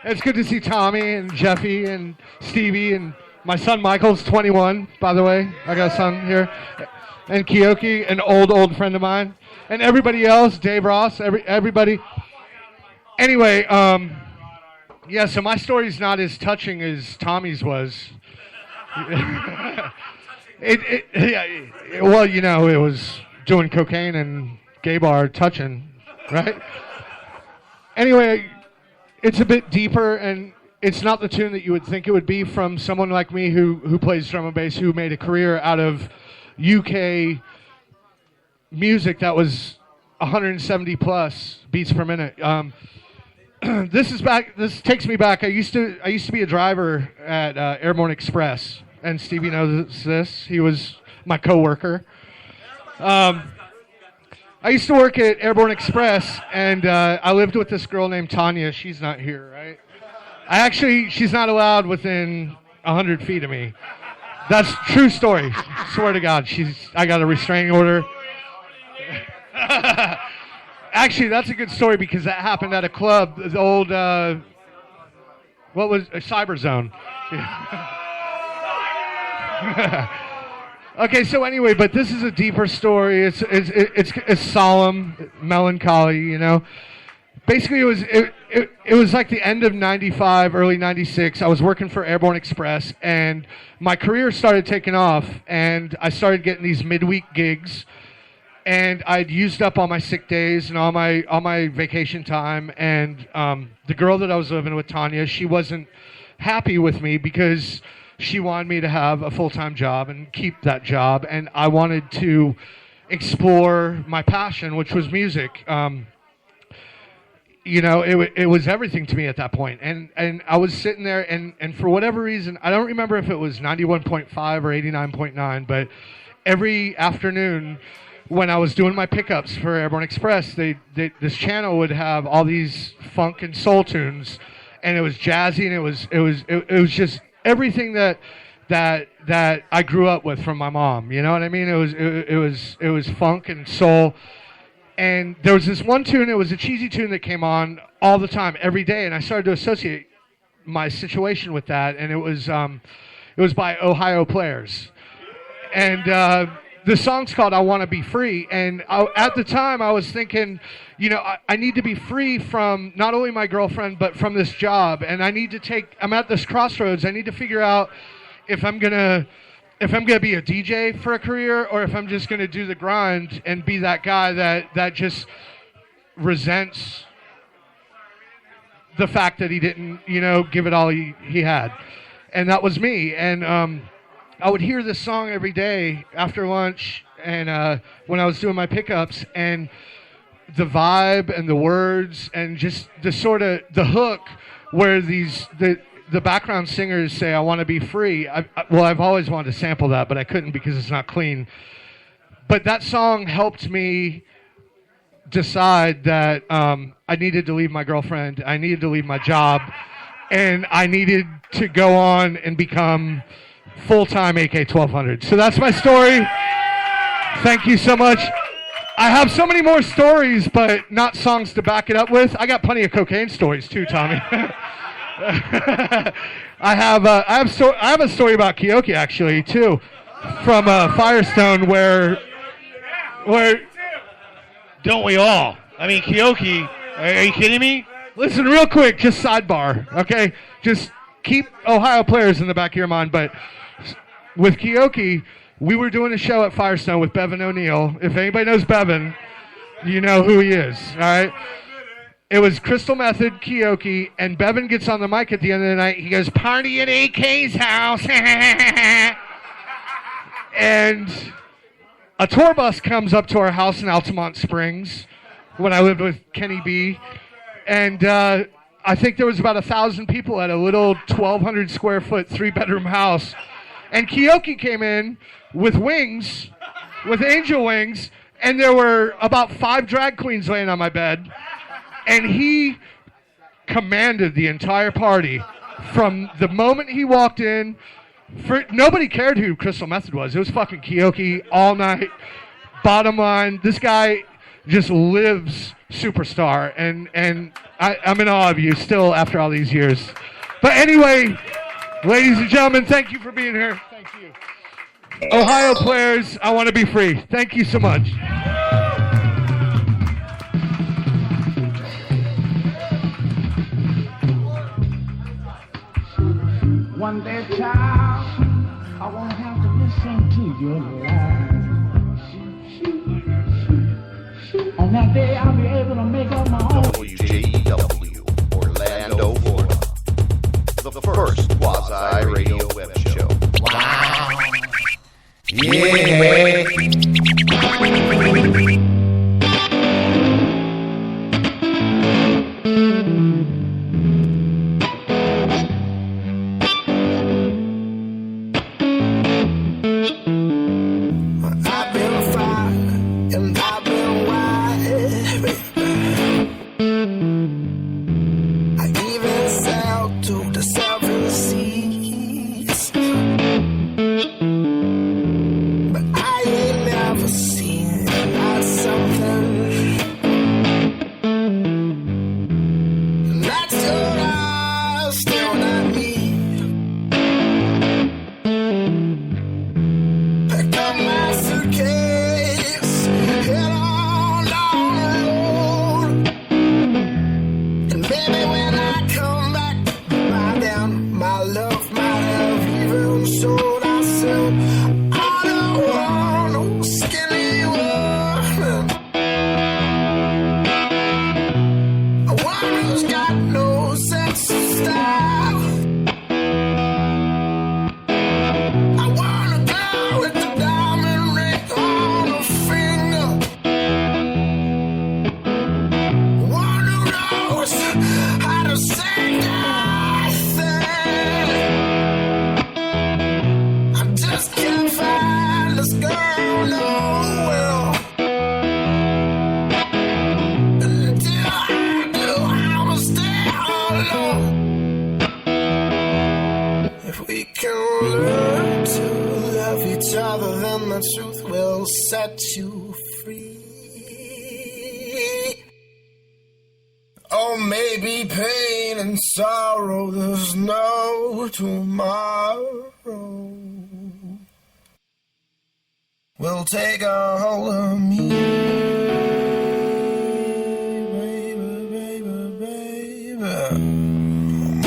It's good to see Tommy and Jeffy and Stevie and my son Michael's 21, by the way. I got a son here. And Kiyoki, an old friend of mine. And everybody else, Dave Ross, everybody. Anyway, yeah, so my story's not as touching as Tommy's was. Well, you know, it was doing cocaine and gay bar touching, right? Anyway, it's a bit deeper, and it's not the tune that you would think it would be from someone like me who plays drum and bass, who made a career out of UK music that was 170 plus beats per minute. This takes me back. I used to be a driver at Airborne Express, and Stevie knows this. He was my coworker. I used to work at Airborne Express, and I lived with this girl named Tanya. She's not here, right? She's not allowed within 100 feet of me. That's true story. Swear to God, I got a restraining order. Actually, that's a good story because that happened at a club, the old, Cyber Zone. Okay, so anyway, but this is a deeper story. It's solemn, melancholy, you know. Basically, it was like the end of 95, early 96. I was working for Airborne Express, and my career started taking off, and I started getting these midweek gigs, and I'd used up all my sick days and all my vacation time, and the girl that I was living with, Tanya, she wasn't happy with me because she wanted me to have a full-time job and keep that job, and I wanted to explore my passion, which was music. You know, it was everything to me at that point. And I was sitting there, and for whatever reason, I don't remember if it was 91.5 or 89.9, but every afternoon when I was doing my pickups for Airborne Express, this channel would have all these funk and soul tunes, and it was jazzy, and it was just everything that I grew up with from my mom. You know what I mean? It was funk and soul. And there was this one tune, it was a cheesy tune that came on all the time, every day, and I started to associate my situation with that, and it was by Ohio Players. And the song's called I Want to Be Free, and at the time I was thinking, you know, I need to be free from not only my girlfriend, but from this job, and I'm at this crossroads. I need to figure out if I'm going to be a DJ for a career, or if I'm just going to do the grind and be that guy that just resents the fact that he didn't, you know, give it all he had. And that was me. And I would hear this song every day after lunch and when I was doing my pickups, and the vibe and the words and just the sort of the hook where the background singers say, I want to be free. I've always wanted to sample that, but I couldn't because it's not clean. But that song helped me decide that I needed to leave my girlfriend, I needed to leave my job, and I needed to go on and become full-time AK-1200. So that's my story. Thank you so much. I have so many more stories, but not songs to back it up with. I got plenty of cocaine stories too, Tommy. I have a story about Kiyoki actually too, from Firestone where don't we all? I mean, Kiyoki, are you kidding me? Listen real quick, just sidebar, okay? Just keep Ohio Players in the back of your mind. But with Kiyoki, we were doing a show at Firestone with Bevan O'Neill. If anybody knows Bevan, you know who he is, all right? It was Crystal Method, Kiyoki, and Bevan gets on the mic at the end of the night. He goes, party at AK's house. And a tour bus comes up to our house in Altamont Springs when I lived with Kenny B. And I think there was about 1,000 people at a little 1,200 square foot 3-bedroom house. And Keoki came in with wings, with angel wings, and there were about 5 drag queens laying on my bed. And he commanded the entire party from the moment he walked in. Nobody cared who Crystal Method was. It was fucking Keoki all night. Bottom line, this guy just lives superstar, and I'm in awe of you still after all these years. But anyway, ladies and gentlemen, thank you for being here. Thank you. Ohio players, I want to be free. Thank you so much. One day, child, I won't have to listen to your lies. On that day, I'll be able to make up my own. WJBW, Orlando, Florida. The first quasi-radio web show. Wow. Yeah. Will take a hold of me, baby, baby, baby.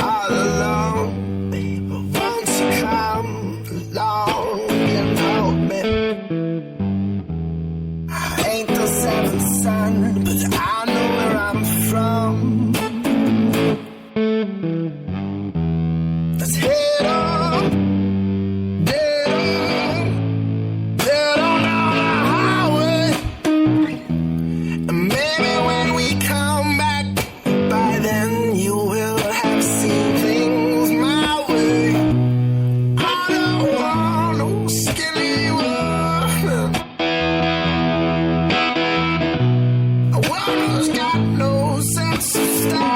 All alone, baby, won't you come along and hold me? I ain't the seventh son, but I know where I'm from. Let's head on. Got no sense of style.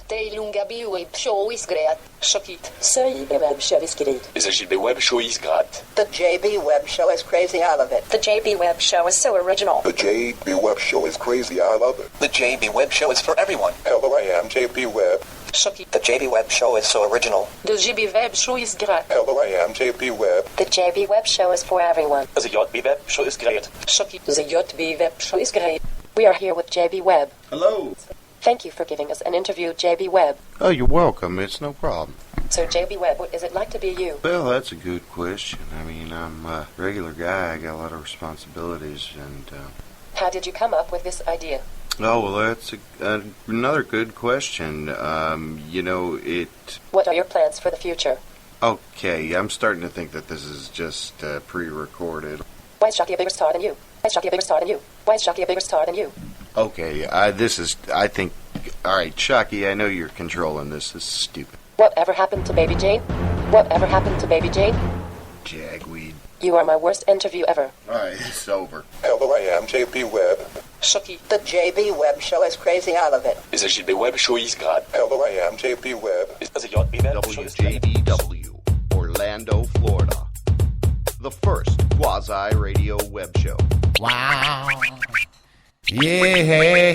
great. The JB Web Show is great. Shakit. JB Web Show is great. The JB Web Show is great. The JB Web Show is crazy. I love it. The JB Web Show is so original. The JB Web Show is crazy. I love it. The JB Web Show is for everyone. Hello, I am JB Web. Shakit. The JB Web Show is so original. The JB Web Show is great. Hello, I am JB Web. The JB Web Show is for everyone. The JB Web Show is great. Shakit. The JB Web Show is great. We are here with JB Webb. Hello. Thank you for giving us an interview, JB Webb. Oh, you're welcome. It's no problem. So, JB Webb, what is it like to be you? Well, that's a good question. I mean, I'm a regular guy. I got a lot of responsibilities, and How did you come up with this idea? oh, well, that's another good question. What are your plans for the future? Okay, I'm starting to think that this is just pre-recorded. Why is Shocky a bigger star than you? Why is Shocky a bigger star than you? Why is Shocky a bigger star than you? Okay, I think, all right, Shocky, I know you're controlling this. This is stupid. Whatever happened to Baby Jane? Whatever happened to Baby Jane? Jagweed. You are my worst interview ever. All right, it's over. Hello, I am JB Web. Shocky. The JB Web Show is crazy. I love it. The JB Web Show is great. Hello, I am JB Web. The JB Web Show is great. WJBW, Orlando, Florida. The first quasi-radio web show. Wow. Yeah.